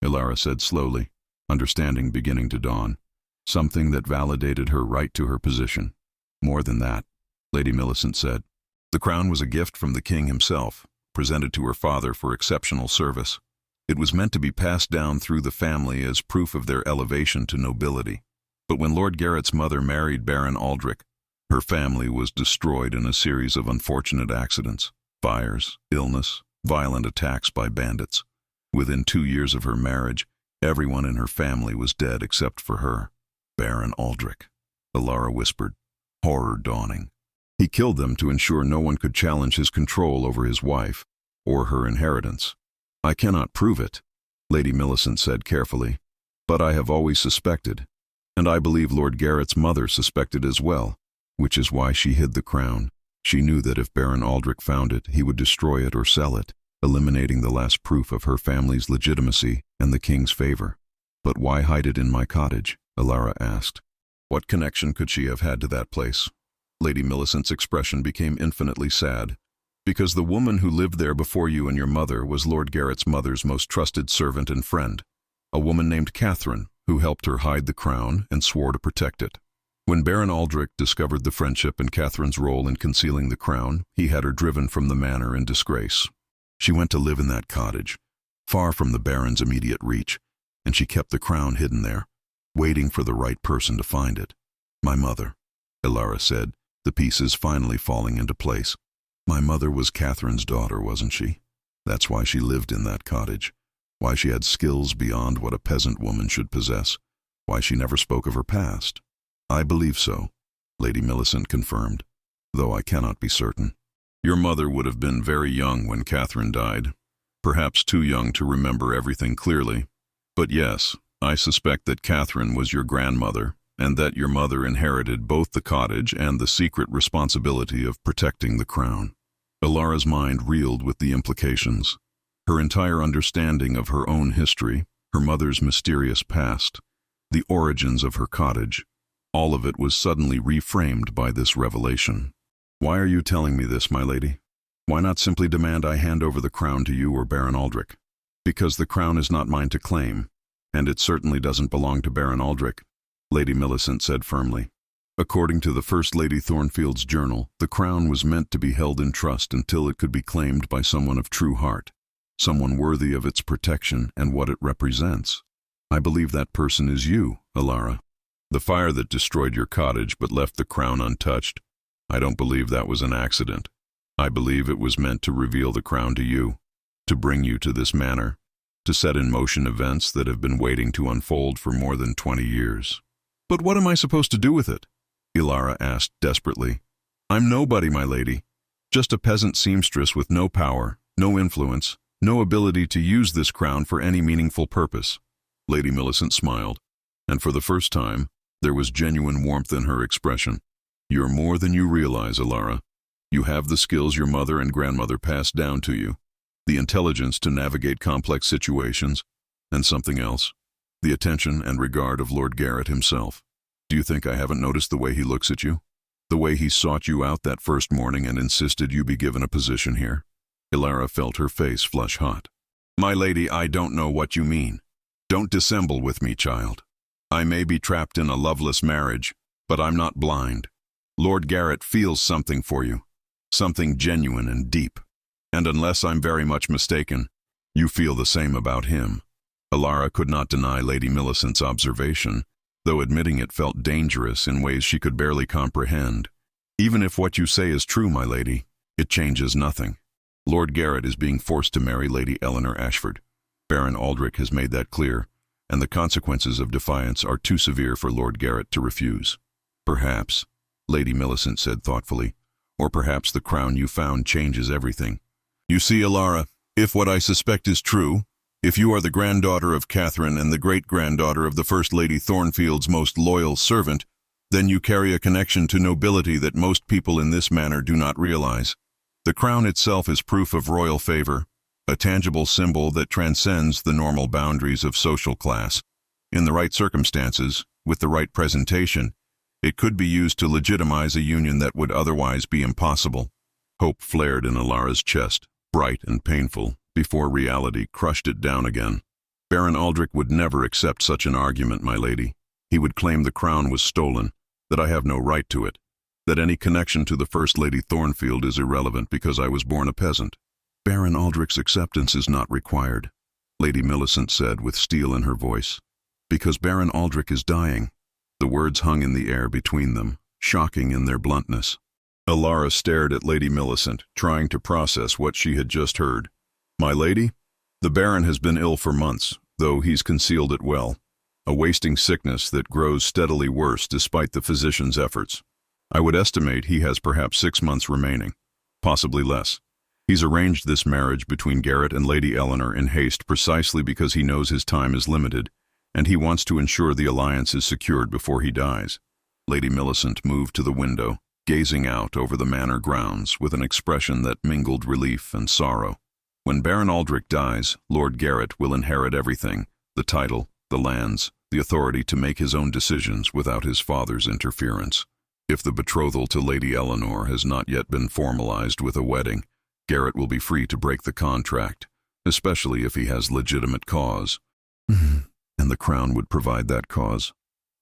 Ilara said slowly, understanding beginning to dawn, "something that validated her right to her position. More than that," Lady Millicent said. The crown was a gift from the king himself, presented to her father for exceptional service. It was meant to be passed down through the family as proof of their elevation to nobility. But when Lord Garrett's mother married Baron Aldrich, her family was destroyed in a series of unfortunate accidents, fires, illness, violent attacks by bandits. Within 2 years of her marriage, everyone in her family was dead except for her. Baron Aldrich, Alara whispered, horror dawning. He killed them to ensure no one could challenge his control over his wife or her inheritance. I cannot prove it, Lady Millicent said carefully, but I have always suspected, and I believe Lord Garrett's mother suspected as well, which is why she hid the crown. She knew that if Baron Aldrich found it, he would destroy it or sell it, eliminating the last proof of her family's legitimacy and the king's favor. But why hide it in my cottage? Alara asked. What connection could she have had to that place? Lady Millicent's expression became infinitely sad. Because the woman who lived there before you and your mother was Lord Garrett's mother's most trusted servant and friend, a woman named Catherine, who helped her hide the crown and swore to protect it. When Baron Aldrich discovered the friendship and Catherine's role in concealing the crown, he had her driven from the manor in disgrace. She went to live in that cottage, far from the Baron's immediate reach, and she kept the crown hidden there, waiting for the right person to find it. My mother, Alara said, the pieces finally falling into place. My mother was Catherine's daughter, wasn't she? That's why she lived in that cottage, why she had skills beyond what a peasant woman should possess, why she never spoke of her past. I believe so, Lady Millicent confirmed, though I cannot be certain. Your mother would have been very young when Catherine died, perhaps too young to remember everything clearly. But yes, I suspect that Catherine was your grandmother, and that your mother inherited both the cottage and the secret responsibility of protecting the crown. Alara's mind reeled with the implications. Her entire understanding of her own history, her mother's mysterious past, the origins of her cottage, all of it was suddenly reframed by this revelation. Why are you telling me this, my lady? Why not simply demand I hand over the crown to you or Baron Aldrich? Because the crown is not mine to claim, and it certainly doesn't belong to Baron Aldrich, Lady Millicent said firmly. According to the First Lady Thornfield's journal, the crown was meant to be held in trust until it could be claimed by someone of true heart, someone worthy of its protection and what it represents. I believe that person is you, Alara. The fire that destroyed your cottage but left the crown untouched, I don't believe that was an accident. I believe it was meant to reveal the crown to you, to bring you to this manor, to set in motion events that have been waiting to unfold for more than 20 years. But what am I supposed to do with it? Alara asked desperately. I'm nobody, my lady. Just a peasant seamstress with no power, no influence, no ability to use this crown for any meaningful purpose. Lady Millicent smiled, and for the first time, there was genuine warmth in her expression. You're more than you realize, Alara. You have the skills your mother and grandmother passed down to you, the intelligence to navigate complex situations, and something else, the attention and regard of Lord Garrett himself. Do you think I haven't noticed the way he looks at you? The way he sought you out that first morning and insisted you be given a position here? Alara felt her face flush hot. My lady, I don't know what you mean. Don't dissemble with me, child. I may be trapped in a loveless marriage, but I'm not blind. Lord Garrett feels something for you, something genuine and deep. And unless I'm very much mistaken, you feel the same about him. Alara could not deny Lady Millicent's observation, though admitting it felt dangerous in ways she could barely comprehend. Even if what you say is true, my lady, it changes nothing. Lord Garrett is being forced to marry Lady Eleanor Ashford. Baron Aldrich has made that clear, and the consequences of defiance are too severe for Lord Garrett to refuse. Perhaps, Lady Millicent said thoughtfully, or perhaps the crown you found changes everything. You see, Alara, if what I suspect is true, if you are the granddaughter of Catherine and the great-granddaughter of the First Lady Thornfield's most loyal servant, then you carry a connection to nobility that most people in this manor do not realize. The crown itself is proof of royal favor, a tangible symbol that transcends the normal boundaries of social class. In the right circumstances, with the right presentation, it could be used to legitimize a union that would otherwise be impossible. Hope flared in Alara's chest, bright and painful, before reality crushed it down again. Baron Aldrich would never accept such an argument, my lady. He would claim the crown was stolen, that I have no right to it, that any connection to the First Lady Thornfield is irrelevant because I was born a peasant. Baron Aldrich's acceptance is not required, Lady Millicent said with steel in her voice. Because Baron Aldrich is dying. The words hung in the air between them, shocking in their bluntness. Alara stared at Lady Millicent, trying to process what she had just heard. My lady? The Baron has been ill for months, though he's concealed it well. A wasting sickness that grows steadily worse despite the physician's efforts. I would estimate he has perhaps 6 months remaining, possibly less. He's arranged this marriage between Garrett and Lady Eleanor in haste precisely because he knows his time is limited, and he wants to ensure the alliance is secured before he dies. Lady Millicent moved to the window, gazing out over the manor grounds with an expression that mingled relief and sorrow. When Baron Aldrich dies, Lord Garrett will inherit everything, the title, the lands, the authority to make his own decisions without his father's interference. If the betrothal to Lady Eleanor has not yet been formalized with a wedding, Garrett will be free to break the contract, especially if he has legitimate cause. And the crown would provide that cause,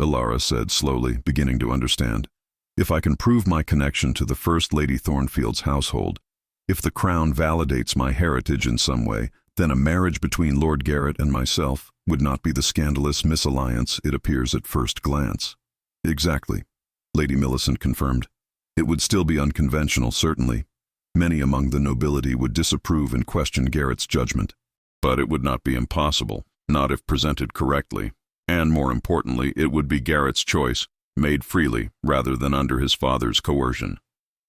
Alara said slowly, beginning to understand. If I can prove my connection to the First Lady Thornfield's household, if the crown validates my heritage in some way, then a marriage between Lord Garrett and myself would not be the scandalous misalliance it appears at first glance. Exactly, Lady Millicent confirmed. It would still be unconventional, certainly. Many among the nobility would disapprove and question Garrett's judgment. But it would not be impossible, not if presented correctly. And more importantly, it would be Garrett's choice, made freely rather than under his father's coercion.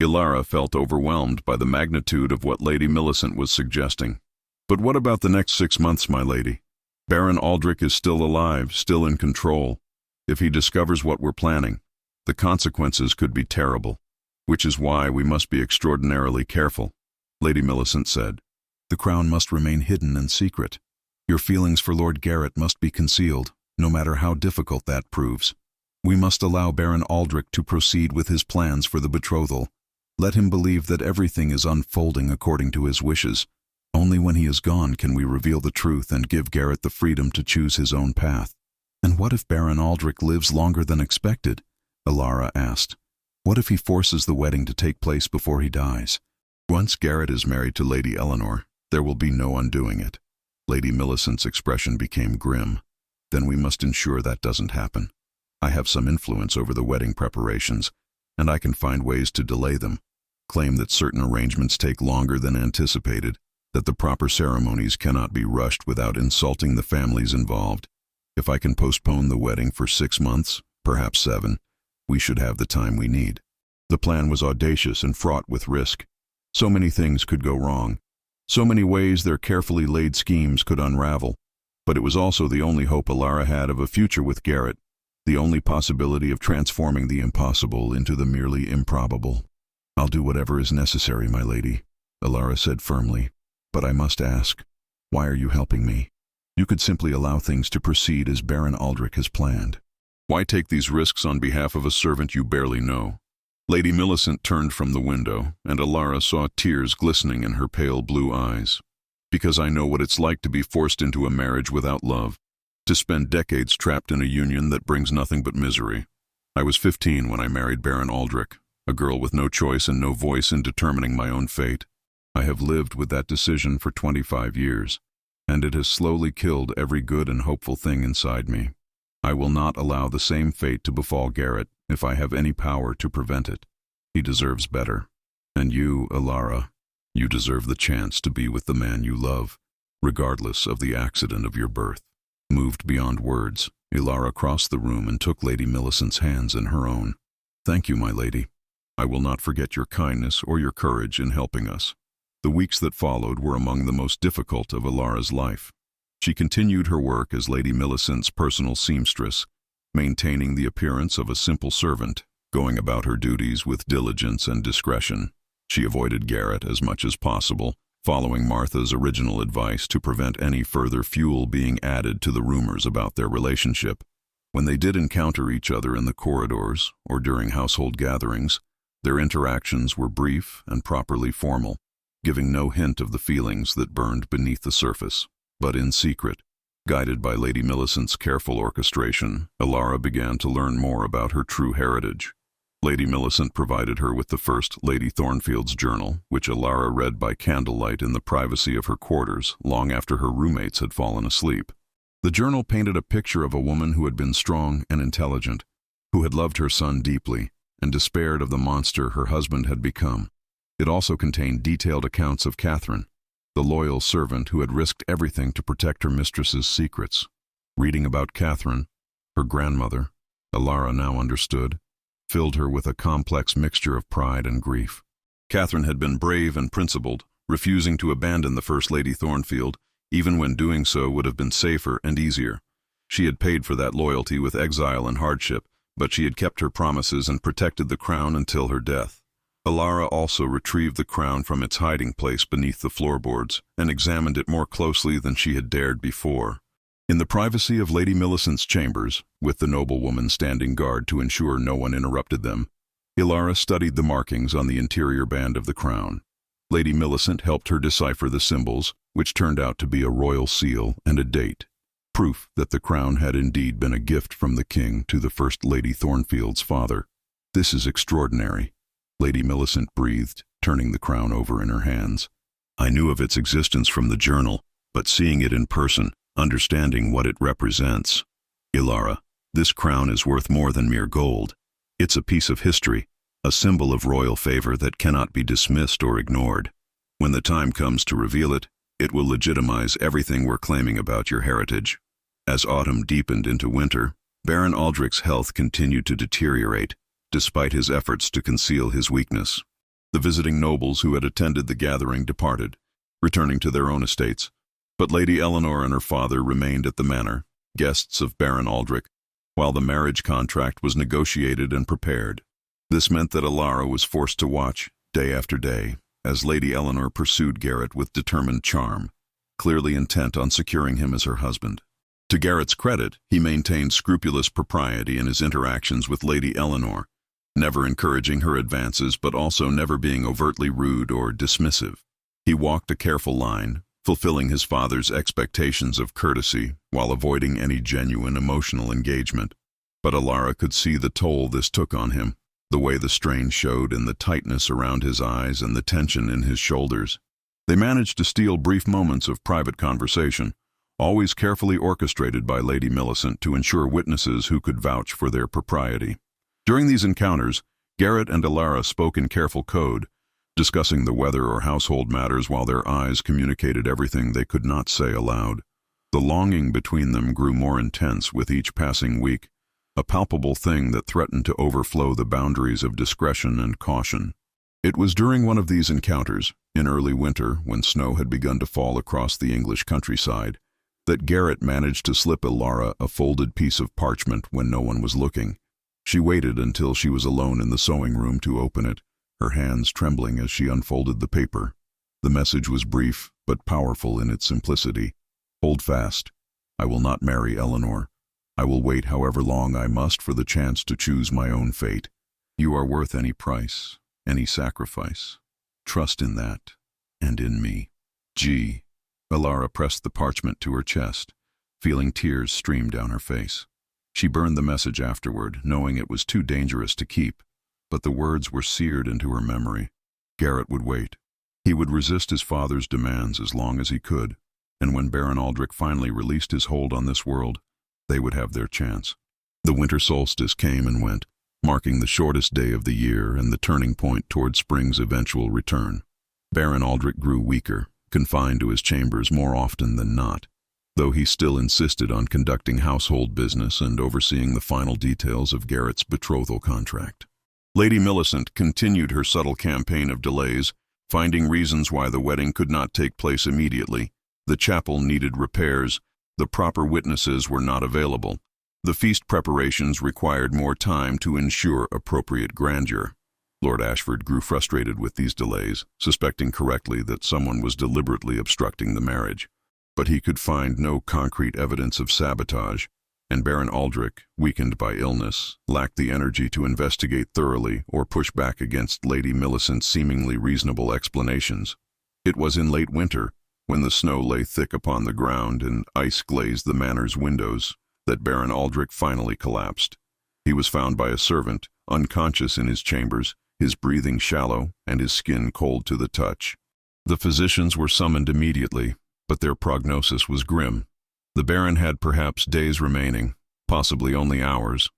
Alara felt overwhelmed by the magnitude of what Lady Millicent was suggesting. But what about the next 6 months, my lady? Baron Aldrich is still alive, still in control. If he discovers what we're planning, the consequences could be terrible, which is why we must be extraordinarily careful, Lady Millicent said. The crown must remain hidden and secret. Your feelings for Lord Garrett must be concealed, no matter how difficult that proves. We must allow Baron Aldrich to proceed with his plans for the betrothal. Let him believe that everything is unfolding according to his wishes. Only when he is gone can we reveal the truth and give Garrett the freedom to choose his own path. And what if Baron Aldrich lives longer than expected? Alara asked. What if he forces the wedding to take place before he dies? Once Garrett is married to Lady Eleanor, there will be no undoing it. Lady Millicent's expression became grim. Then we must ensure that doesn't happen. I have some influence over the wedding preparations, and I can find ways to delay them. Claim that certain arrangements take longer than anticipated, that the proper ceremonies cannot be rushed without insulting the families involved. If I can postpone the wedding for 6 months, perhaps 7, we should have the time we need. The plan was audacious and fraught with risk. So many things could go wrong. So many ways their carefully laid schemes could unravel. But it was also the only hope Alara had of a future with Garrett, the only possibility of transforming the impossible into the merely improbable. I'll do whatever is necessary, my lady, Alara said firmly. But I must ask, why are you helping me? You could simply allow things to proceed as Baron Aldrich has planned. Why take these risks on behalf of a servant you barely know? Lady Millicent turned from the window, and Alara saw tears glistening in her pale blue eyes. Because I know what it's like to be forced into a marriage without love, to spend decades trapped in a union that brings nothing but misery. I was 15 when I married Baron Aldrich, a girl with no choice and no voice in determining my own fate. I have lived with that decision for 25 years, and it has slowly killed every good and hopeful thing inside me. I will not allow the same fate to befall Garrett if I have any power to prevent it. He deserves better. And you, Alara, you deserve the chance to be with the man you love, regardless of the accident of your birth. Moved beyond words, Alara crossed the room and took Lady Millicent's hands in her own. Thank you, my lady. I will not forget your kindness or your courage in helping us. The weeks that followed were among the most difficult of Alara's life. She continued her work as Lady Millicent's personal seamstress, maintaining the appearance of a simple servant, going about her duties with diligence and discretion. She avoided Garrett as much as possible, following Martha's original advice to prevent any further fuel being added to the rumors about their relationship. When they did encounter each other in the corridors or during household gatherings, their interactions were brief and properly formal, giving no hint of the feelings that burned beneath the surface. But in secret, guided by Lady Millicent's careful orchestration, Alara began to learn more about her true heritage. Lady Millicent provided her with the first Lady Thornfield's journal, which Alara read by candlelight in the privacy of her quarters long after her roommates had fallen asleep. The journal painted a picture of a woman who had been strong and intelligent, who had loved her son deeply and despaired of the monster her husband had become. It also contained detailed accounts of Catherine, the loyal servant who had risked everything to protect her mistress's secrets. Reading about Catherine, her grandmother, Alara now understood, filled her with a complex mixture of pride and grief. Catherine had been brave and principled, refusing to abandon the First Lady Thornfield, even when doing so would have been safer and easier. She had paid for that loyalty with exile and hardship, but she had kept her promises and protected the crown until her death. Alara also retrieved the crown from its hiding place beneath the floorboards and examined it more closely than she had dared before. In the privacy of Lady Millicent's chambers, with the noblewoman standing guard to ensure no one interrupted them, Alara studied the markings on the interior band of the crown. Lady Millicent helped her decipher the symbols, which turned out to be a royal seal and a date, proof that the crown had indeed been a gift from the king to the First Lady Thornfield's father. "This is extraordinary," Lady Millicent breathed, turning the crown over in her hands. "I knew of its existence from the journal, but seeing it in person, understanding what it represents. Alara, this crown is worth more than mere gold. It's a piece of history, a symbol of royal favor that cannot be dismissed or ignored. When the time comes to reveal it, it will legitimize everything we're claiming about your heritage." As autumn deepened into winter, Baron Aldrich's health continued to deteriorate, despite his efforts to conceal his weakness. The visiting nobles who had attended the gathering departed, returning to their own estates, but Lady Eleanor and her father remained at the manor, guests of Baron Aldrich, while the marriage contract was negotiated and prepared. This meant that Alara was forced to watch, day after day, as Lady Eleanor pursued Garrett with determined charm, clearly intent on securing him as her husband. To Garrett's credit, he maintained scrupulous propriety in his interactions with Lady Eleanor, never encouraging her advances but also never being overtly rude or dismissive. He walked a careful line, fulfilling his father's expectations of courtesy while avoiding any genuine emotional engagement. But Alara could see the toll this took on him, the way the strain showed in the tightness around his eyes and the tension in his shoulders. They managed to steal brief moments of private conversation, always carefully orchestrated by Lady Millicent to ensure witnesses who could vouch for their propriety. During these encounters, Garrett and Alara spoke in careful code, discussing the weather or household matters while their eyes communicated everything they could not say aloud. The longing between them grew more intense with each passing week, a palpable thing that threatened to overflow the boundaries of discretion and caution. It was during one of these encounters, in early winter when snow had begun to fall across the English countryside, that Garrett managed to slip Alara a folded piece of parchment when no one was looking. She waited until she was alone in the sewing room to open it, her hands trembling as she unfolded the paper. The message was brief, but powerful in its simplicity. "Hold fast. I will not marry Eleanor. I will wait however long I must for the chance to choose my own fate. You are worth any price, any sacrifice. Trust in that, and in me. G." Alara pressed the parchment to her chest, feeling tears stream down her face. She burned the message afterward, knowing it was too dangerous to keep, but the words were seared into her memory. Garrett would wait. He would resist his father's demands as long as he could, and when Baron Aldrich finally released his hold on this world, they would have their chance. The winter solstice came and went, marking the shortest day of the year and the turning point toward spring's eventual return. Baron Aldrich grew weaker, confined to his chambers more often than not, though he still insisted on conducting household business and overseeing the final details of Garrett's betrothal contract. Lady Millicent continued her subtle campaign of delays, finding reasons why the wedding could not take place immediately. The chapel needed repairs, the proper witnesses were not available. The feast preparations required more time to ensure appropriate grandeur. Lord Ashford grew frustrated with these delays, suspecting correctly that someone was deliberately obstructing the marriage. But he could find no concrete evidence of sabotage, and Baron Aldrich, weakened by illness, lacked the energy to investigate thoroughly or push back against Lady Millicent's seemingly reasonable explanations. It was in late winter, when the snow lay thick upon the ground and ice glazed the manor's windows, that Baron Aldrich finally collapsed. He was found by a servant, unconscious in his chambers, his breathing shallow and his skin cold to the touch. The physicians were summoned immediately, but their prognosis was grim. The Baron had perhaps days remaining, possibly only hours.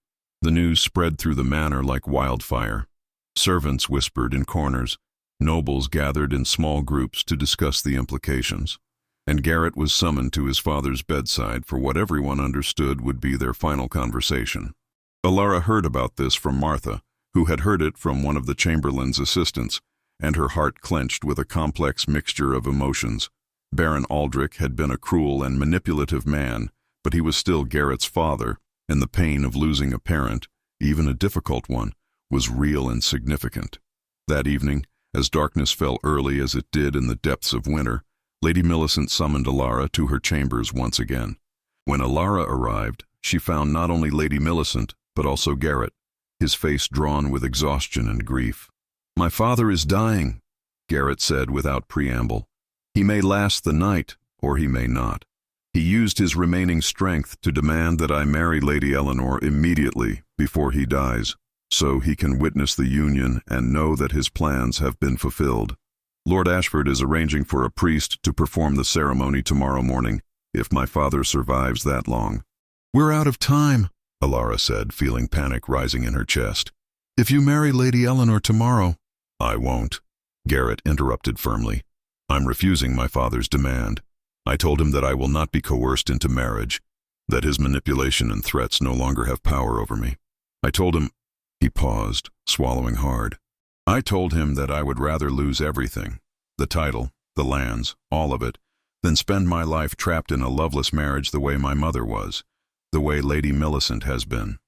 The news spread through the manor like wildfire. Servants whispered in corners, nobles gathered in small groups to discuss the implications, and Garrett was summoned to his father's bedside for what everyone understood would be their final conversation. Alara heard about this from Martha, who had heard it from one of the Chamberlain's assistants, and her heart clenched with a complex mixture of emotions. Baron Aldrich had been a cruel and manipulative man, but he was still Garrett's father, and the pain of losing a parent, even a difficult one, was real and significant. That evening, as darkness fell early as it did in the depths of winter, Lady Millicent summoned Alara to her chambers once again. When Alara arrived, she found not only Lady Millicent, but also Garrett, his face drawn with exhaustion and grief. "My father is dying," Garrett said without preamble. "He may last the night, or he may not. He used his remaining strength to demand that I marry Lady Eleanor immediately before he dies, so he can witness the union and know that his plans have been fulfilled. Lord Ashford is arranging for a priest to perform the ceremony tomorrow morning, if my father survives that long." "We're out of time," Alara said, feeling panic rising in her chest. "If you marry Lady Eleanor tomorrow—" "I won't," Garrett interrupted firmly. "I'm refusing my father's demand. I told him that I will not be coerced into marriage, that his manipulation and threats no longer have power over me. I told him—" He paused, swallowing hard. "I told him that I would rather lose everything, the title, the lands, all of it, than spend my life trapped in a loveless marriage the way my mother was, the way Lady Millicent has been."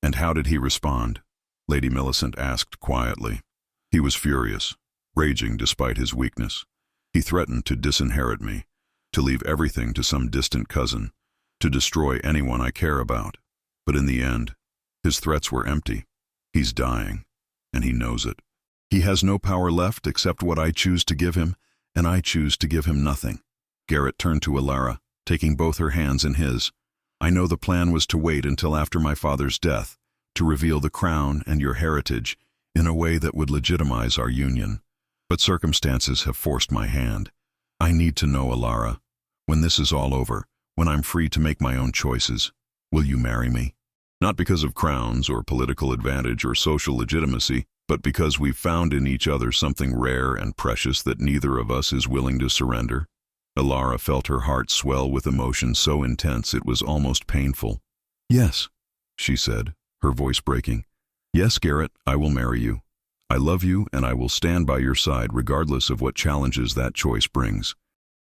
"And how did he respond?" Lady Millicent asked quietly. "He was furious, raging despite his weakness. He threatened to disinherit me, to leave everything to some distant cousin, to destroy anyone I care about. But in the end, his threats were empty. He's dying, and he knows it. He has no power left except what I choose to give him, and I choose to give him nothing." Garrett turned to Alara, taking both her hands in his. "I know the plan was to wait until after my father's death, to reveal the crown and your heritage in a way that would legitimize our union. But circumstances have forced my hand. I need to know, Alara, when this is all over, when I'm free to make my own choices, will you marry me? Not because of crowns or political advantage or social legitimacy, but because we've found in each other something rare and precious that neither of us is willing to surrender." Alara felt her heart swell with emotion so intense it was almost painful. "Yes," she said, her voice breaking. "Yes, Garrett, I will marry you. I love you, and I will stand by your side regardless of what challenges that choice brings."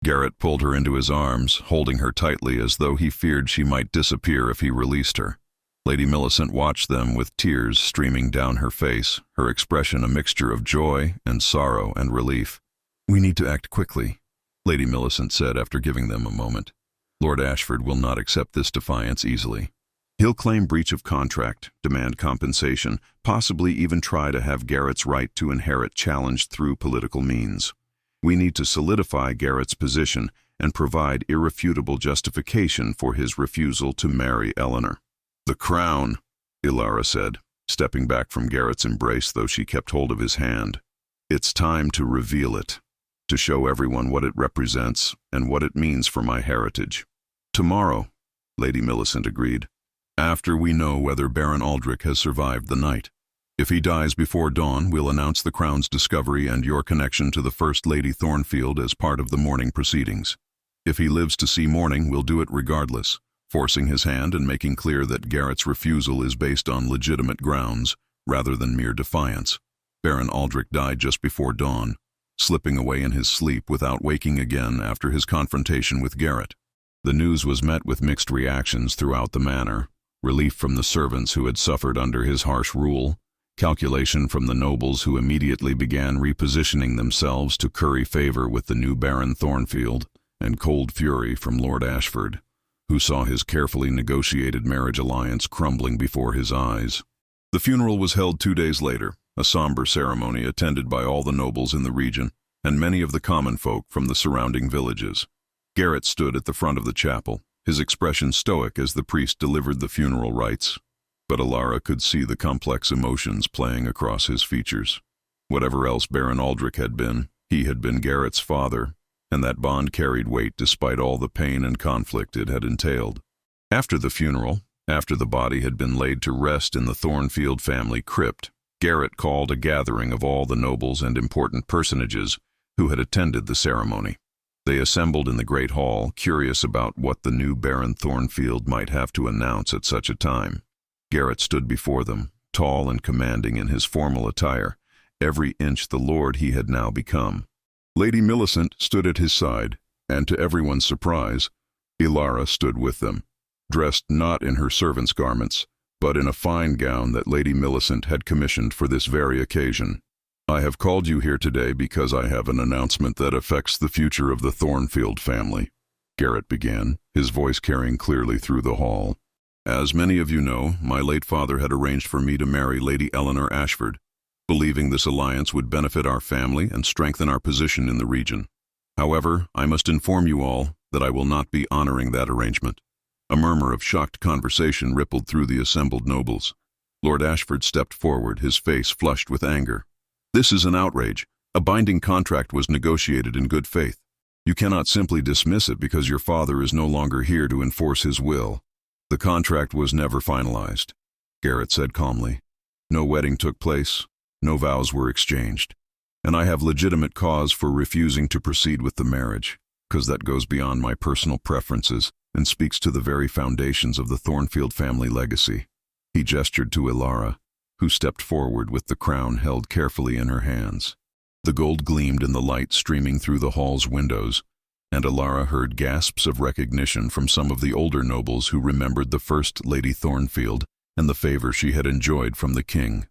Garrett pulled her into his arms, holding her tightly as though he feared she might disappear if he released her. Lady Millicent watched them with tears streaming down her face, her expression a mixture of joy and sorrow and relief. "We need to act quickly," Lady Millicent said after giving them a moment. "Lord Ashford will not accept this defiance easily. He'll claim breach of contract, demand compensation, possibly even try to have Garrett's right to inherit challenged through political means. We need to solidify Garrett's position and provide irrefutable justification for his refusal to marry Eleanor." "The crown," Alara said, stepping back from Garrett's embrace though she kept hold of his hand. "It's time to reveal it, to show everyone what it represents and what it means for my heritage." "Tomorrow," Lady Millicent agreed, "after we know whether Baron Aldrich has survived the night. If he dies before dawn, we'll announce the crown's discovery and your connection to the First Lady Thornfield as part of the morning proceedings. If he lives to see morning, we'll do it regardless, forcing his hand and making clear that Garrett's refusal is based on legitimate grounds, rather than mere defiance. Baron Aldrich died just before dawn, slipping away in his sleep without waking again after his confrontation with Garrett." The news was met with mixed reactions throughout the manor: relief from the servants who had suffered under his harsh rule, calculation from the nobles who immediately began repositioning themselves to curry favor with the new Baron Thornfield, and cold fury from Lord Ashford, who saw his carefully negotiated marriage alliance crumbling before his eyes. The funeral was held 2 days later, a somber ceremony attended by all the nobles in the region and many of the common folk from the surrounding villages. Garrett stood at the front of the chapel, his expression stoic as the priest delivered the funeral rites. but Alara could see the complex emotions playing across his features. Whatever else Baron Aldrich had been, he had been Garrett's father, and that bond carried weight despite all the pain and conflict it had entailed. After the funeral, after the body had been laid to rest in the Thornfield family crypt, Garrett called a gathering of all the nobles and important personages who had attended the ceremony. They assembled in the great hall, curious about what the new Baron Thornfield might have to announce at such a time. Garrett stood before them, tall and commanding in his formal attire, every inch the lord he had now become. Lady Millicent stood at his side, and to everyone's surprise, Alara stood with them, dressed not in her servant's garments, but in a fine gown that Lady Millicent had commissioned for this very occasion. "I have called you here today because I have an announcement that affects the future of the Thornfield family," Garrett began, his voice carrying clearly through the hall. "As many of you know, my late father had arranged for me to marry Lady Eleanor Ashford, believing this alliance would benefit our family and strengthen our position in the region. However, I must inform you all that I will not be honoring that arrangement." A murmur of shocked conversation rippled through the assembled nobles. Lord Ashford stepped forward, his face flushed with anger. "This is an outrage. A binding contract was negotiated in good faith. You cannot simply dismiss it because your father is no longer here to enforce his will." "The contract was never finalized," Garrett said calmly. "No wedding took place, no vows were exchanged, and I have legitimate cause for refusing to proceed with the marriage, because that goes beyond my personal preferences and speaks to the very foundations of the Thornfield family legacy." He gestured to Alara, who stepped forward with the crown held carefully in her hands. The gold gleamed in the light streaming through the hall's windows, and Alara heard gasps of recognition from some of the older nobles who remembered the first Lady Thornfield and the favor she had enjoyed from the king.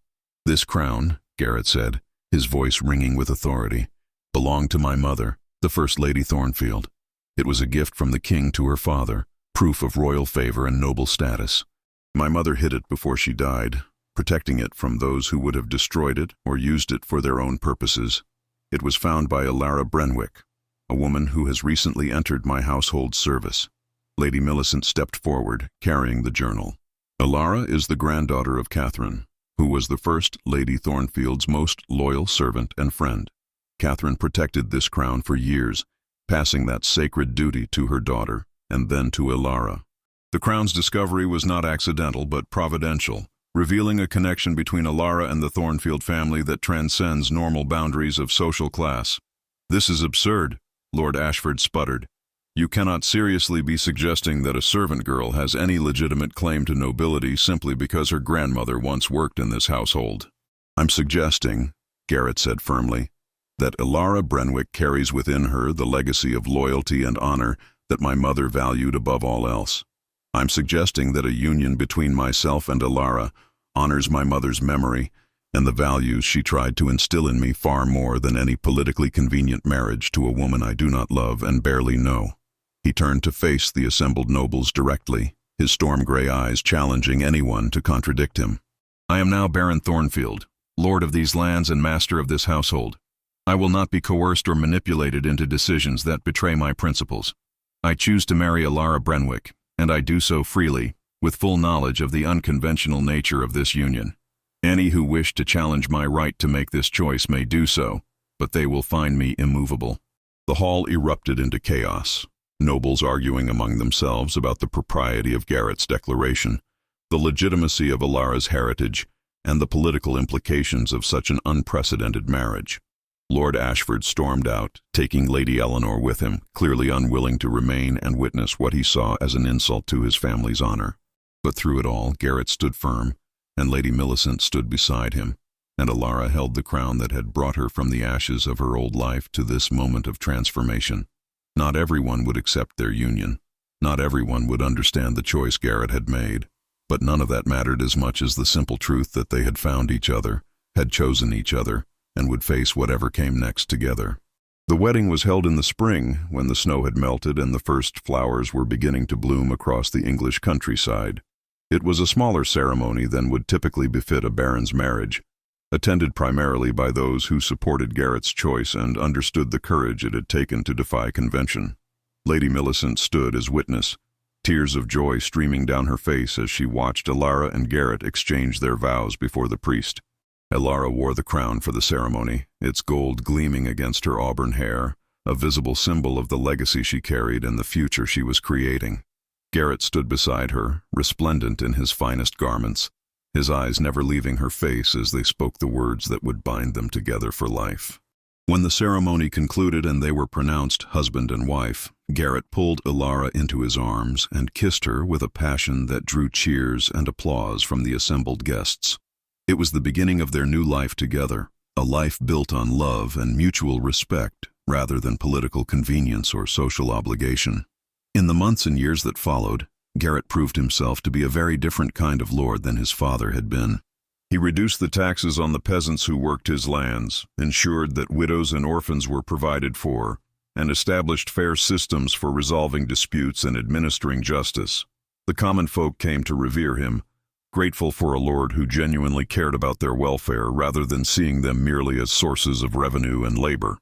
"This crown," Garrett said, his voice ringing with authority, "belonged to my mother, the first Lady Thornfield. It was a gift from the king to her father, proof of royal favor and noble status. My mother hid it before she died, protecting it from those who would have destroyed it or used it for their own purposes. It was found by Alara Brenwick, a woman who has recently entered my household service." Lady Millicent stepped forward, carrying the journal. "Alara is the granddaughter of Catherine, who was the first Lady Thornfield's most loyal servant and friend. Catherine protected this crown for years, passing that sacred duty to her daughter, and then to Alara. The crown's discovery was not accidental but providential, revealing a connection between Alara and the Thornfield family that transcends normal boundaries of social class." "This is absurd," Lord Ashford sputtered. "You cannot seriously be suggesting that a servant girl has any legitimate claim to nobility simply because her grandmother once worked in this household." "I'm suggesting," Garrett said firmly, "that Alara Brenwick carries within her the legacy of loyalty and honor that my mother valued above all else. I'm suggesting that a union between myself and Alara honors my mother's memory and the values she tried to instill in me far more than any politically convenient marriage to a woman I do not love and barely know." He turned to face the assembled nobles directly, his storm-gray eyes challenging anyone to contradict him. "I am now Baron Thornfield, lord of these lands and master of this household. I will not be coerced or manipulated into decisions that betray my principles. I choose to marry Alara Brenwick, and I do so freely, with full knowledge of the unconventional nature of this union. Any who wish to challenge my right to make this choice may do so, but they will find me immovable." The hall erupted into chaos, nobles arguing among themselves about the propriety of Garrett's declaration, the legitimacy of Alara's heritage, and the political implications of such an unprecedented marriage. Lord Ashford stormed out, taking Lady Eleanor with him, clearly unwilling to remain and witness what he saw as an insult to his family's honor. But through it all, Garrett stood firm, and Lady Millicent stood beside him, and Alara held the crown that had brought her from the ashes of her old life to this moment of transformation. Not everyone would accept their union. Not everyone would understand the choice Garrett had made. But none of that mattered as much as the simple truth that they had found each other, had chosen each other, and would face whatever came next together. The wedding was held in the spring, when the snow had melted and the first flowers were beginning to bloom across the English countryside. It was a smaller ceremony than would typically befit a baron's marriage, attended primarily by those who supported Garrett's choice and understood the courage it had taken to defy convention. Lady Millicent stood as witness, tears of joy streaming down her face as she watched Elara and Garrett exchange their vows before the priest. Elara wore the crown for the ceremony, its gold gleaming against her auburn hair, a visible symbol of the legacy she carried and the future she was creating. Garrett stood beside her, resplendent in his finest garments, his eyes never leaving her face as they spoke the words that would bind them together for life. When the ceremony concluded and they were pronounced husband and wife, Garrett pulled Elara into his arms and kissed her with a passion that drew cheers and applause from the assembled guests. It was the beginning of their new life together, a life built on love and mutual respect rather than political convenience or social obligation. In the months and years that followed, Garrett proved himself to be a very different kind of lord than his father had been. He reduced the taxes on the peasants who worked his lands, ensured that widows and orphans were provided for, and established fair systems for resolving disputes and administering justice. The common folk came to revere him, grateful for a lord who genuinely cared about their welfare rather than seeing them merely as sources of revenue and labor.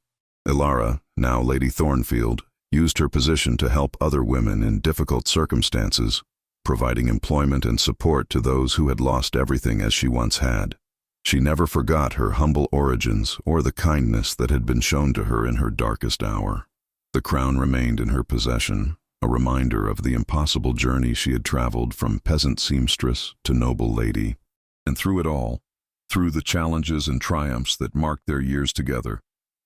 Elara, now Lady Thornfield, used her position to help other women in difficult circumstances, providing employment and support to those who had lost everything as she once had. She never forgot her humble origins or the kindness that had been shown to her in her darkest hour. The crown remained in her possession, a reminder of the impossible journey she had traveled from peasant seamstress to noble lady. And through it all, through the challenges and triumphs that marked their years together,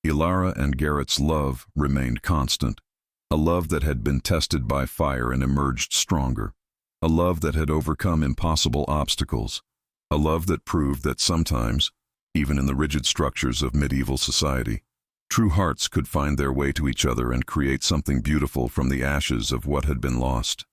Elara and Garrett's love remained constant, a love that had been tested by fire and emerged stronger, a love that had overcome impossible obstacles, a love that proved that sometimes, even in the rigid structures of medieval society, true hearts could find their way to each other and create something beautiful from the ashes of what had been lost.